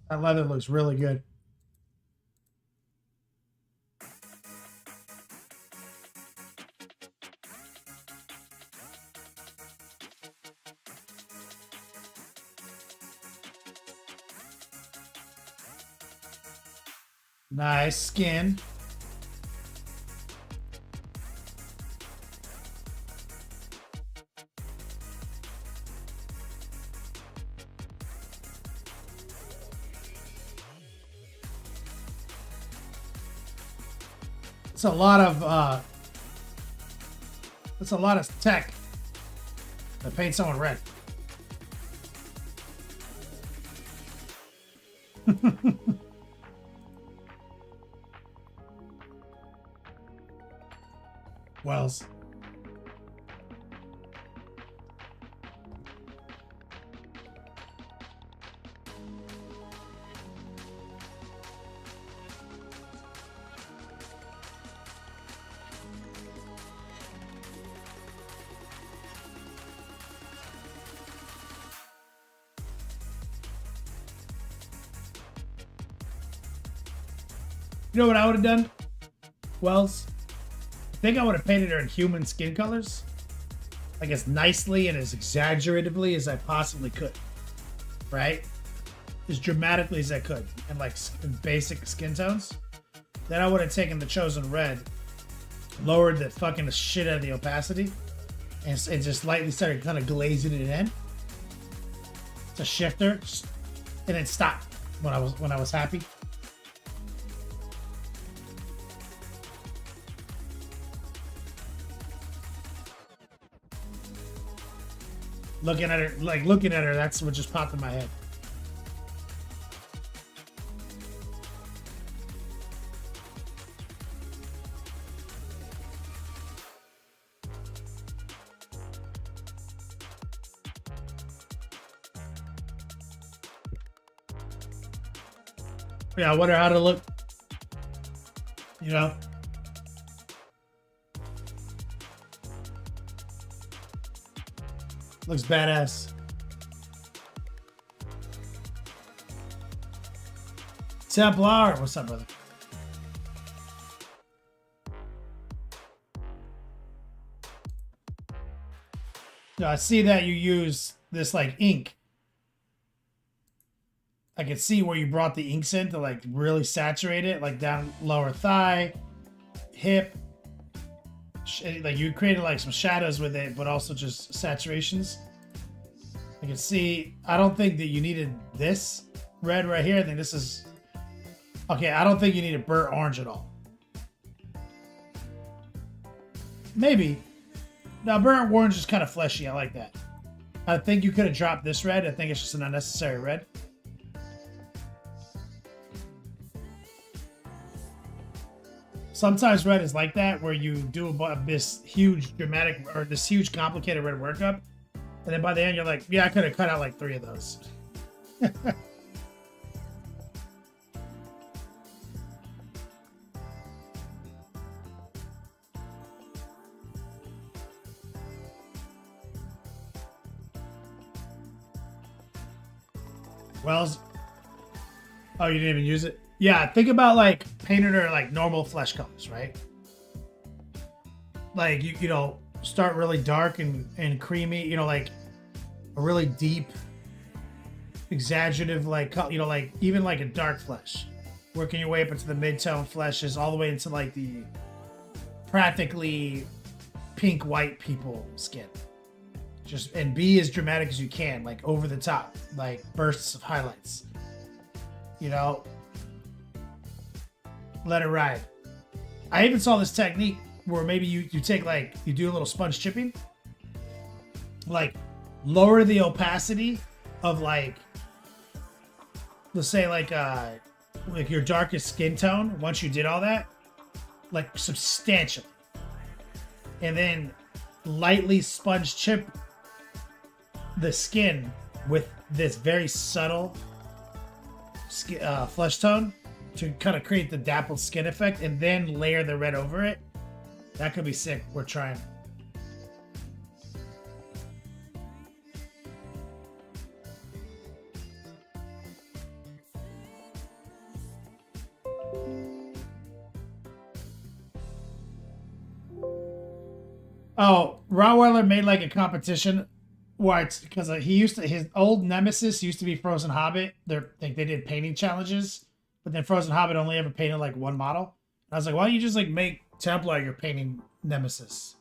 That leather looks really good. Nice skin. It's a lot of tech to paint someone red. Wells. You know what I would have done? Wells. I think I would have painted her in human skin colors. Like as nicely and as exaggeratively as I possibly could. Right? As dramatically as I could. And like in basic skin tones. Then I would have taken the chosen red. Lowered the fucking shit out of the opacity. And just lightly started kind of glazing it in. It's a shifter. And then stopped when I was happy. Looking at her, that's what just popped in my head. Yeah, I wonder how to look. You know? Looks badass. Templar, what's up, brother? No, I see that you use this like ink. I can see where you brought the inks in to like really saturate it, like down lower thigh, hip. Like you created like some shadows with it, but also just saturations. I can see. I don't think that you needed this red right here. I think this is okay. I don't think you need a burnt orange at all. Maybe. Now burnt orange is kind of fleshy. I like that. I think you could have dropped this red. I think it's just an unnecessary red. Sometimes red is like that, where you do this huge dramatic or this huge complicated red workup, and then by the end you're like, yeah, I could have cut out like 3 of those. Wells. Oh, you didn't even use it? Yeah, think about like painting her like normal flesh colors, right? Like you know, start really dark and creamy, you know, like a really deep, exaggerative like, you know, like even like a dark flesh. Working your way up into the mid-tone fleshes all the way into like the practically pink white people skin. Just and be as dramatic as you can, like over the top, like bursts of highlights. You know, let it ride. I even saw this technique where maybe you take like, you do a little sponge chipping, like lower the opacity of like, let's say like your darkest skin tone. Once you did all that, like substantially. And then lightly sponge chip the skin with this very subtle flesh tone to kind of create the dappled skin effect, and then layer the red over it. That could be sick. We're trying. Oh, Rottweiler made like a competition where it's because his old nemesis used to be Frozen Hobbit. They did painting challenges, but then Frozen Hobbit only ever painted like one model. And I was like, why don't you just like make Templar your painting nemesis?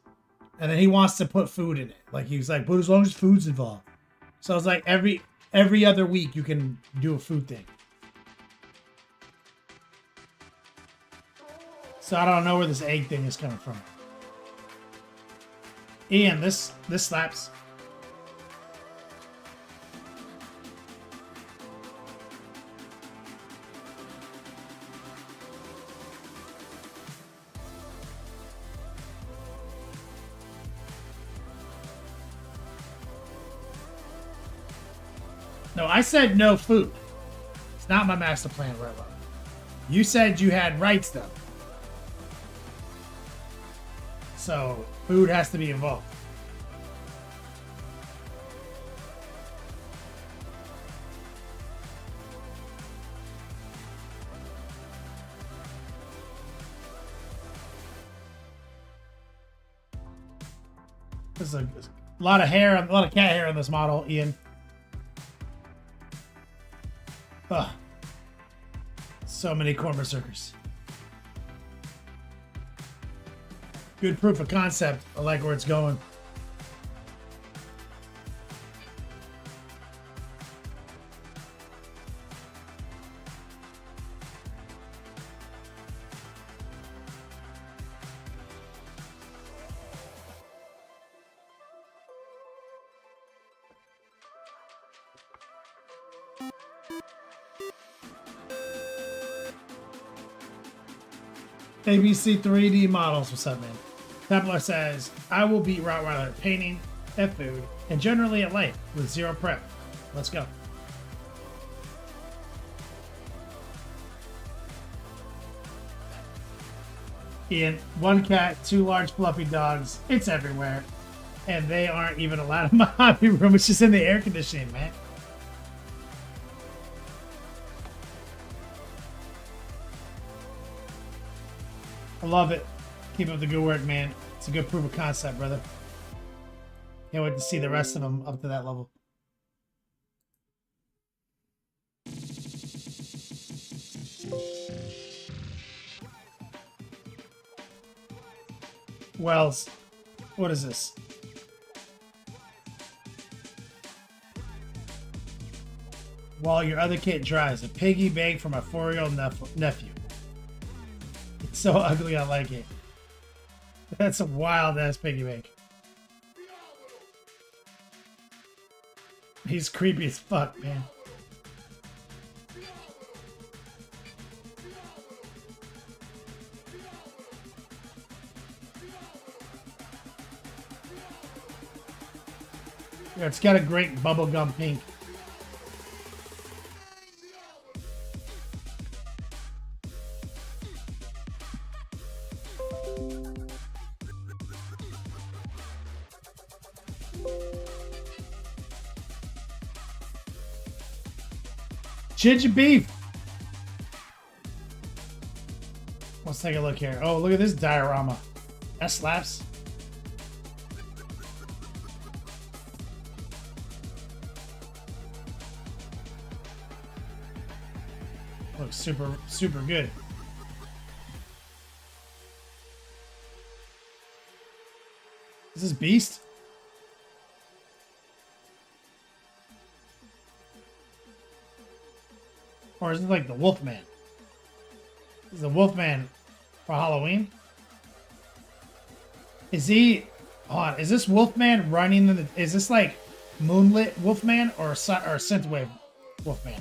And then he wants to put food in it. Like he was like, but as long as food's involved. So I was like, every other week you can do a food thing. So I don't know where this egg thing is coming from. Ian, this slaps. No, I said no food. It's not my master plan, Rella. You said you had rights, though. So, food has to be involved. There's a lot of hair, a lot of cat hair on this model, Ian. Ugh. So many corn berserkers. Good proof of concept. I like where it's going. ABC 3D models. What's up, man? Templar says, I will beat Rottweiler at painting, at food, and generally at life with zero prep. Let's go. Ian, one cat, two large fluffy dogs. It's everywhere. And they aren't even allowed in my hobby room. It's just in the air conditioning, man. I love it. Keep up the good work, man. It's a good proof of concept, brother. Can't wait to see the rest of them up to that level. Wells, what is this? While your other kit dries, a piggy bank for my 4-year-old nephew. It's so ugly, I like it. That's a wild ass piggy bank. He's creepy as fuck, man. Yeah, it's got a great bubblegum pink. Ginger beef. Let's take a look here. Oh, look at this diorama. That slaps. Looks super, super good. Is this Beast? Or is it like the Wolfman? Is the Wolfman for Halloween? Is he... Hold on, is this Wolfman running in the... Is this like Moonlit Wolfman or Synthwave Wolfman?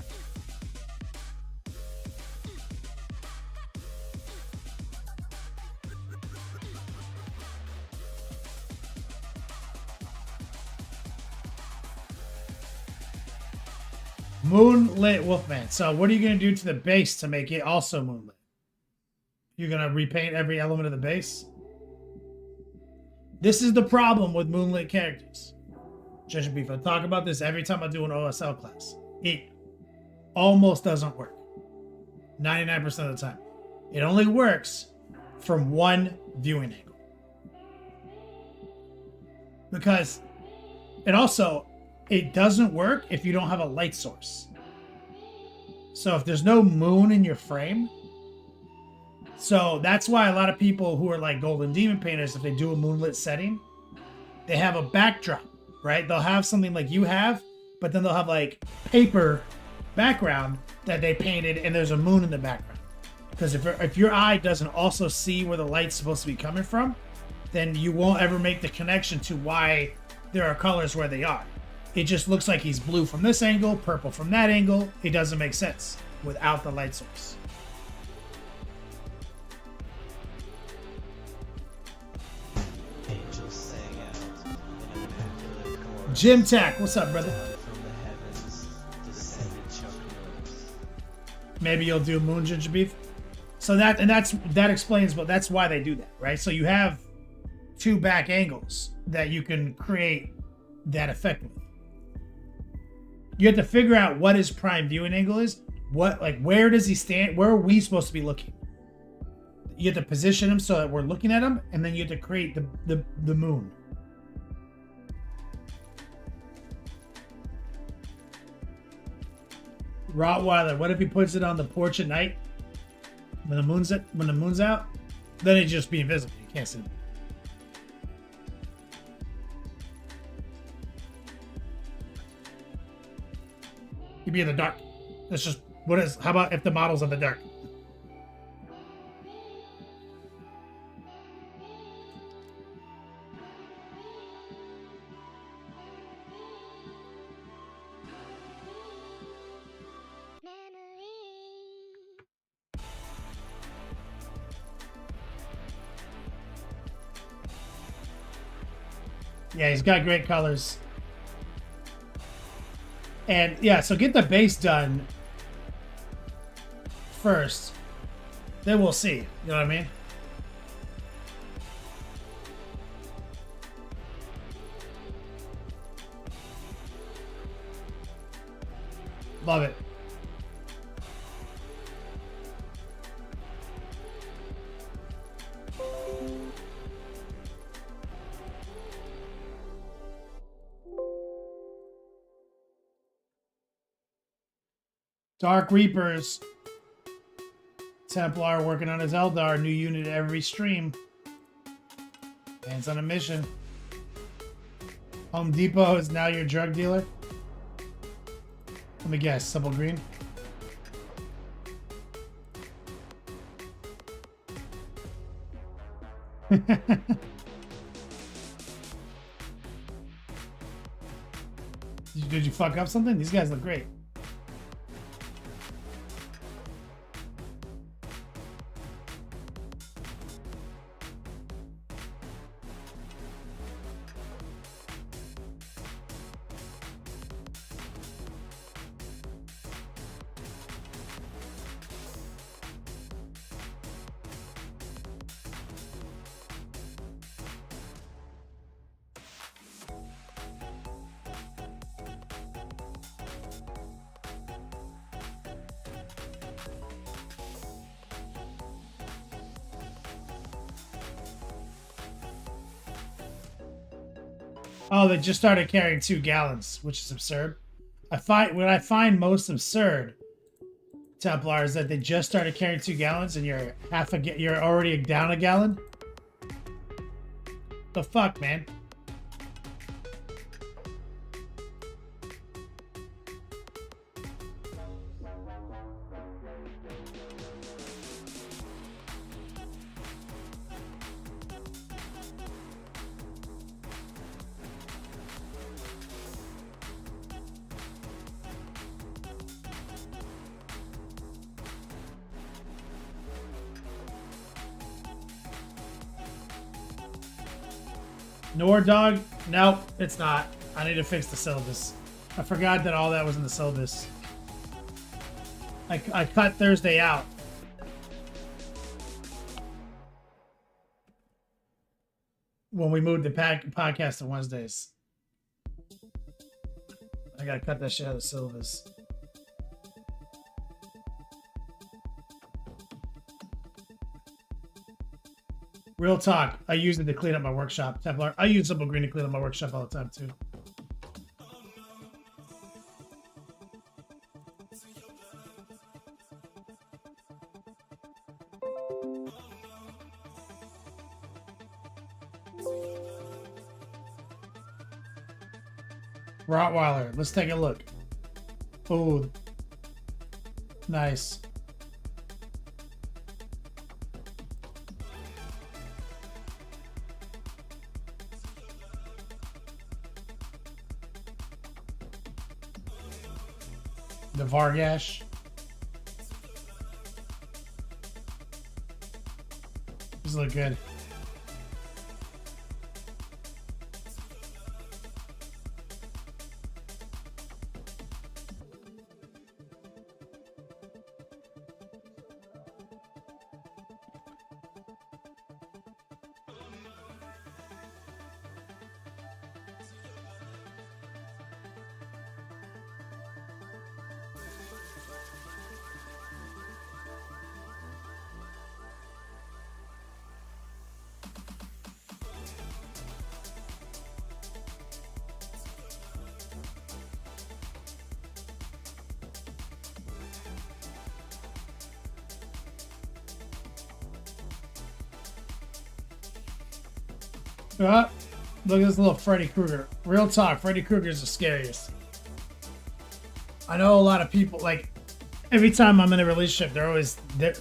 Moonlit Wolfman. So what are you going to do to the base to make it also moonlit? You're going to repaint every element of the base? This is the problem with moonlit characters. Ginger Beef, I talk about this every time I do an OSL class. It almost doesn't work. 99% of the time. It only works from one viewing angle. Because it doesn't work if you don't have a light source. So if there's no moon in your frame, so that's why a lot of people who are like Golden Demon painters, if they do a moonlit setting, they have a backdrop, right? They'll have something like you have, but then they'll have like paper background that they painted and there's a moon in the background. Because if your eye doesn't also see where the light's supposed to be coming from, then you won't ever make the connection to why there are colors where they are. It just looks like he's blue from this angle, purple from that angle. It doesn't make sense without the light source. Angels sang out in a immaculate chorus. Jim Tack, what's up, brother? From the heavens descended Chuck Norris. Maybe you'll do Moon Ginger Beef. So that explains, but that's why they do that, right? So you have two back angles that you can create that effect with. You have to figure out what his prime viewing angle is. Where does he stand? Where are we supposed to be looking? You have to position him so that we're looking at him, and then you have to create the moon. Rottweiler, what if he puts it on the porch at night? When the moon's out, then it'd just be invisible. You can't see it. He'd be in the dark. That's just how about if the model's in the dark? Yeah, he's got great colors. And yeah, so get the base done first. Then we'll see. You know what I mean? Love it. Dark Reapers. Templar working on his Eldar. New unit every stream. Man's on a mission. Home Depot is now your drug dealer. Let me guess. Simple Green. Did you fuck up something? These guys look great. Oh, they just started carrying 2 gallons, which is absurd. What I find most absurd, Templar, is that they just started carrying 2 gallons and you're already down a gallon. The fuck, man? Nor dog? Nope, it's not. I need to fix the syllabus. I forgot that all that was in the syllabus. I cut Thursday out. When we moved the podcast to Wednesdays. I gotta cut that shit out of syllabus. Real talk. I use it to clean up my workshop. Templar. I use Simple Green to clean up my workshop all the time too. Rottweiler. Let's take a look. Oh, nice. The Vargash. These look good. Look at this little Freddy Krueger. Real talk, Freddy Krueger is the scariest. I know a lot of people, like, every time I'm in a relationship,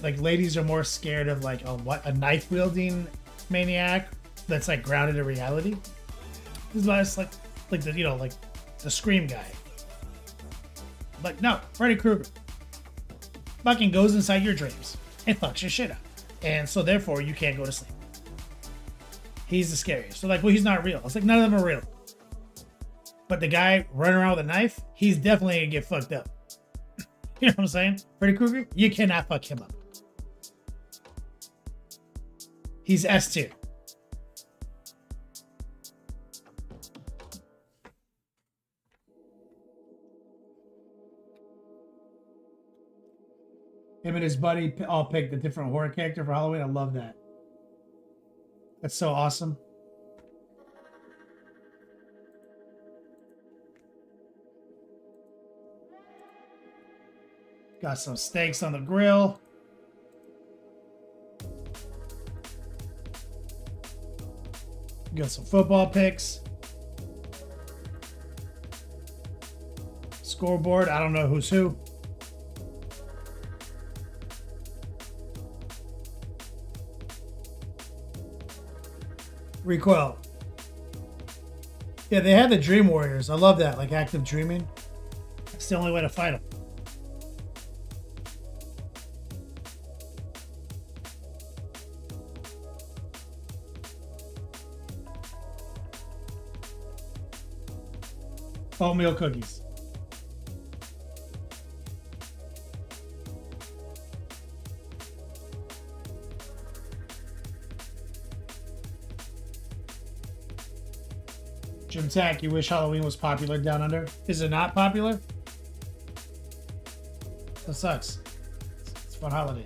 like, ladies are more scared of, like, a knife-wielding maniac that's, like, grounded in reality. This is why it's, like the, you know, like, the Scream guy. Like, no, Freddy Krueger fucking goes inside your dreams and fucks your shit up. And so, therefore, you can't go to sleep. He's the scariest. So like, well, he's not real. I was like, none of them are real. But the guy running around with a knife, he's definitely gonna get fucked up. You know what I'm saying? Freddy Krueger, you cannot fuck him up. He's S tier. Him and his buddy all picked a different horror character for Halloween. I love that. That's so awesome. Got some steaks on the grill. Got some football picks. Scoreboard. I don't know who's who. Recoil. Yeah, they have the Dream Warriors. I love that, like active dreaming. It's the only way to fight them. Oatmeal cookies. Jim Tack, you wish Halloween was popular down under? Is it not popular? That sucks. It's a fun holiday.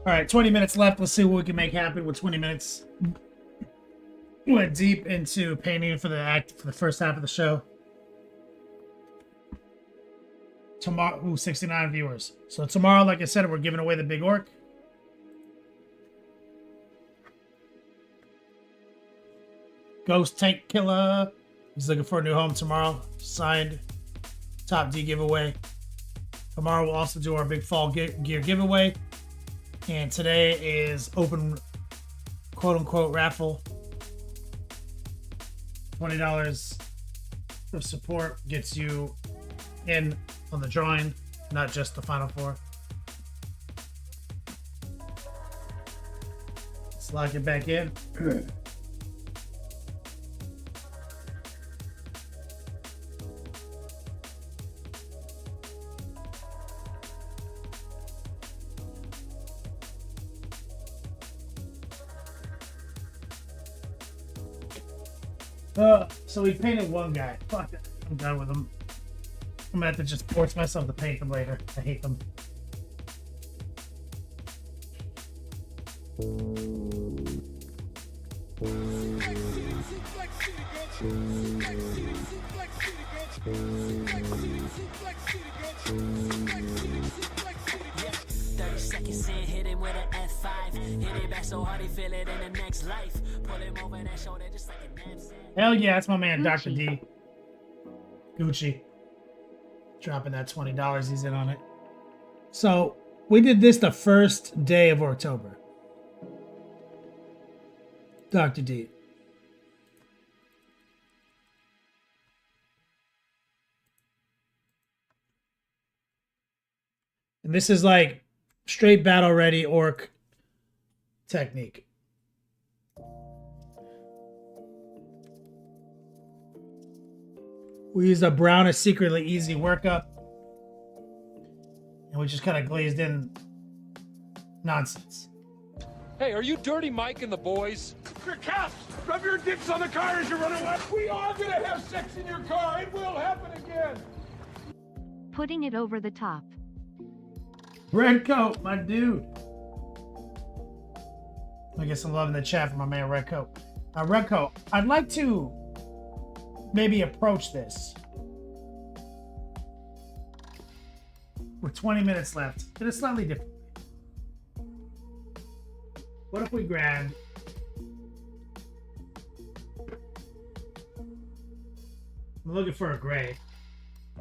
All right, 20 minutes left. Let's see what we can make happen with 20 minutes. Went deep into painting for the first half of the show. Tomorrow, 69 viewers. So tomorrow, like I said, we're giving away the big orc. Ghost Tank Killer. He's looking for a new home tomorrow. Signed. Top D giveaway. Tomorrow we'll also do our big fall gear giveaway. And today is open quote-unquote raffle. $20 of support gets you in on the drawing, not just the Final Four. Let's lock it back in. So we painted one guy. Fuck it. I'm done with him. I'm gonna have to just force myself to paint them later. I hate them. Seconds in, hit him with an F5. Hit it back so hard he feel it in the next life. Pull him over that shoulder just like a knapsack. Hell yeah, that's my man, Dr. D. Gucci. Dropping that $20 he's in on it. So, we did this the first day of Orktober. Dr. D. And this is like straight battle ready orc technique. We used a brown as secretly easy workup. And we just kind of glazed in nonsense. Hey, are you Dirty Mike and the boys? Your caps! Rub your dicks on the car as you run away! We are gonna have sex in your car! It will happen again! Putting it over the top. Red Coat, my dude. I get some love in the chat for my man Red Coat. Red Coat, I'd like to maybe approach this with 20 minutes left in a slightly different way. What if we grabbed I'm looking for a gray.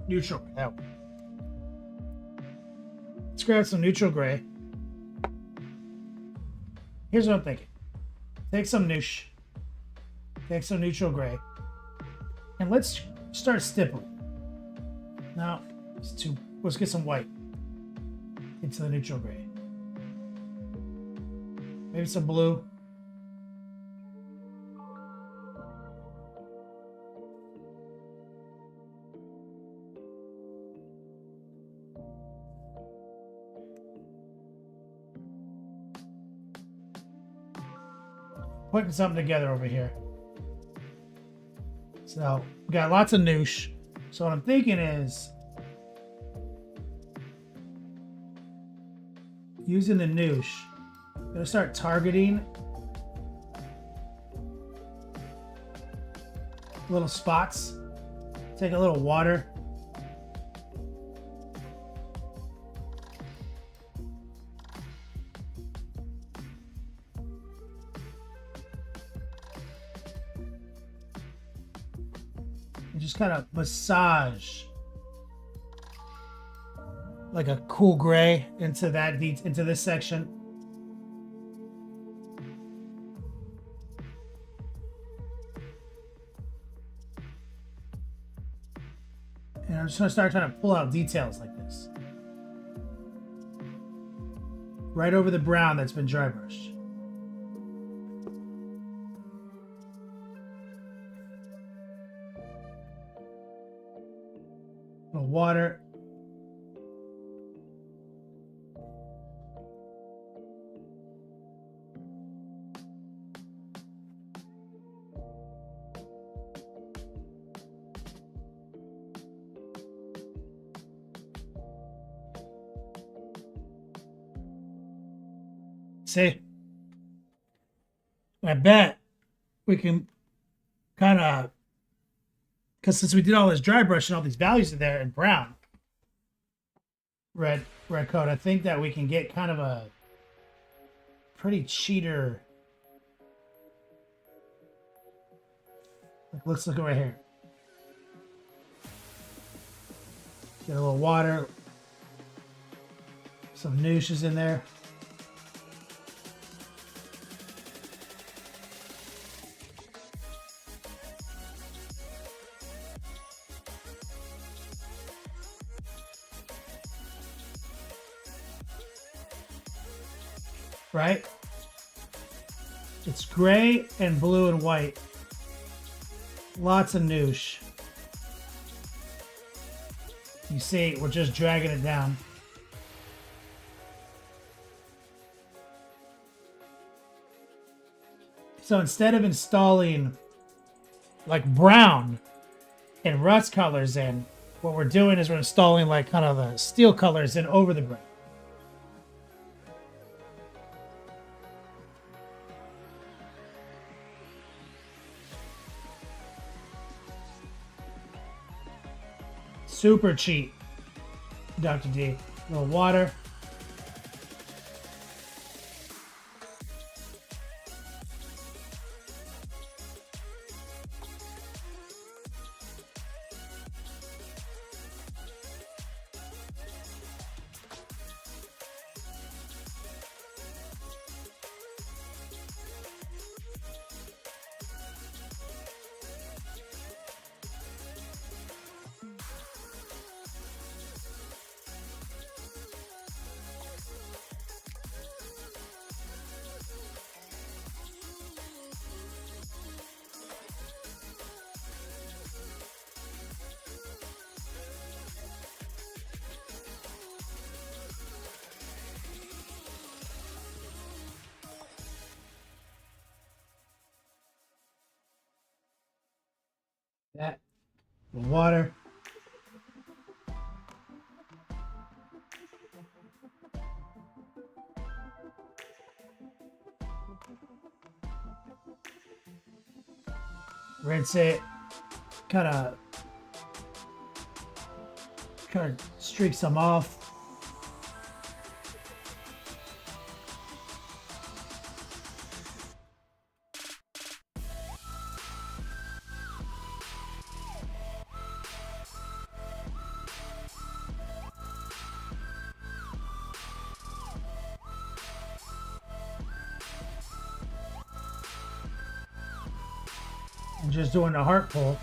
Neutral. That one. Let's grab some neutral gray. Here's what I'm thinking. Take some noosh. Take some neutral gray. And let's start stippling. Now, let's get some white into the neutral gray. Maybe some blue. Putting something together over here. So we got lots of noosh. So what I'm thinking is using the noosh, I'm gonna start targeting little spots. Take a little water. Just kind of massage like a cool gray into into this section. And I'm just gonna start trying to pull out details like this. Right over the brown that's been dry brushed. Water. See, I bet we can kind of, because since we did all this dry brush and all these values in there in brown, red coat, I think that we can get kind of a pretty cheater. Like, let's look at right here. Get a little water, Some noosh is in there. Right? It's gray and blue and white. Lots of noosh. You see, we're just dragging it down. So instead of installing like brown and rust colors in, what we're doing is we're installing like kind of the steel colors in over the brown. Super cheap, Dr. D. A little water. That. The water. Rinse it. Kind of streak some off. I'm just doing a heart pull.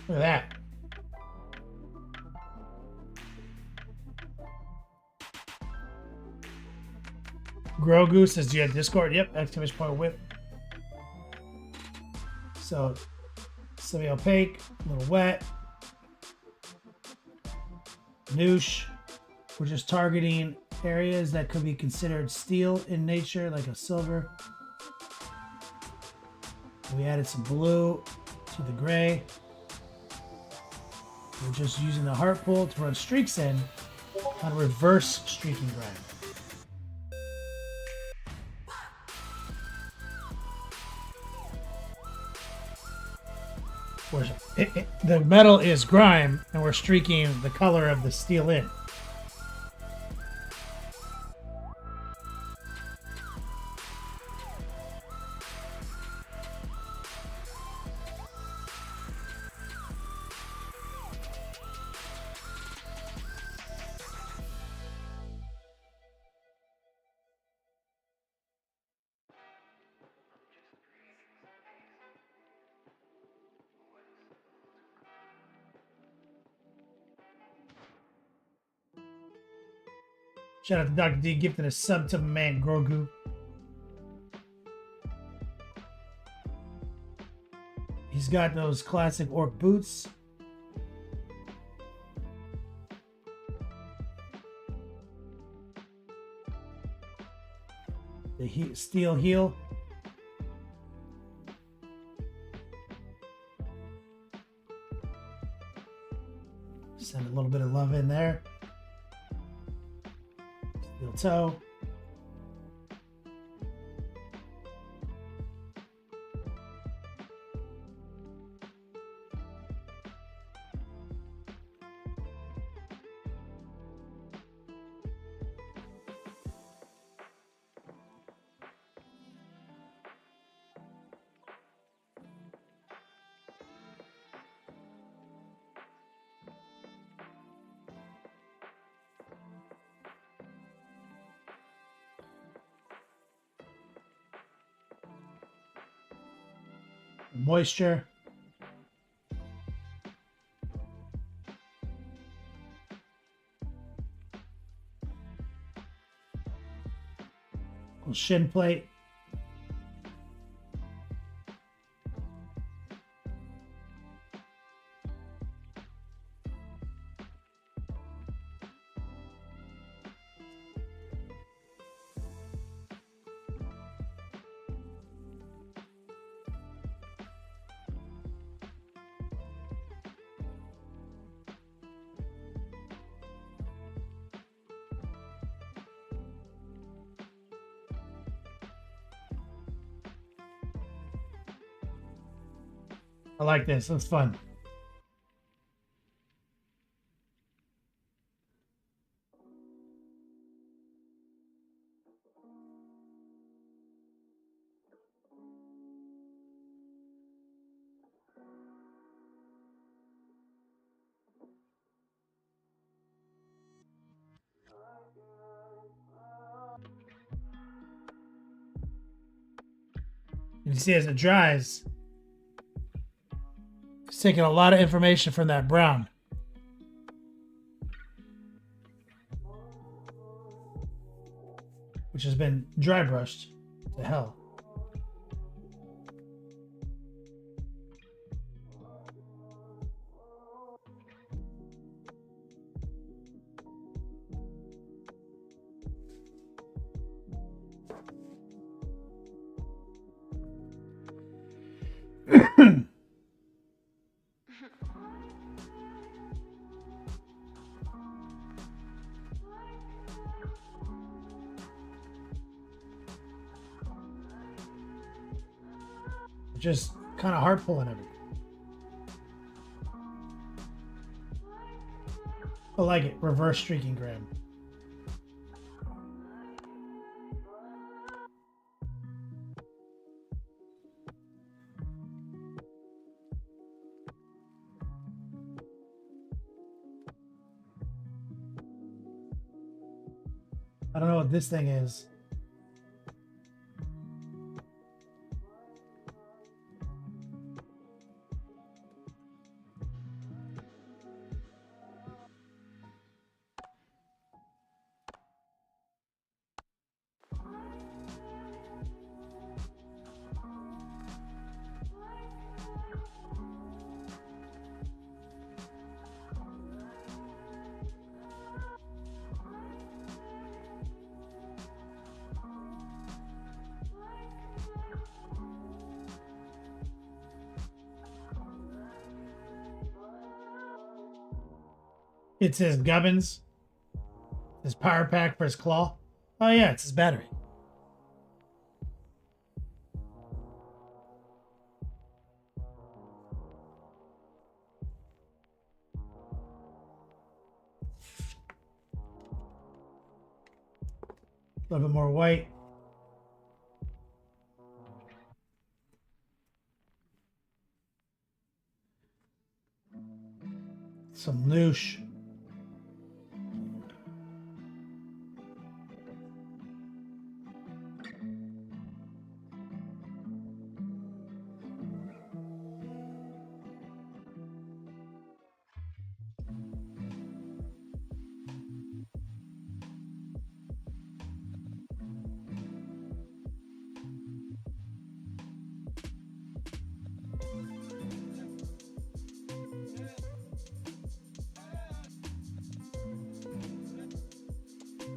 Look at that. Grogu says, do you have Discord? Yep, exclamation point whip. So, semi-opaque, a little wet. Noosh. We're just targeting areas that could be considered steel in nature, like a silver. We added some blue to the gray. We're just using the heart pull to run streaks in on reverse streaking grind. The metal is grime, and we're streaking the color of the steel in. Shout out to Dr. D gifting a sub to man Grogu. He's got those classic orc boots. The steel heel. Send a little bit of love in there. Steel toe. Moisture. Little shin plate. I like this. Looks fun. You can see as it dries, it's taking a lot of information from that brown. Which has been dry brushed to hell. Just kind of hard pulling everything. I like it. Reverse streaking gram. I don't know what this thing is. It's his gubbins. His power pack for his claw. Oh yeah, it's his battery. A little bit more white. Some loosh.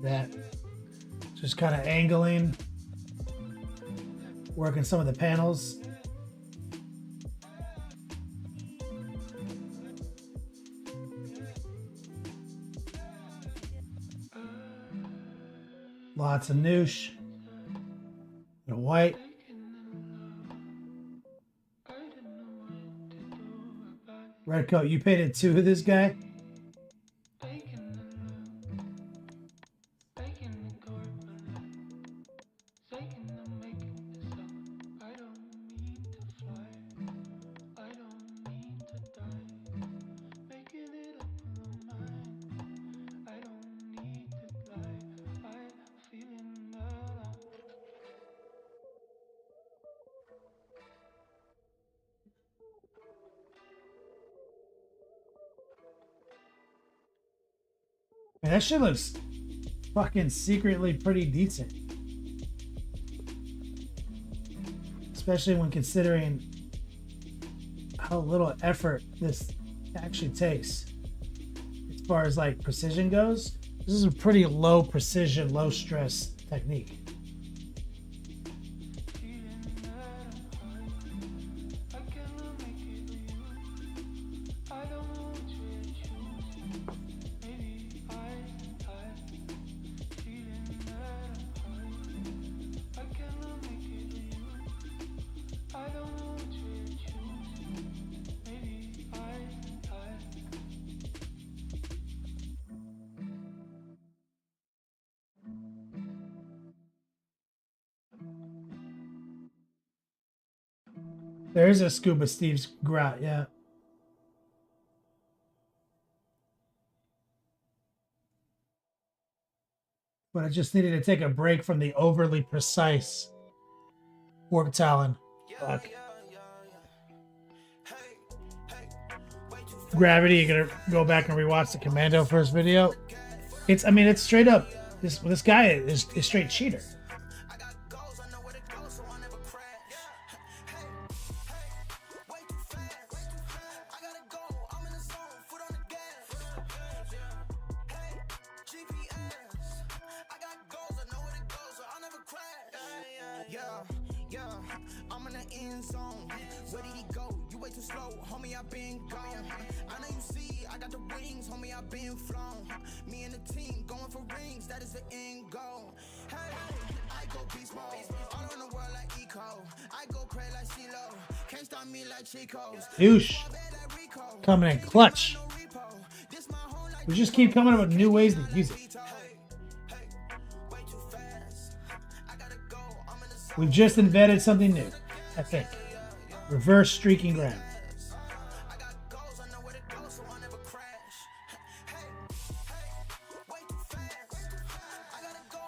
That just kind of angling, working some of the panels. Lots of noosh and white. Red coat, you painted two of this guy? Man, that shit looks fucking secretly pretty decent. Especially when considering how little effort this actually takes. As far as like precision goes, this is a pretty low precision, low stress technique. There is a Scuba Steve's grout, yeah. But I just needed to take a break from the overly precise Warp Talon. Fuck. Gravity, you're gonna go back and rewatch the Commando first video. It's, I mean, it's straight up. This guy is straight cheater. I'm in the end zone. Where did he go? You way too slow, homie. I've been gone. I know you see, I got the rings, homie. I've been flown. Me and the team going for rings. That is the end goal. Hey, I go beast mode. All on the world like Eco. I go crazy like CeeLo. Can't stop me like Chico's. Douche. Coming in clutch. We just keep coming up with new ways to use it. We've just invented something new, I think. Reverse streaking grab.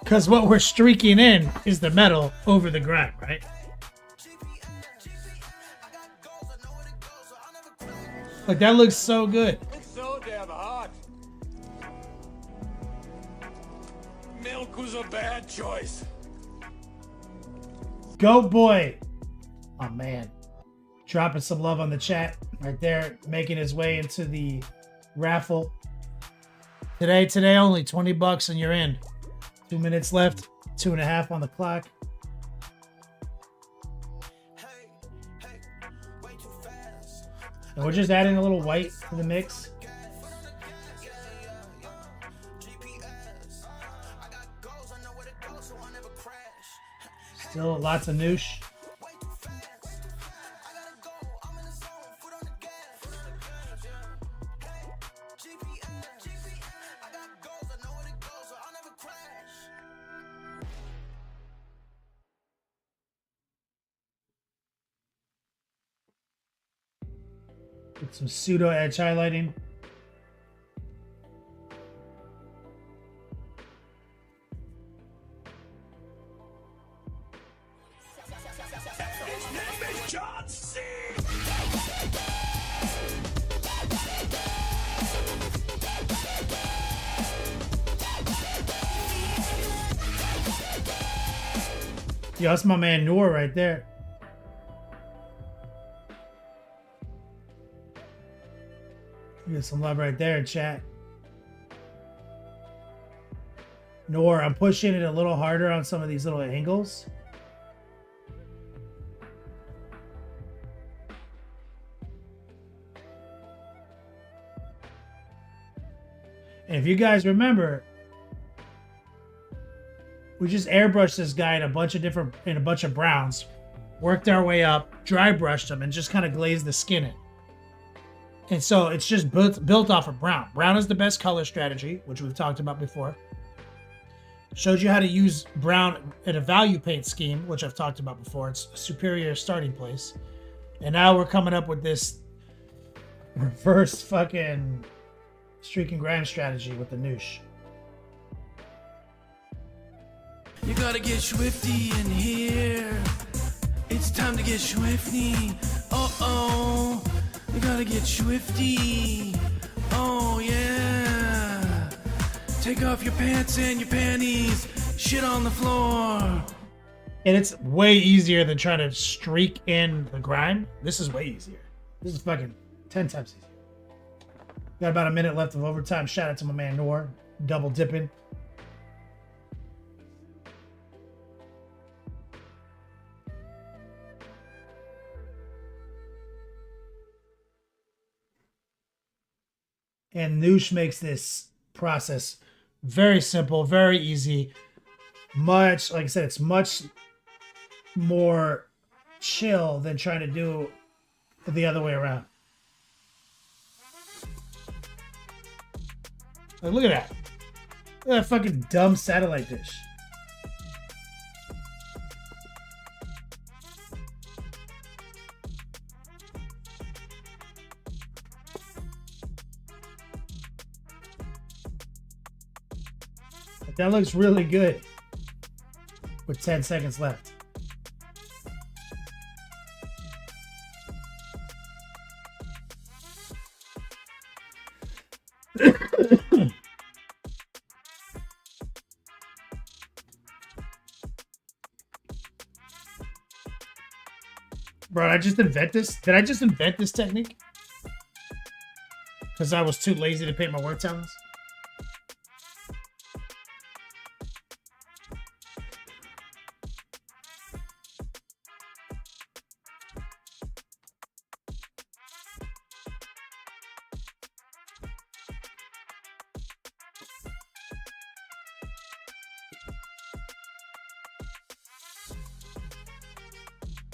Because what we're streaking in is the metal over the grab, right? Like, that looks so good. It's so damn hot. Milk was a bad choice. Go boy. Oh man. Dropping some love on the chat right there, making his way into the raffle. Today only $20 and you're in. 2 minutes left, 2.5 on the clock. And we're just adding a little white to the mix. Still lots of noosh. With some pseudo edge highlighting. Yo, that's my man Noor right there. Get some love right there, chat. Noor, I'm pushing it a little harder on some of these little angles. And if you guys remember, we just airbrushed this guy in a bunch of browns, worked our way up, dry brushed him, and just kind of glazed the skin in. And so it's just built off of brown. Brown is the best color strategy, which we've talked about before. Showed you how to use brown in a value paint scheme, which I've talked about before. It's a superior starting place. And now we're coming up with this reverse fucking streaking grand strategy with the noosh. You gotta get swifty in here. It's time to get swifty. Uh-oh. You gotta get swifty. Oh, yeah. Take off your pants and your panties. Shit on the floor. And it's way easier than trying to streak in the grime. This is way easier. This is fucking 10 times easier. Got about a minute left of overtime. Shout out to my man Noor. Double dipping. And Noosh makes this process very simple, very easy. Much, like I said, it's much more chill than trying to do it the other way around. Like, look at that. Look at that fucking dumb satellite dish. That looks really good with 10 seconds left. Bro, did I just invent this? Did I just invent this technique? Because I was too lazy to paint my word sounds?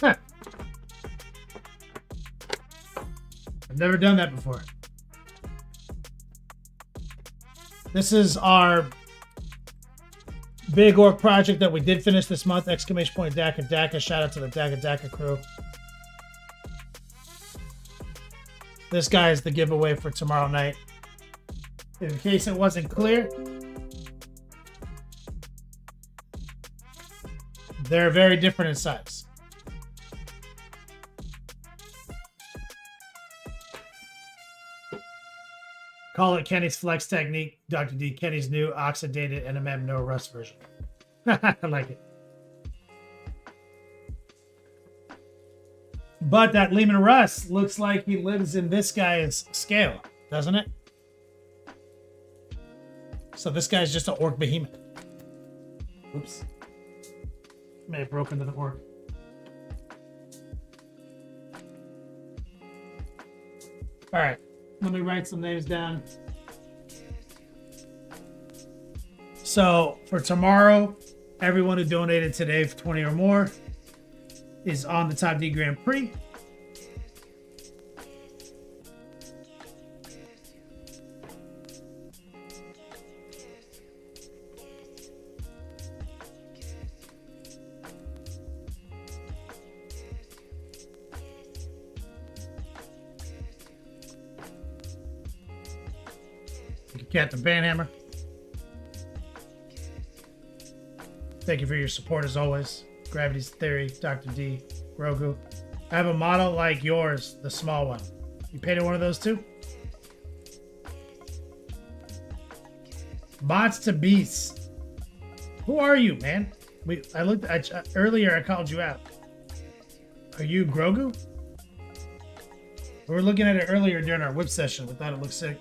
Huh. I've never done that before. This is our big orc project that we did finish this month. Exclamation point Daka Daka. Shout out to the Daka Daka crew. This guy is the giveaway for tomorrow night. In case it wasn't clear, they're very different in size. Call it Kenny's flex technique, Dr. D. Kenny's new oxidated NMM no rust version. I like it. But that Lehman Russ looks like he lives in this guy's scale, doesn't it? So this guy's just an orc behemoth. Oops. May have broken into the orc. All right. Let me write some names down. So for tomorrow, everyone who donated today for 20 or more is on the Top D Grand Prix. Captain Banhammer. Thank you for your support as always. Gravity's Theory, Dr. D, Grogu. I have a model like yours, the small one. You painted one of those too? Bots to Beasts. Who are you, man? I looked at earlier. I called you out. Are you Grogu? We were looking at it earlier during our whip session. We thought it looked sick.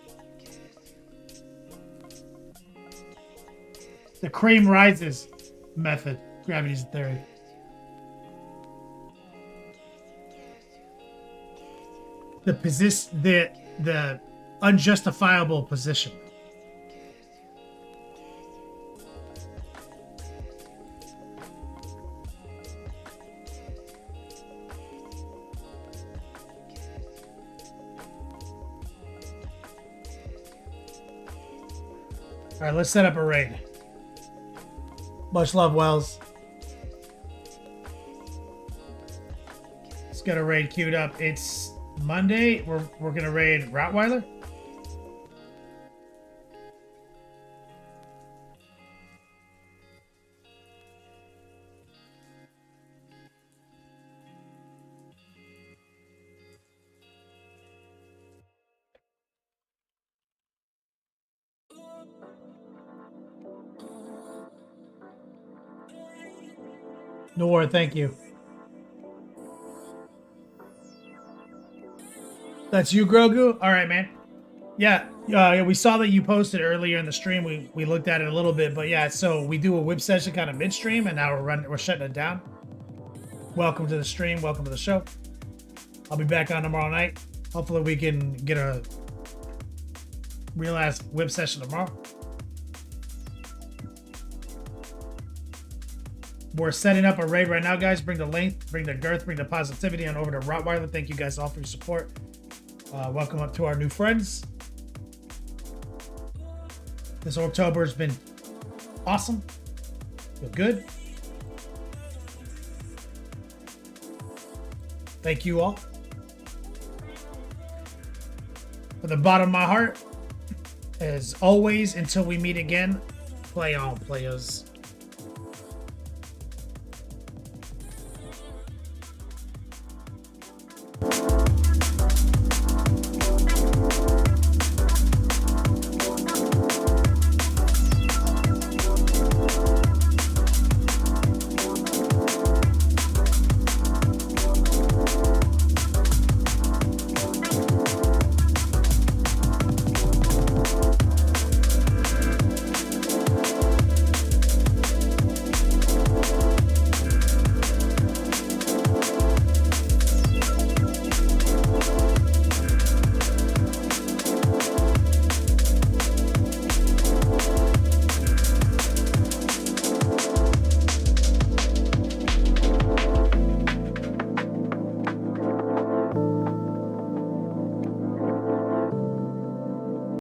The cream rises method. Gravity's Theory. The unjustifiable position. All right, let's set up a raid. Much love, Wells. Let's get a raid queued up. It's Monday. We're gonna raid Rottweiler. Nor, thank you. That's you, Grogu? All right, man. Yeah, we saw that you posted earlier in the stream. We looked at it a little bit, but yeah, so we do a whip session kind of midstream, and now we're shutting it down. Welcome to the stream. Welcome to the show. I'll be back on tomorrow night. Hopefully we can get a real ass whip session tomorrow. We're setting up a raid right now, guys. Bring the length, bring the girth, bring the positivity, and over to Rottweiler. Thank you guys all for your support. Welcome up to our new friends. This Orktober has been awesome. Feel good. Thank you all. From the bottom of my heart, as always, until we meet again, play on, players.